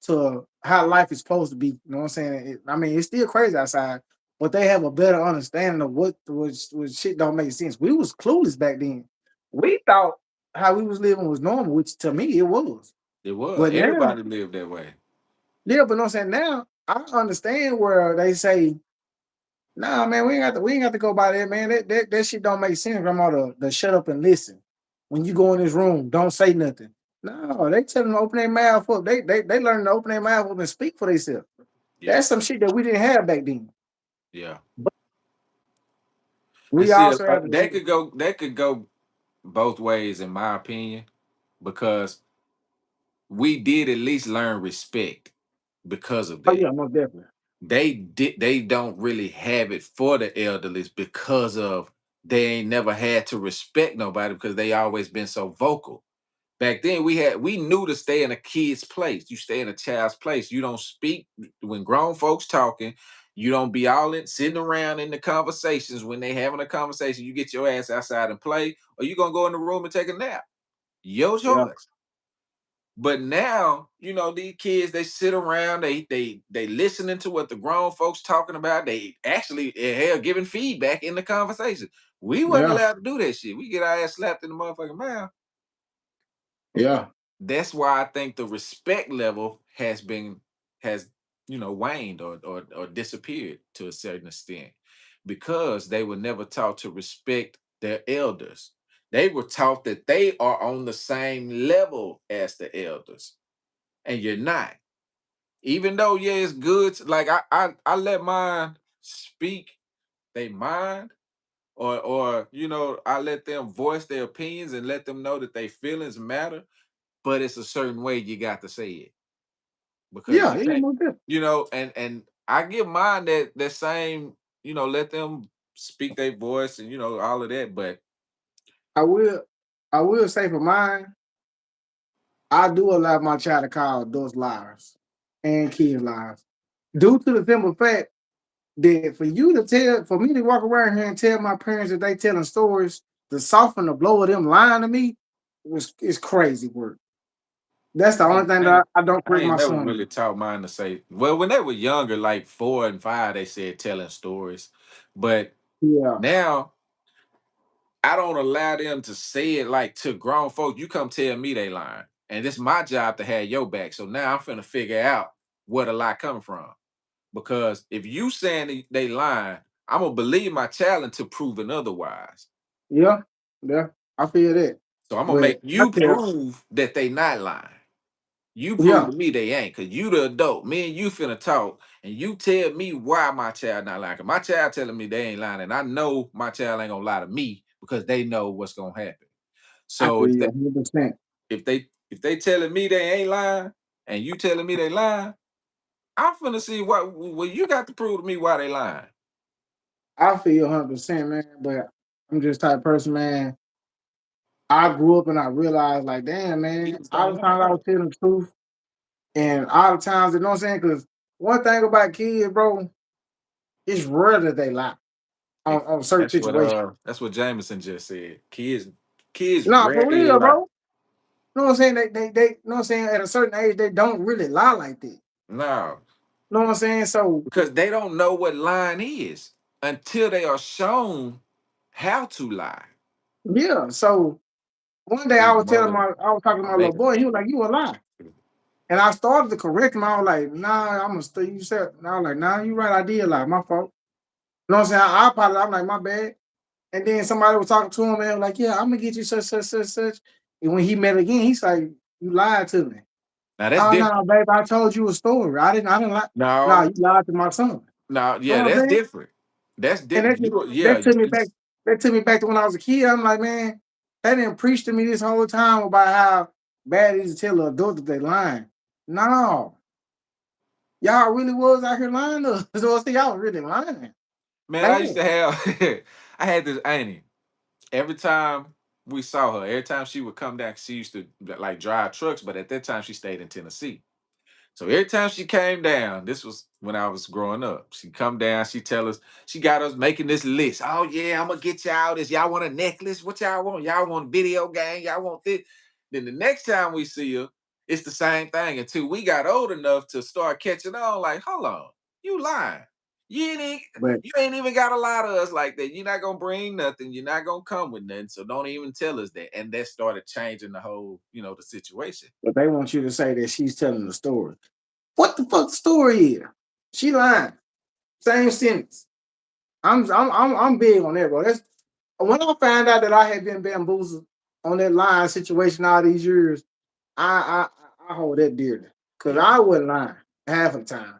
to how life is supposed to be. You know what I'm saying? I mean, it's still crazy outside, but they have a better understanding of what shit don't make sense. We was clueless back then. We thought how we was living was normal, which to me it was. It was. But now, Everybody lived that way. yeah, but no, I'm saying now I understand where they say, "Nah, man, we ain't got to go by that, man. That shit don't make sense, grandma. To shut up and listen. When you go in this room, don't say nothing." No, they tell them to open their mouth up. They learn to open their mouth up and speak for themselves. Yeah. That's some shit that we didn't have back then. Yeah. And We see, also have to that do. could go both ways, in my opinion, because we did at least learn respect because of Oh that. yeah, most definitely. They don't really have it for the elderlies because of they ain't never had to respect nobody because they always been so vocal. Back then we knew to stay in a kid's place. You stay in a child's place. You don't speak when grown folks talking. You don't be all in sitting around in the conversations when they having a conversation. You get your ass outside and play, or you gonna go in the room and take a nap. Your Yeah, choice. But now, these kids, they sit around, they listening to what the grown folks talking about. They actually hell giving feedback in the conversation. We wasn't yeah, allowed to do that shit. We get our ass slapped in the motherfucking mouth. yeah. that's why I think the respect level has waned or disappeared to a certain extent because they were never taught to respect their elders. They were taught that they are on the same level as the elders, and you're not. Even though, yeah, it's good. Like I let mine speak they mind, or I let them voice their opinions and let them know that their feelings matter. But it's a certain way you got to say it because Yeah, you yeah, can't, most definitely. and I give mine that same, let them speak their voice and all of that. But I will, I will say for mine, I do allow my child to call adults liars and kids liars, due to the simple fact that for me to walk around here and tell my parents that they telling stories to soften the blow of them lying to me is crazy work. That's the I only ain't, thing I that ain't I don't I correct ain't my never son. really taught mine to say. Well, when they were younger, like 4 and 5, they said telling stories, but Yeah, now I don't allow them to say it like to grown folks. You come tell me they lying, and it's my job to have your back. So now I'm finna figure out where the lie coming from. Because if you saying they lying, I'm gonna believe my child until proven otherwise. yeah, yeah. I feel that, So I'm gonna but make I you tell, prove that they not lying. You prove yeah, to me they ain't, cause you the adult. Me and you finna talk, and you tell me why my child not lying. 'Cause my child telling me they ain't lying, and I know my child ain't gonna lie to me because they know what's gonna happen. I So feel you 100%. if they telling me they ain't lying, and you telling me they lying, I'm finna see what well you got to prove to me why they lying. I feel you 100%, man. But I'm just the type of person, man. I grew up and I realized, like, damn, man, Kids all don't the learn times I was that. telling the truth, and all the times, you know what I'm saying? Because one thing about kids, bro, it's rare that they lie on certain situations. That's what Jameson just said. Kids No, for rarely real, lie. bro. You know what I'm saying? They you know what I'm saying? At a certain age, they don't really lie like that. You No, know what I'm saying? So, because they don't know what lying is until they are shown how to lie. yeah. So one day These mothers I was talking to are my little making boy, he was like, "You a lie." And I started to correct him. I was like, "Nah, I'm gonna stay." You said, and I was like, "Nah, you right. I did lie. My fault." You know what I'm saying? I apologize. I'm like, "My bad." And then somebody was talking to him and was like, "Yeah, I'm gonna get you such, such, such, such." And when he met again, he's like, "You lied to me." now that's Oh different. no, babe, I told you a story. I didn't lie. No, you No, lied to my son. You no, know yeah, what I'm that's saying? different. That's And different. You yeah, that took me back. That took me back to when I was a kid. I'm like, man, they didn't preach to me this whole time about how bad it is to tell an adult that they lying. No, y'all really was out here lying to us. So I say y'all really lying. man. I used Bad. to have I had this auntie. Every time we saw her, every time she would come down, she used to like drive trucks, but at that time she stayed in Tennessee. So every time she came down, this was when I was growing up. She come down, she tell us, she got us making this list. Oh yeah, I'm gonna get y'all this. Y'all want a necklace? What y'all want? Y'all want a video game? Y'all want this? Then the next time we see her, it's the same thing until we got old enough to start catching on. Like, hold on, you lying. But You ain't even got to lie to us like that. You're not gonna bring nothing. You're not gonna come with nothing. So don't even tell us that. And that started changing the whole, the situation. they want you to say that she's telling the story. What the fuck story is? She lying. Same sentence. I'm big on that, bro. That's when I found out that I had been bamboozled on that lying situation all these years. I hold that dearly because Yeah. I wasn't lying half the time.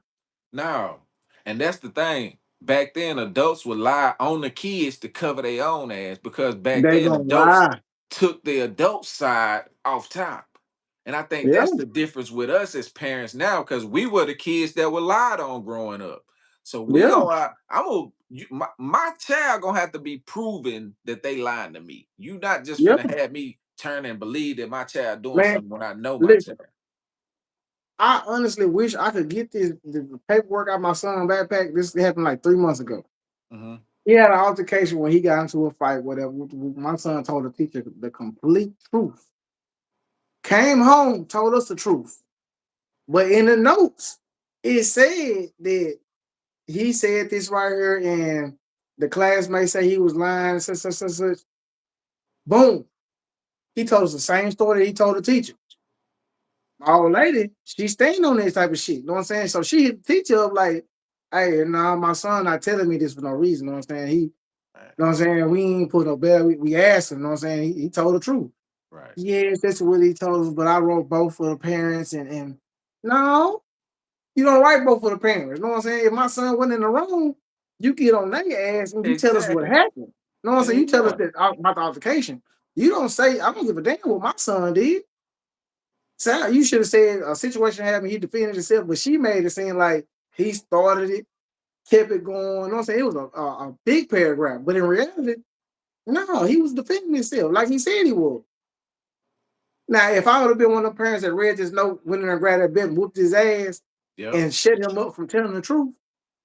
No. And that's the thing. Back then, adults would lie on the kids to cover their own ass because back They then, gonna adults lie. took the adult side off top. And I think Yeah, that's the difference with us as parents now because we were the kids that were lied on growing up. So we yeah, gonna, my child gonna have to be proven that they lying to me. You not just yeah, finna have me turn and believe that my child doing man. something when I know my Listen, child. I honestly wish I could get the paperwork out my son's backpack. This happened like 3 months ago. Hmm. He had an altercation when he got into a fight, whatever. My son told the teacher the complete truth. Came home, told us the truth. But in the notes, it said that he said this right here, and the classmate say he was lying, such, such, such, such. Boom. He told us the same story that he told the teacher. our lady, she staying on this type of shit. You know what I'm saying? So she hit the teacher up like, hey, nah, my son not telling me this for no reason. You know what I'm saying? He, you Right. know what I'm saying? We ain't put no bell. We asked him, you know what I'm saying? He told the truth. Right. Yes, that's what he told us, but I wrote both for the parents and no, you don't write both for the parents. You know what I'm saying? If my son went in the room, you get on their ass and you tell us what Exactly. happened. You know what I'm Hell saying? You tell us yeah. that about the altercation. You don't say, I don't give a damn what my son did. So you should have said a situation happened, he defended himself, but she made it seem like he started it, kept it going. You know what I'm saying? It was a big paragraph, but in reality, no, he was defending himself like he said he would. Now, if I would have been one of the parents that read this note, went in and grabbed that bit, and whooped his ass, Yep. and shut him up from telling the truth,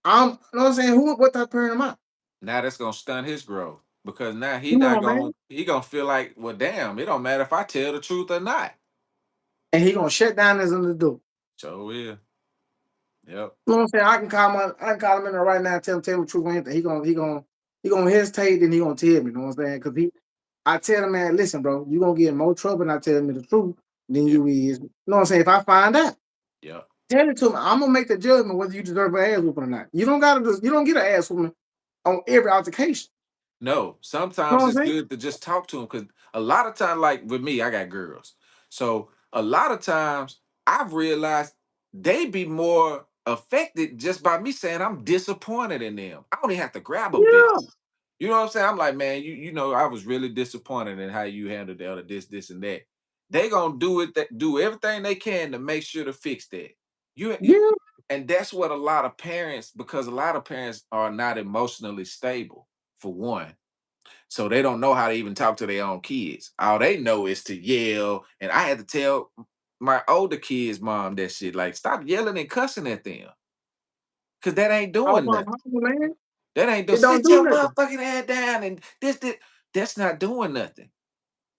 you know what I'm saying? What type of parent am I? Now that's gonna stunt his growth because now he Come not on, gonna man. he gonna feel like, well, damn, it don't matter if I tell the truth or not. And he gonna shut down his under the door. So will. Yep. You know what I'm saying? I can call him in there right now, tell him the truth. Anything. He gonna hesitate, then he gonna tell me. You know what I'm saying? Because I tell him, man, listen, bro, you gonna get in more trouble and I tell me the truth than Yep. you is. You know what I'm saying? If I find out, Yep. tell it to me. I'm gonna make the judgment whether you deserve an ass whooping or not. You don't get an ass whooping on every altercation. No, You know sometimes what I'm it's saying? good to just talk to them because a lot of times, like with me, I got girls. So a lot of times I've realized they be more affected just by me saying I'm disappointed in them. I don't even have to grab a bit. Yeah, You know what I'm saying? I'm like, man, you know, I was really disappointed in how you handled that or this and that. They gonna do it that do everything they can to make sure to fix that. You yeah, and that's what a lot of parents, because a lot of parents are not emotionally stable, for one. So they don't know how to even talk to their own kids. All they know is to yell. And I had to tell my older kids' mom that shit. Like, stop yelling and cussing at them. Cause that ain't all doing my nothing. man. That ain't do It don't sit do your nothing. motherfucking head down and this. That's not doing nothing.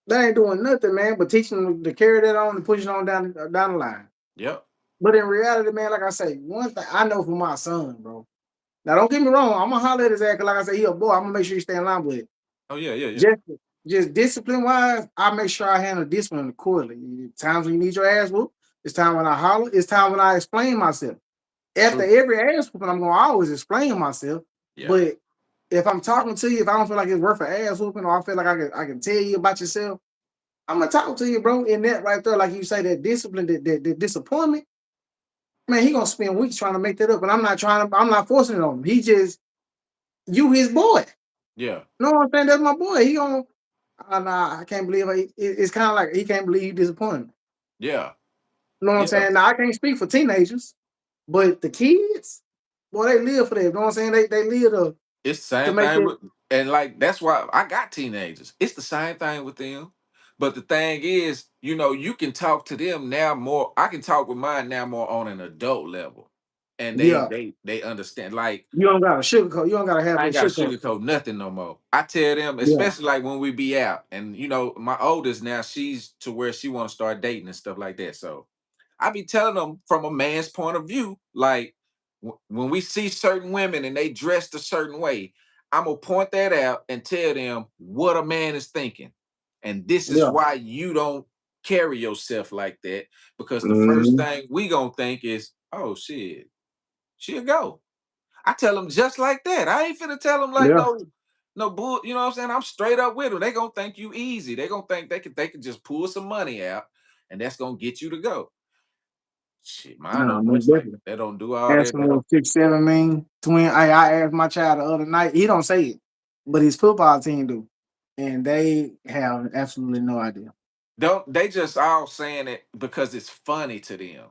They ain't doing nothing, man, but teaching them to carry that on and push it on down the line. Yep. But in reality, man, like I say, one thing I know for my son, bro. Now, don't get me wrong. I'm gonna holler at his ass, 'cause like I say, he a boy. I'm gonna make sure you stay in line with it. Oh yeah, yeah, yeah. Just, just discipline wise, I make sure I handle discipline accordingly. Times when you need your ass whooped, it's time when I holler. It's time when I explain myself. After True. every ass whooping, I'm gonna always explain myself. Yeah. But if I'm talking to you, if I don't feel like it's worth an ass whooping, or I feel like I can tell you about yourself, I'm gonna talk to you, bro. In that right there, like you say, that discipline, that disappointment, man, he gonna spend weeks trying to make that up. And I'm not forcing it on him. He just, you his boy. Yeah. You know what I'm saying? That's my boy. He gonna, nah, I can't believe it's kind of like he can't believe you disappointed him. Yeah. You know what I'm Yeah. saying? Now I can't speak for teenagers, but the kids, boy, they live for that. You know what I'm saying? They live It's the to same make thing it. with, and like that's why I got teenagers. It's the same thing with them. But the thing is, you know, you can talk to them now more. I can talk with mine now more on an adult level. And they Yeah, they they understand. Like you don't gotta sugarcoat. You don't gotta have I no ain't gotta sugarcoat. sugarcoat nothing no more. I tell them, Yeah, especially like when we be out, and you know, my oldest now, she's to where she want to start dating and stuff like that. So I be telling them from a man's point of view, like when we see certain women and they dressed a certain way, I'm gonna point that out and tell them what a man is thinking, and this is yeah. why you don't carry yourself like that, because the first Mhm. thing we gonna think is, oh shit, she'll go. I tell them just like that. I ain't finna tell them like Yeah. no bull. You know what I'm saying? I'm straight up with them. They gonna think you easy. They gonna think they could just pull some money out, and that's gonna get you to go. Shit, mine Nah, don't most dress like definitely. they don't do all Ask that. him They what don't. 6'7" mean. Twin. I asked my child the other night. He don't say it, but his football team do, and they have absolutely no idea. Don't they just all saying it because it's funny to them.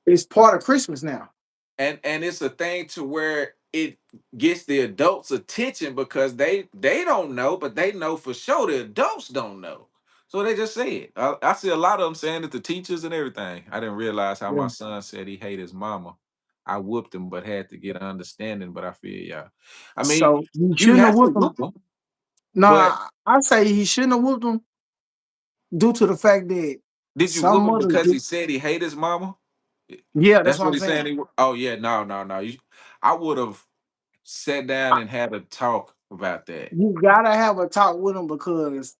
It's part of Christmas now. And it's a thing to where it gets the adults' attention because they don't know, but they know for sure the adults don't know. So they just say it. I see a lot of them saying it to teachers and everything. I didn't realize how Yeah. my son said he hate his mama. I whooped him, but had to get understanding. But I feel y'all. I mean, So you you shouldn't have have to whooped him. whoop them, No, but I say he shouldn't have whooped him due to the fact that did you some whoop him mothers because do. he said he hate his mama? Yeah, that's That's what what I'm he's saying. saying. Oh yeah, no, no, no. I would have sat down I- and had a talk about that. You gotta have a talk with him because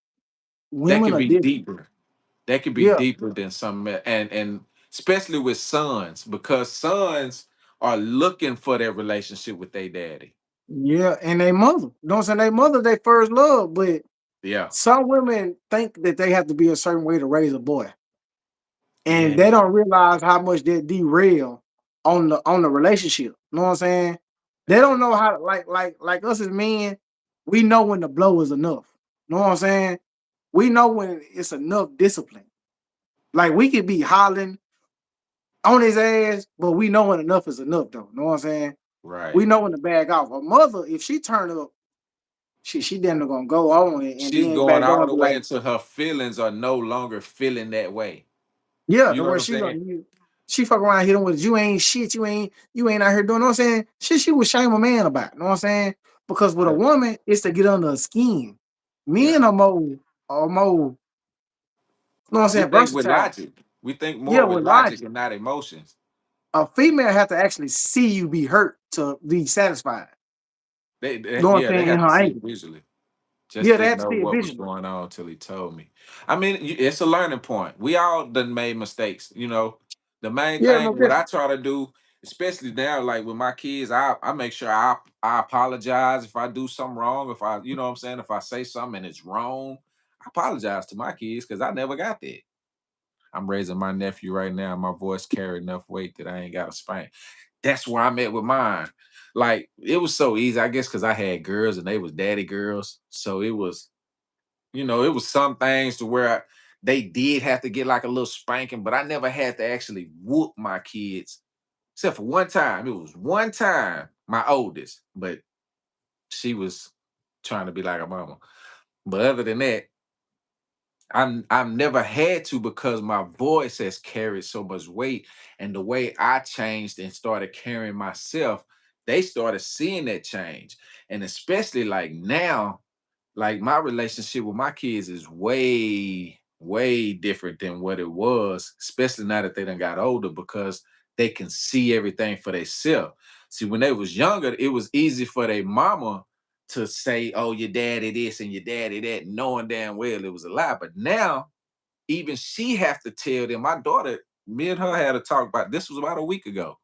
That women could are be different. deeper. That could be Yeah, deeper than some and especially with sons, because sons are looking for that relationship with their daddy. Yeah, and they mother. Don't say they mother they first love, but Yeah, some women think that they have to be a certain way to raise a boy, and they yeah, don't realize how much that derail on the relationship. You know what I'm saying? They don't know how like us as men, we know when the blow is enough. You know what I'm saying? We know when it's enough discipline. Like we could be hollering on his ass, but we know when enough is enough, though. You know what I'm saying? We right. know when to bag off. A mother, if she turn up, she then gonna go on it and She's then going back down all and the be way like, until her feelings are no longer feeling that way. yeah, You the know what where I'm she saying? gonna she fuck around hit him with you ain't shit, you ain't out here doing, you know what I'm saying? Shit she would shame a man about, you know what I'm saying? Because with a Yeah, woman, it's to get under her skin. yeah. Men are more, you know what I'm We saying, think with versatile. logic. We think Yeah, more with with logic logic. and not emotions. A female have to actually see you be hurt to be satisfied. You know what I'm Yeah, they saying? In have to her see it anger. visually. Just Yeah, they didn't have to know see it what was visually. going on till he told me. I mean, it's a learning point. We all done made mistakes. The main Yeah, no thing what I different. try to do, especially now, like with my kids, I make sure I apologize if I do something wrong. If I, you know what I'm saying, if I say something and it's wrong, I apologize to my kids because I never got that. I'm raising my nephew right now. My voice carry enough weight that I ain't got to spank. That's where I'm at with mine. Like it was so easy, I guess, because I had girls and they was daddy girls. So it was some things to where they did have to get like a little spanking, but I never had to actually whoop my kids, except for one time. It was one time, my oldest, but she was trying to be like a mama. But other than that, I've never had to because my voice has carried so much weight, and the way I changed and started carrying myself, they started seeing that change, and especially like now, like my relationship with my kids is way, way different than what it was, especially now that they done got older because they can see everything for themselves. See, when they was younger, it was easy for their mama to say, "Oh, your daddy this and your daddy that," knowing damn well it was a lie. But now, even she have to tell them. My daughter, me and her had a talk about this was about a week ago.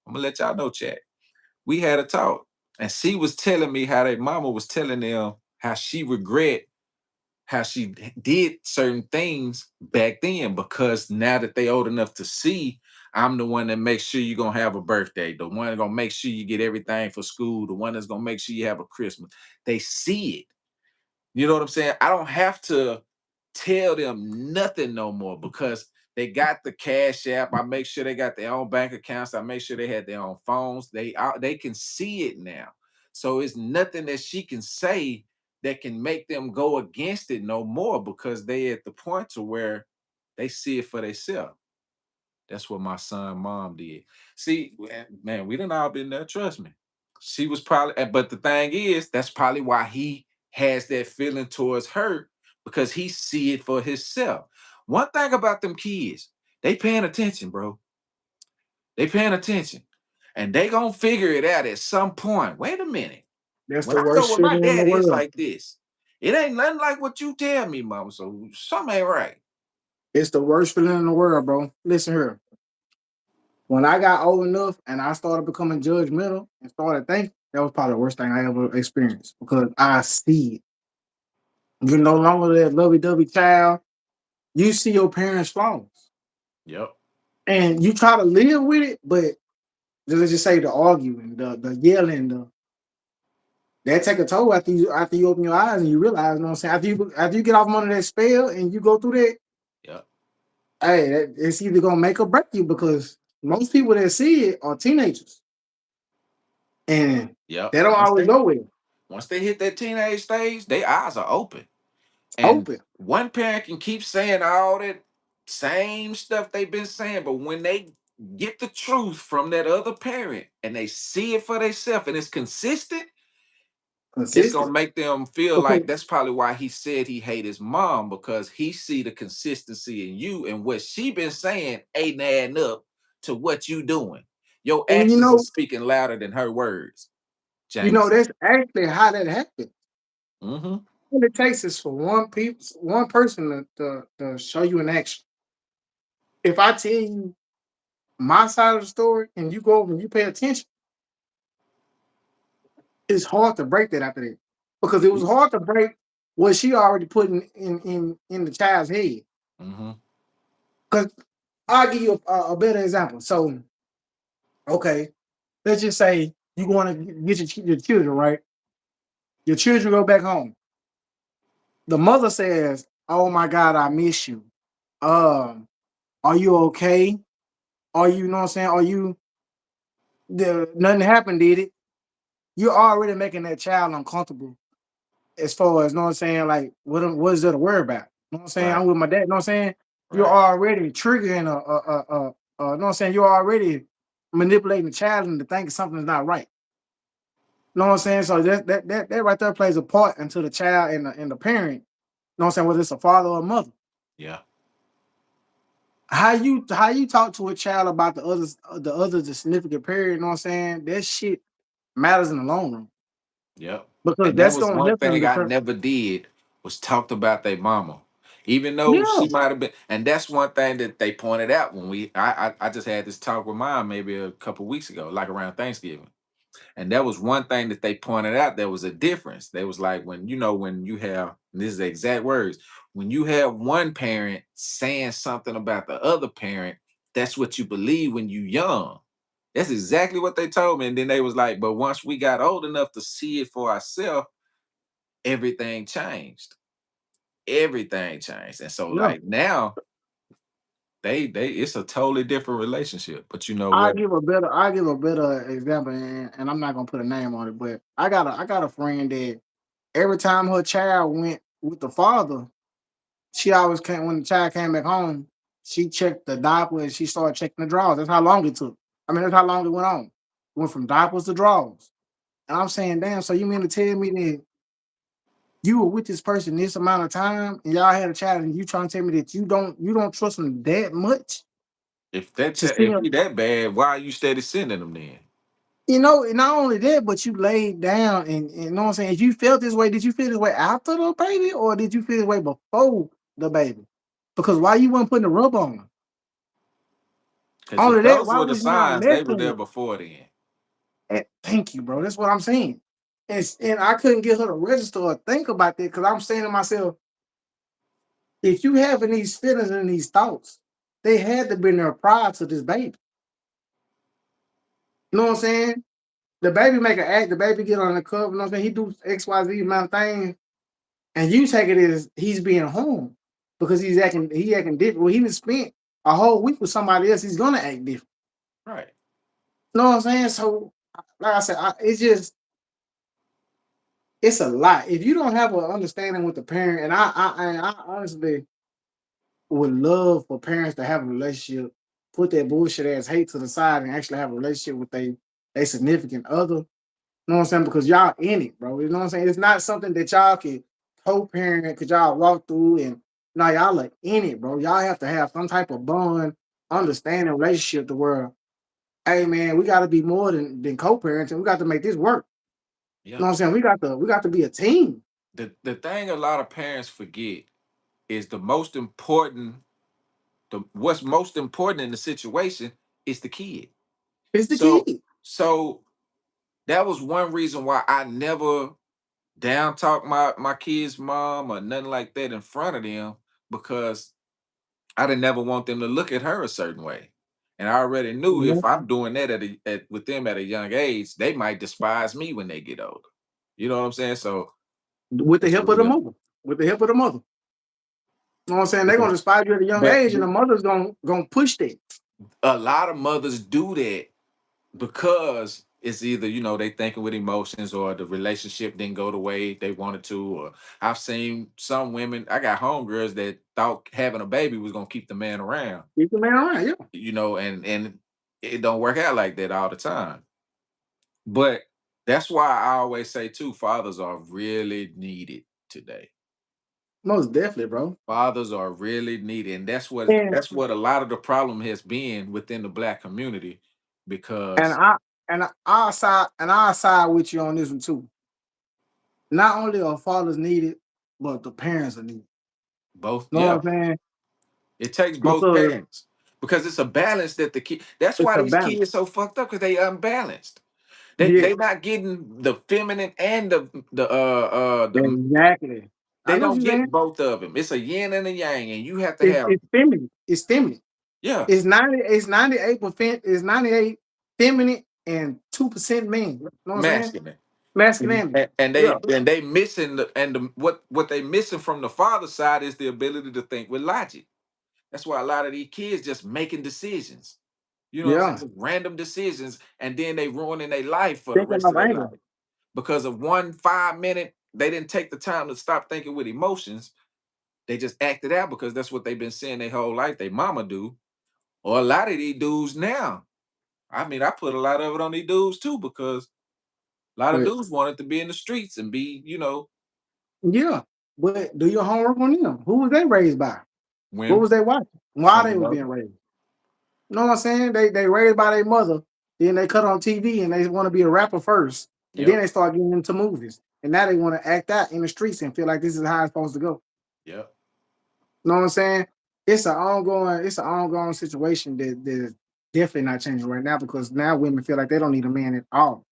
I'm gonna let y'all know, chat. We had a talk, and she was telling me how their mama was telling them how she regret how she did certain things back then because now that they old enough to see, I'm the one that makes sure you're gonna have a birthday, the one gonna make sure you get everything for school, the one that's gonna make sure you have a Christmas. They see it. You know what I'm saying? I don't have to tell them nothing no more because they got the cash app. I make sure they got their own bank accounts. I make sure they had their own phones. They can see it now. So it's nothing that she can say that can make them go against it no more because they at the point to where they see it for themselves. That's what my son mom did. See, man, we done all been there. Trust me. She was probably, but the thing is, that's probably why he has that feeling towards her because he see it for himself. One thing about them kids, they paying attention, bro. They paying attention, and they gonna figure it out at some point. Wait a minute. That's When the I go worst with my feeling in the dad, it's world. like this. It ain't nothing like what you tell me, mama. So something ain't right. It's the worst feeling in the world, bro. Listen here. When I got old enough and I started becoming judgmental and started thinking, that was probably the worst thing I ever experienced because I see it. You're no longer that lovey-dovey child. You see your parents' flaws. Yep. And you try to live with it, but let's just say the arguing, the yelling, that take a toll after you open your eyes and you realize, you know what I'm saying? After you get off from under that spell and you go through that, Yep. hey, it's either gonna make or break you because most people that see it are teenagers and Yep. they don't always know where. Once they hit that teenage stage, their eyes are open. And Open. one parent can keep saying all that same stuff they've been saying, but when they get the truth from that other parent and they see it for themselves and it's consistent, it's gonna Consistent. make them feel Because like that's probably why he said he hate his mom because he see the consistency in you and what she been saying ain't adding up to what you doing. Your and actions are speaking louder than her words, Jameson. that's actually how that happens. Mm-hmm. All it takes is for one person to show you an action. If I tell you my side of the story and you go over and you pay attention, it's hard to break that after that. Because it was hard to break what she already put in the child's head. Mm-hmm. Because I'll give you a better example. So, okay, let's just say you want to get your children, right? Your children go back home. The mother says, "Oh my God, I miss you. Um, are you okay? Are you know what I'm saying? Are you nothing happened, did it?" You're already making that child uncomfortable as far as know what I'm saying, like what is there to worry about? You know what I'm saying? Right. I'm with my dad, you know what I'm saying? You're Right. already triggering you know what I'm saying, you're already manipulating the child into thinking something's not right. You know what I'm saying? So that right there plays a part into the child and the parent, you know what I'm saying, whether it's a father or a mother. Yeah. How you talk to a child about the significant parent, you know what I'm saying? That shit matters in the long run Yep. because And that that's was gonna one help them thing I deter. never did was talked about their mama. Even though Yeah, she might have been, and that's one thing that they pointed out when I just had this talk with mom maybe a couple weeks ago, like around Thanksgiving. And that was one thing that they pointed out. There was a difference. They was like, when when you have, and this is the exact words, when you have one parent saying something about the other parent, that's what you believe when you young. That's exactly what they told me. And then they was like, but once we got old enough to see it for ourselves, everything changed. Everything changed. And so yeah. like now they it's a totally different relationship. But you know I what? give a better I give a better example, and I'm not gonna put a name on it, but I got a friend that every time her child went with the father, she always came when the child came back home, she checked the diaper and she started checking the drawers. That's how long it took. I mean, that's how long it went on. Went from diapers to drawers. And I'm saying, damn, so you mean to tell me that you were with this person this amount of time and y'all had a child and you trying to tell me that you don't trust them that much to see If him? he that bad, why are you steady sending them then? You know, not only that, but you laid down and you know what I'm saying. If you felt this way, did you feel this way after the baby, or did you feel this way before the baby? Because why you weren't putting the rub on her? Because if Only that, those why were the was you not signs, they were messing there with before then. thank you, bro. That's what I'm saying. And I couldn't get her to register or think about that because I'm saying to myself, if you having these feelings and these thoughts, they had to be there prior to this baby. You know what I'm saying? The baby make an act, the baby get on the cover, you know what I'm saying? He do XYZ amount of things. And you take it as he's being home because he acting different. Well, he done spent a whole week with somebody else. He's gonna act different. Right. You know what I'm saying? So, like I said, it's just it's a lot. If you don't have an understanding with the parent, and I honestly would love for parents to have a relationship, put that bullshit ass hate to the side, and actually have a relationship with a significant other. You know what I'm saying? Because y'all in it, bro. You know what I'm saying? It's not something that y'all can co-parent, cause y'all walk through and now y'all are in it, bro. Y'all have to have some type of bond, Right. understanding relationship to where, hey man, we gotta be more than co-parenting. We got to make this work. You know Yep. what I'm saying? We got to be a team. The thing a lot of parents forget is the most important, the what's most important in the situation is the kid. It's the So kid. so that was one reason why I never down talk my kids' mom or nothing like that in front of them, because I didn't never want them to look at her a certain way. And I already knew Mhm. if I'm doing that with them at a young age, they might despise me when they get older. You know what I'm saying? So With the it's help of the real. mother. With the help of the mother. You know what I'm saying? They're gonna Because, despise you at a young but age, and the mother's gonna push that. a lot of mothers do that because it's either they thinking with emotions, or the relationship didn't go the way they wanted to. Or I've seen some women, I got homegirls that thought having a baby was gonna keep the man around, Keep the man around, yeah. and it don't work out like that all the time. But that's why I always say too, fathers are really needed today. Most definitely, bro. Fathers are really needed, and And that's what a lot of the problem has been within the black community, and because I and I side with you on this one too. Not only are fathers needed, but the parents are needed. both, You know yeah, what I'm saying? it takes both Because parents. because it's a balance that the kid. That's It's why a these balance. kids so fucked up because they unbalanced. They Yes, not getting the feminine and the exactly. I they know what don't you're get saying. both of them. It's a yin and a yang, and you have to have It's feminine. It's feminine. yeah It's 90. It's 98%. It's 98 feminine and 2% men. You know what I'm saying? masculine. Masculinity. And Yeah. they missing what they missing from the father side is the ability to think with logic. That's why a lot of these kids just making decisions. You know what I'm Yeah. saying? Random decisions, and then they ruining their life for the Thinking rest of of their anger. life because of 1 5 minute. They didn't take the time to stop thinking with emotions. They just acted out because that's what they've been seeing their whole life. They mama do, or a lot of these dudes now. I mean, I put a lot of it on these dudes too because a lot of But dudes wanted to be in the streets and be, yeah. But do your homework on them. Who was they raised by? What women, was they watching? Why they single was mother. being raised? You know what I'm saying? They raised by their mother, then they cut on TV and they want to be a rapper first, and then Yep, they start getting into movies, and now they want to act out in the streets and feel like this is how it's supposed to go. yep. You know what I'm saying? It's an ongoing situation that is definitely not changing right now because now women feel like they don't need a man at all.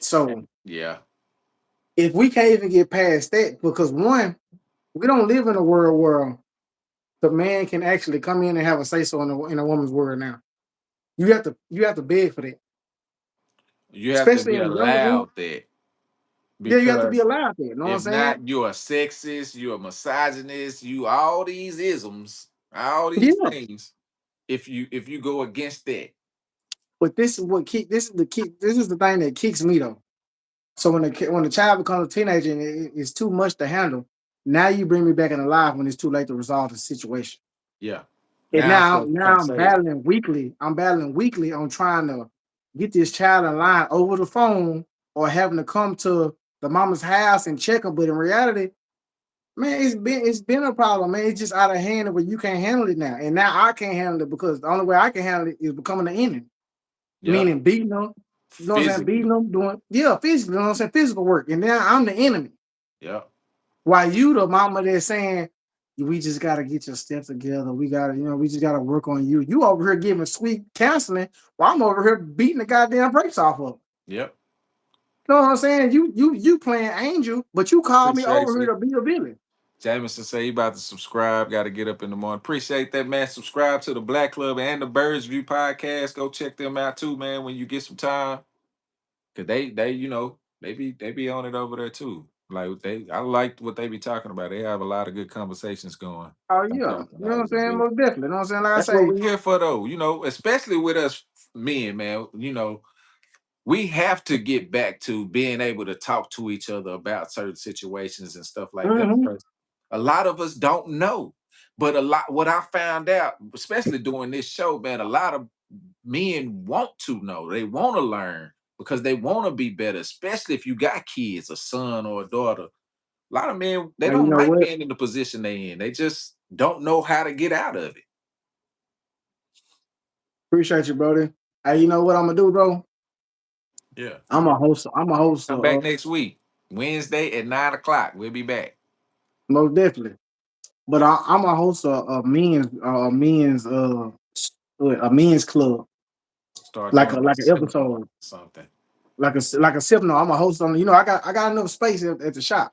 So Yeah, if we can't even get past that, because one, we don't live in a world where the man can actually come in and have a say so in a woman's world now. You have to beg for that, you have to especially be in the younger group. allowed that Yeah, you have to be because allowed there. You know what I'm if saying? not, you're a sexist, you're a misogynist, you all these isms, all these Yeah. things. If you go against that, But this is the thing that kicks me though. So when the child becomes a teenager and it's too much to handle, now you bring me back in the life when it's too late to resolve the situation. yeah. And Now now stuff now becomes I'm safe. battling weekly. I'm battling weekly on trying to get this child in line over the phone or having to come to the mama's house and check her. But in reality, man, it's been a problem, man. It's just out of hand where you can't handle it now. And now I can't handle it because the only way I can handle it is becoming an enemy. Yep, Meaning beating them, you know what I'm saying? Beating physically. them, doing yeah, physical, you know what I'm saying? Physical work. And now I'm the enemy. Yep, While you the mama that's saying, we just gotta get your steps together. We gotta, we just gotta work on you. You over here giving sweet counseling while I'm over here beating the goddamn brakes off of. yep. You know what I'm saying? You playing angel, but you called me Appreciate over you. here to be a villain. Jameson say he about to subscribe. Got to get up in the morning. Appreciate that, man. Subscribe to the Black Club and the Birds View podcast. Go check them out too, man. When you get some time, cause they they be on it over there too. Like I like what they be talking about. They have a lot of good conversations going. Oh I'm yeah. talking You know about what I'm it. saying? Most definitely. You know what I'm saying? Like I That's what say, we're here for, though. Especially with us men, man. We have to get back to being able to talk to each other about certain situations and stuff like that mhm. because a lot of us don't know. But a lot what I found out, especially doing this show, man, a lot of men want to know. They want to learn because they want to be better, especially if you got kids, a son or a daughter. A lot of men, they And you don't know like what? being in the position they in. They just don't know how to get out of it. Appreciate you, brother. Hey, you know what I'm gonna do, bro? Yeah. I'm a host. I'm a host. Come back next week. Wednesday at 9 o'clock. We'll be back. Most definitely. But I'm a host a men's club, Start like doing a a like an seminar episode, or something. like a seminar. I'm a host on. I got enough space at the shop,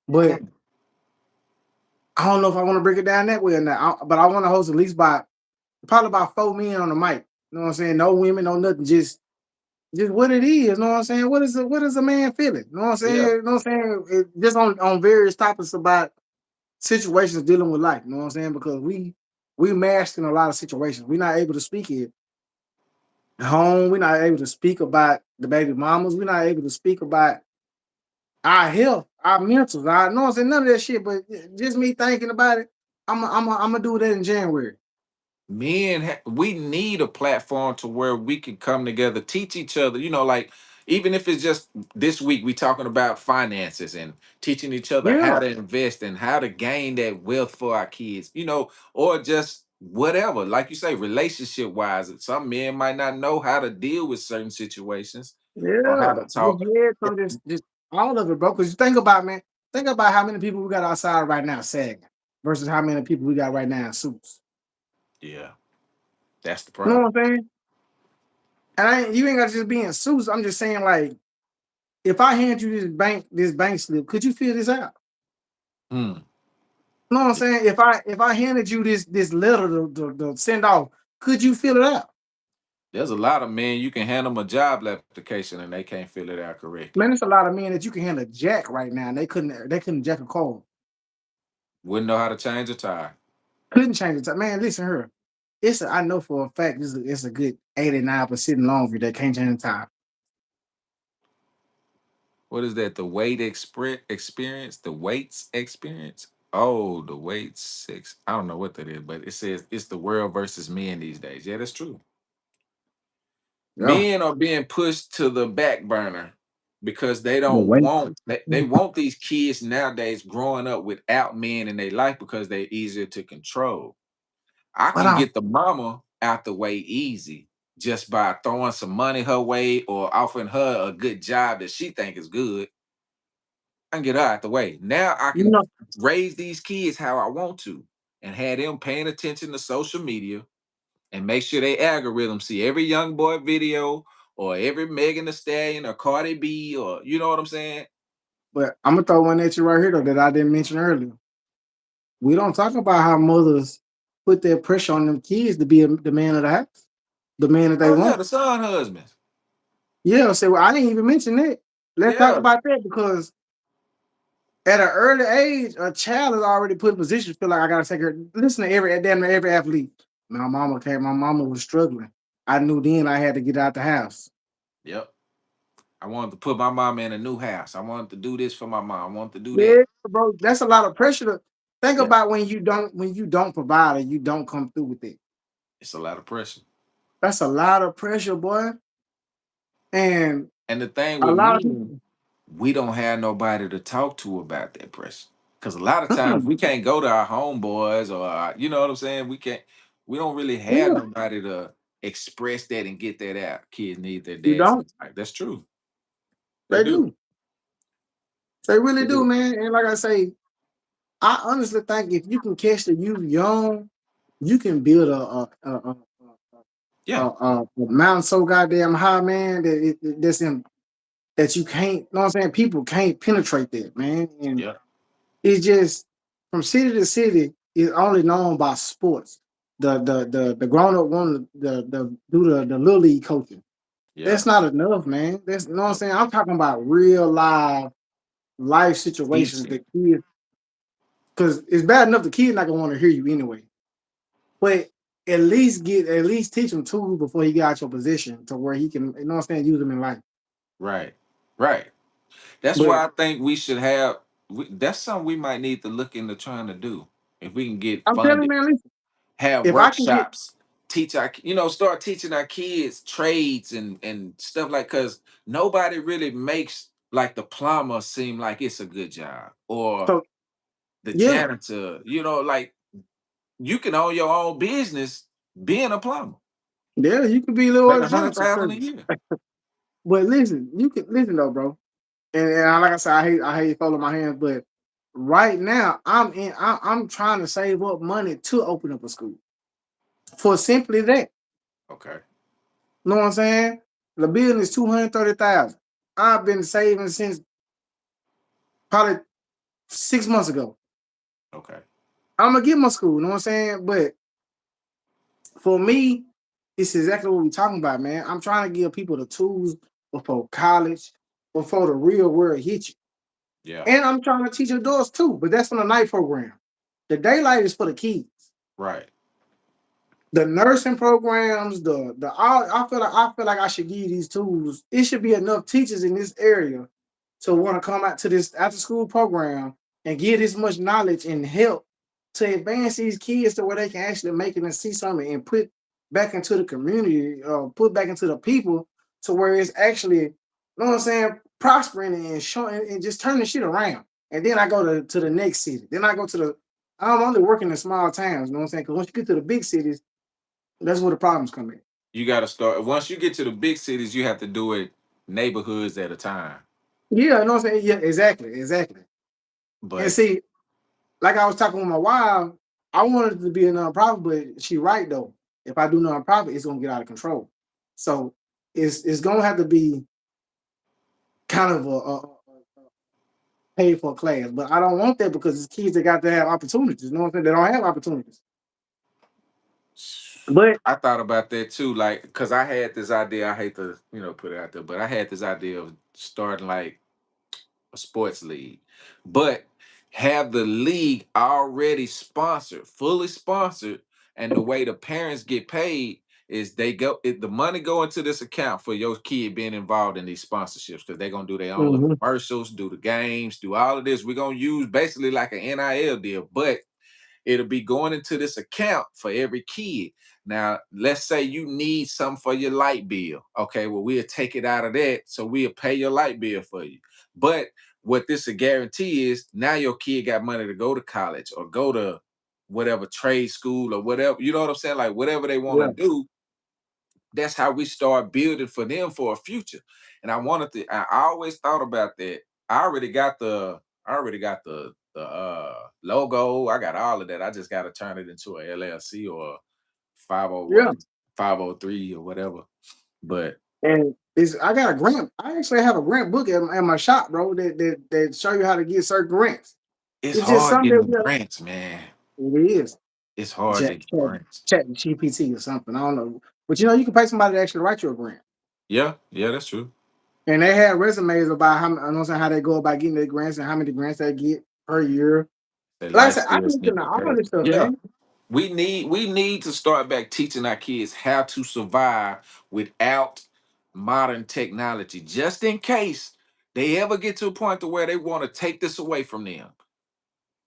but Okay. I don't know if I want to break it down that way or not. But I want to host at least by probably about 4 men on the mic. You know what I'm saying? No women, no nothing. Just what it is. You know what I'm saying? What is a man feeling? You know what I'm saying? Yeah. You know what I'm saying? Just on various topics about situations dealing with life. You know what I'm saying? Because we masked in a lot of situations. We're not able to speak it at home. We're not able to speak about the baby mamas. We're not able to speak about our health, our mentals. I know I'm saying none of that shit, but just me thinking about it, I'm gonna do that in January. We need a platform to where we can come together, teach each other, like even if it's just this week we talking about finances and teaching each other how Yeah, to invest and how to gain that wealth for our kids, or just whatever, like you say, relationship wise. Some men might not know how to deal with certain situations or how yeah. to talk. Yeah, so just all of it, bro. Because you think about man, think about how many people we got outside right now sagging versus how many people we got right now in suits. Yeah, that's the You know problem. what I'm saying? And you ain't got to just be in suits. I'm just saying, like, if I hand you this bank slip, could you fill this out? Hmm. You know what I'm saying? If I handed you this letter to send off, could you fill it out? There's a lot of men you can hand them a job application and they can't fill it out correctly. Man, there's a lot of men that you can hand a jack right now, and they couldn't jack a car. Wouldn't know how to change a tire. Couldn't change the time. Man, listen here. I know for a fact it's a good 89% long for you that can't change the time. What is that? The weight experience? The weights experience? Oh, the weights six. I don't know what that is, but it says it's the world versus men these days. Yeah, that's true. Yeah. Men are being pushed to the back burner because they The don't weight. want they want these kids nowadays growing up without men in their life because they're easier to control. I But can get the mama out the way easy just by throwing some money her way or offering her a good job that she think is good. I can get her out the way. Now I you can know, raise these kids how I want to and have them paying attention to social media and make sure they algorithm see every young boy video or every Megan Thee Stallion or Cardi B or you know what I'm saying? but I'm gonna throw one at you right here though that I didn't mention earlier. We don't talk about how mothers put that pressure on them kids to be the man of the house, the man that they Oh yeah, want. the son husbands. Yeah, so I didn't even mention that. Let's talk Yeah, about that because at an early age, a child is already put in position to feel like I gotta take her. Listen to damn near every athlete. My mama was struggling. I knew then I had to get out the house. yep. I wanted to put my mom in a new house. I wanted to do this for my mom. I wanted to do that. Yeah, bro, that's a lot of pressure to think Yeah, about when you don't provide and you don't come through with it. it's a lot of pressure. That's a lot of pressure, boy. And And the thing a with lot of me, people, we don't have nobody to talk to about that pressure. Because a lot of times mm-mm, we can't go to our homeboys or you know what I'm saying? We don't really have yeah, nobody to express that and get that out. Kids need their you dads. don't. Like, that's true. They They do. do. They really They do, do. man. And like I say, I honestly think if you can catch the youth young, you can build Yeah. a mountain so goddamn high, man, that's in that you can't. You know what I'm saying? People can't penetrate that, man. And Yeah. it's just from city to city is only known by sports. The grown up want the do the little league coaching. Yeah. That's not enough, man. That's you know what I'm saying. I'm talking about real life situations Teaching. that kids because it's bad enough the kid not gonna want to hear you anyway. But at least teach him tools before he get out your position to where he can, you know what I'm saying, use them in life. Right. Right. That's But why I think we should have. That's something we might need to look into trying to do if we can get I'm telling you, funded. man, listen, Have if I can get workshops, teach our start teaching our kids trades and stuff like because nobody really makes like the plumber seem like it's a good job or so the yeah, janitor. Like you can own your own business being a plumber, yeah, you could be a little make a hundred janitor. thousand a year. But listen, you can listen though, bro. And like I said, I hate folding my hands, but right now I'm trying to save up money to open up a school for simply that. Okay, You know what I'm saying? The building is 230,000. I've been saving since probably 6 months ago. okay, I'm gonna get my school, you know what I'm saying? But for me, it's exactly what we're talking about, man. I'm trying to give people the tools before college, before the real world hits you. yeah, And I'm trying to teach adults too, but that's from the night program. The daylight is for the kids. right, The nursing programs, the all, I feel like I should give you these tools. It should be enough teachers in this area to want to come out to this after school program and give this much knowledge and help to advance these kids to where they can actually make it and see something and put back into the community, put back into the people to where it's actually, you know what I'm saying, prospering and showing and just turning shit around. And then I go to the next city. Then I go to the I'm only working in small towns, you know what I'm saying? Because once you get to the big cities, that's where the problems come in. you got to start once you get to the big cities. You have to do it neighborhoods at a time. Yeah, you know what I'm saying? Yeah, exactly, exactly. And But see, like I was talking with my wife, I wanted it to be a nonprofit, but she right though. If I do nonprofit, it's gonna get out of control. So it's gonna have to be kind of a paid for class. But I don't want that because it's kids that got to have opportunities. You know what I'm saying? They don't have opportunities. But I thought about that too, like, because I had this idea. I hate to, put it out there, but I had this idea of starting like a sports league, but have the league already sponsored, fully sponsored, and the way the parents get paid is the money go into this account for your kid being involved in these sponsorships because they're gonna do their own little mhm, commercials, do the games, do all of this. We're gonna use basically like an NIL deal, but it'll be going into this account for every kid. Now, let's say you need something for your light bill. Okay, well, we'll take it out of that. So we'll pay your light bill for you. But what this a guarantee is now your kid got money to go to college or go to whatever trade school or whatever. You know what I'm saying? Like whatever they want to yeah, do, that's how we start building for them for a future. And I always thought about that. I already got the logo. I got all of that. I just got to turn it into a LLC or yeah. 501, 503 or whatever. But And it's I got a grant. I actually have a grant book at my shop, bro, that show you how to get certain grants. it's It's just hard something that getting we have, grants, man. it is. It's hard to Chat, get chat, grants. chat GPT or something. I don't know. But you can pay somebody to actually write you a grant. Yeah, yeah, that's true. And they have resumes about how I know how they go about getting their grants and how many grants they get per year. Their Like I life said, I skills believe in need to all pay. of this stuff, Yeah. man. We need to start back teaching our kids how to survive without modern technology, just in case they ever get to a point to where they want to take this away from them.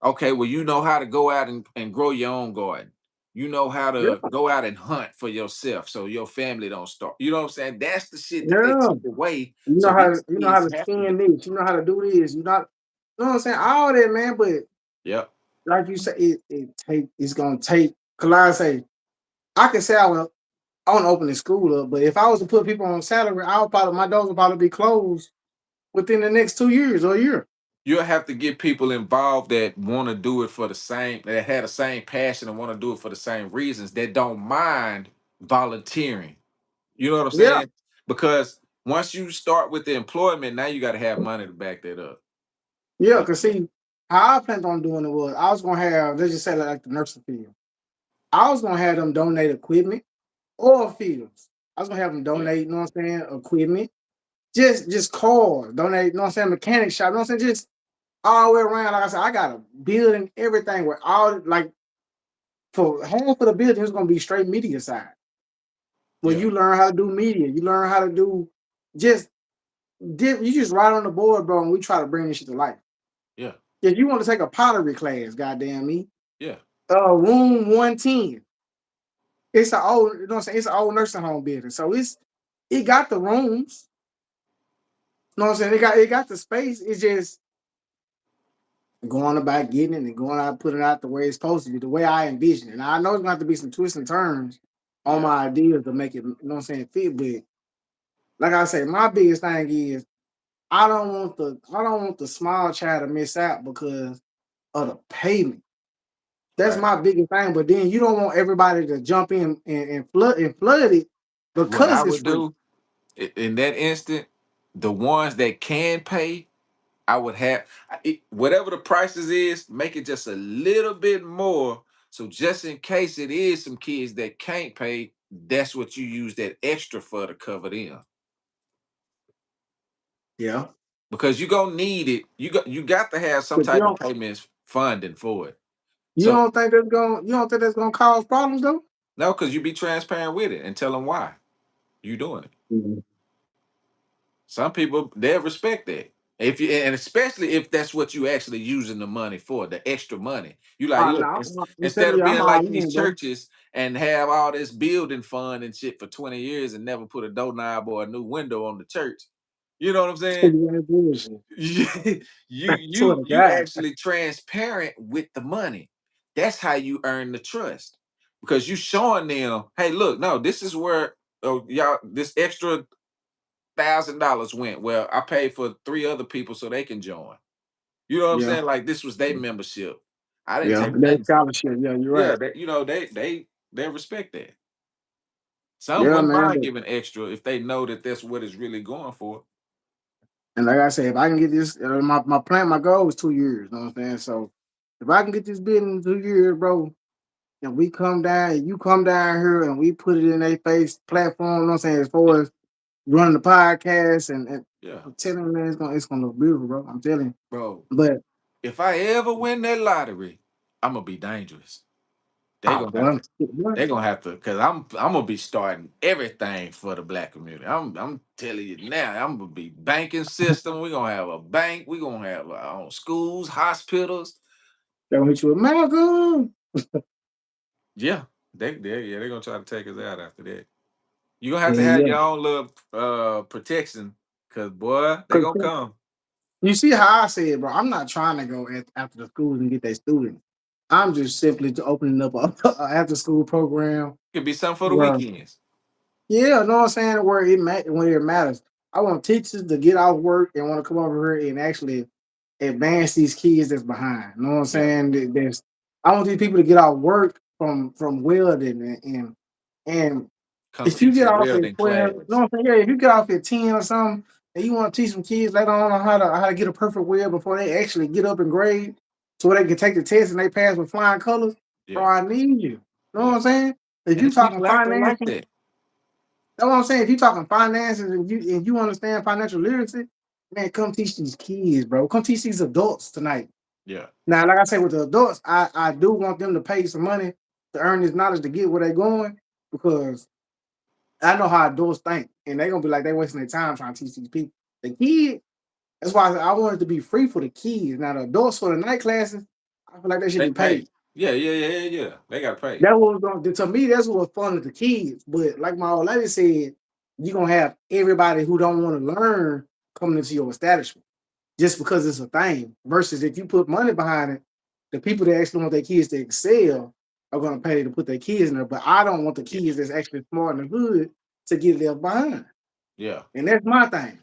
Okay, well, you know how to go out and grow your own garden. You know how to Yeah, go out and hunt for yourself so your family don't starve. You know what I'm saying? That's the shit that they yeah. took away. So To these you know how kids to have to skin be. this. You know how to do this. You know what I'm saying? All that, man. But Yep. like you said, it's gonna take. Cause like I say, I can say I want to open the school up, but if I was to put people on salary, my doors would probably be closed within the next 2 years or a year. You'll have to get people involved that want to do it for the same, that had the same passion and want to do it for the same reasons, that don't mind volunteering. You know what I'm Yeah, saying? Because once you start with the employment, now you got to have money to back that up. yeah. And Cause see, how I planned on doing it was I was gonna have let's just say like the nursing field. I was gonna have them donate equipment or fields. I was gonna have them yeah, donate, you know what I'm saying, equipment, just cars, donate, you know what I'm saying, mechanic shop, you know what I'm saying, just all the way around. Like I said, I got a building, everything where all like for half of the building is gonna be straight media side. Where yeah, you learn how to do media, you learn how to do just you just write on the board, bro, and we try to bring this shit to life. yeah, If you want to take a pottery class, goddamn me, yeah, room 110. It's an old, you know what I'm saying? It's an old nursing home building. So it got the rooms, you know what I'm saying? It got the space. It's just going about getting it and going out putting it out the way it's supposed to be, the way I envision it. Now I know it's gonna have to be some twists and turns on yeah. my ideas to make it, you know what I'm saying, fit. But like I said, my biggest thing is I don't want the small child to miss out because of the payment. That's Right. my biggest thing. But then you don't want everybody to jump in and flood it What I because it's would free. do in that instant, the ones that can pay, I would have whatever the prices is, make it just a little bit more. So just in case it is some kids that can't pay, that's what you use that extra for to cover them. Yeah. Because you're gonna need it. You got to have some But you type of don't payments funding for it. you So don't think that's gonna cause problems though? no, because you be transparent with it and tell them why you doing it. Mhm. Some people they respect that. If you and especially if that's what you actually using the money for, the extra money. You like, Oh look, no, I'm instead telling of you, I'm being all like these in, bro. churches and have all this building fund and shit for 20 years and never put a doorknob or a new window on the church. You know what I'm saying? You ain't bullshit. you you Swear you to you God. actually transparent with the money. That's how you earn the trust because you showing them, hey, look, no, this is where y'all this extra $1,000 went. Well, I paid for three other people so they can join. You know what I'm Yeah. saying? Like this was their membership. I didn't Yeah, take that nothing from it. scholarship. Yeah, you're Yeah, right. that they respect that. Some Yeah, wouldn't man. mind giving extra if they know that that's what it's really going for. And like I said, if I can get this, my plan, my goal is 2 years. You know what I'm saying? So if I can get this bid in 2 years, bro, and we come down, and you come down here, and we put it in a face platform. You know what I'm saying? As Yeah, far as running the podcast, and yeah, I'm telling you, man, it's gonna look beautiful, bro. I'm telling you. bro. But If I ever win that lottery, I'm gonna be dangerous. They oh, gonna have boy, to. They gonna have to, cause I'm gonna be starting everything for the black community. I'm telling you now. I'm gonna be banking system. We gonna have a bank. We gonna have our own schools, hospitals. they're gonna hit you with Malcolm. Yeah, they gonna try to take us out after that. You gonna have Yeah, to have yeah. your own little protection, cause boy, they 'Cause gonna come. you see how I say it, bro. I'm not trying to go after the schools and get their students. I'm just simply to opening up a after school program Could be something for the where, weekends. yeah, you know what I'm saying, where it matters. I want teachers to get off work and want to come over here and actually advance these kids that's behind. You know what I'm Yeah, saying? I want these people to get off work from welding and come if you teach get a off at welding 12, you know class. what I'm saying? Yeah, if you get off at 10 or something, and you want to teach some kids they don't know how to get a perfect weld before they actually get up and grade, so they can take the test and they pass with flying colors, bro, Yeah, I need you. You know what yeah. I'm saying? If And you it's talking people out there like finances, that. that's what I'm saying. If you talking finances and you understand financial literacy, man, come teach these kids, bro. Come teach these adults tonight. Yeah, Now, like I say with the adults, I do want them to pay some money to earn this knowledge to get where they're going because I know how adults think, and they're gonna be like they wasting their time trying to teach these people. The kid, that's why I want it to be free for the kids. Now the adults for the night classes, I feel like they should they be pay. paid. Yeah. They gotta pay. That was going to me. That's what's fun with the kids. But like my old lady said, you're gonna have everybody who don't want to learn coming into your establishment just because it's a thing. Versus if you put money behind it, the people that actually want their kids to excel are gonna pay to put their kids in there. But I don't want the Yeah, kids that's actually smart in the hood to get left behind. yeah, And that's my thing.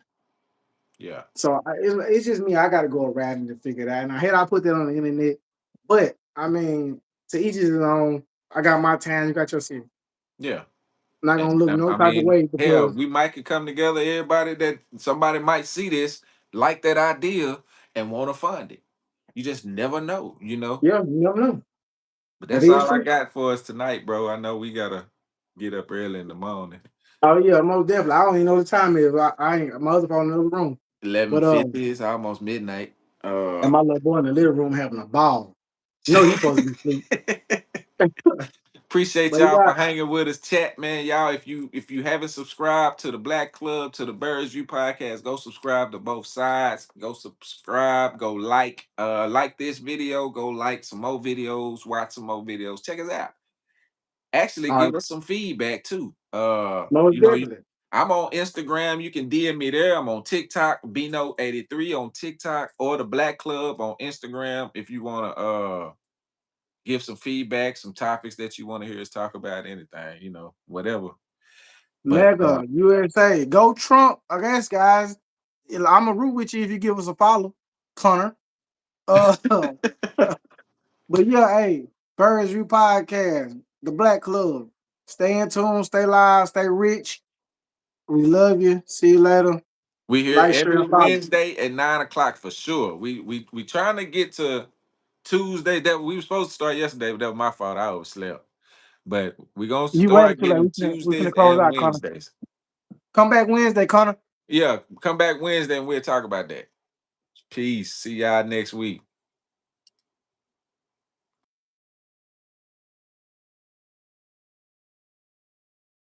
yeah, So it's just me. I got to go around and figure it out. And I had I put that on the internet, but I mean, to each his own. I got my time. You got your city. yeah. I'm not gonna And look no I type of mean, way hell, because we might could come together. Everybody that somebody might see this, like that idea, and want to fund it. You just never know, you know. yeah, you never know. But That that's is all I true. got for us tonight, bro. I know we gotta get up early in the morning. Oh yeah, most definitely. I don't even know the time is. I ain't my other phone in the other room, Eleven but fifty is almost midnight. and my little boy in the living room having a ball. You know he supposed to be asleep. Appreciate But he y'all for got hanging with us, chat man. Y'all, if you haven't subscribed to the Black Club, to the Birds View podcast, go subscribe to both sides. Go subscribe, go like this video, go like some more videos, watch some more videos. Check us out. Actually, all right, give us some feedback too. most definitely. I'm on Instagram. You can DM me there. I'm on TikTok, Bino83 on TikTok, or the Black Club on Instagram. If you want to give some feedback, some topics that you want to hear us talk about, anything, whatever. But Mega USA. Go Trump. I guess guys. I'm a root with you if you give us a follow, Connor. Uh but yeah, hey, Birds View Podcast, the Black Club. Stay in tune, stay live, stay rich. We love you. See you later. we here Like, share, every and follow. Wednesday at 9 o'clock for sure. We trying to get to Tuesday. That we were supposed to start yesterday, but that was my fault. I overslept. But we're gonna You waited start too late. getting We Tuesdays finna close and out, Connor. Wednesdays. Come back Wednesday, Connor. Yeah, come back Wednesday and we'll talk about that. Peace. See y'all next week.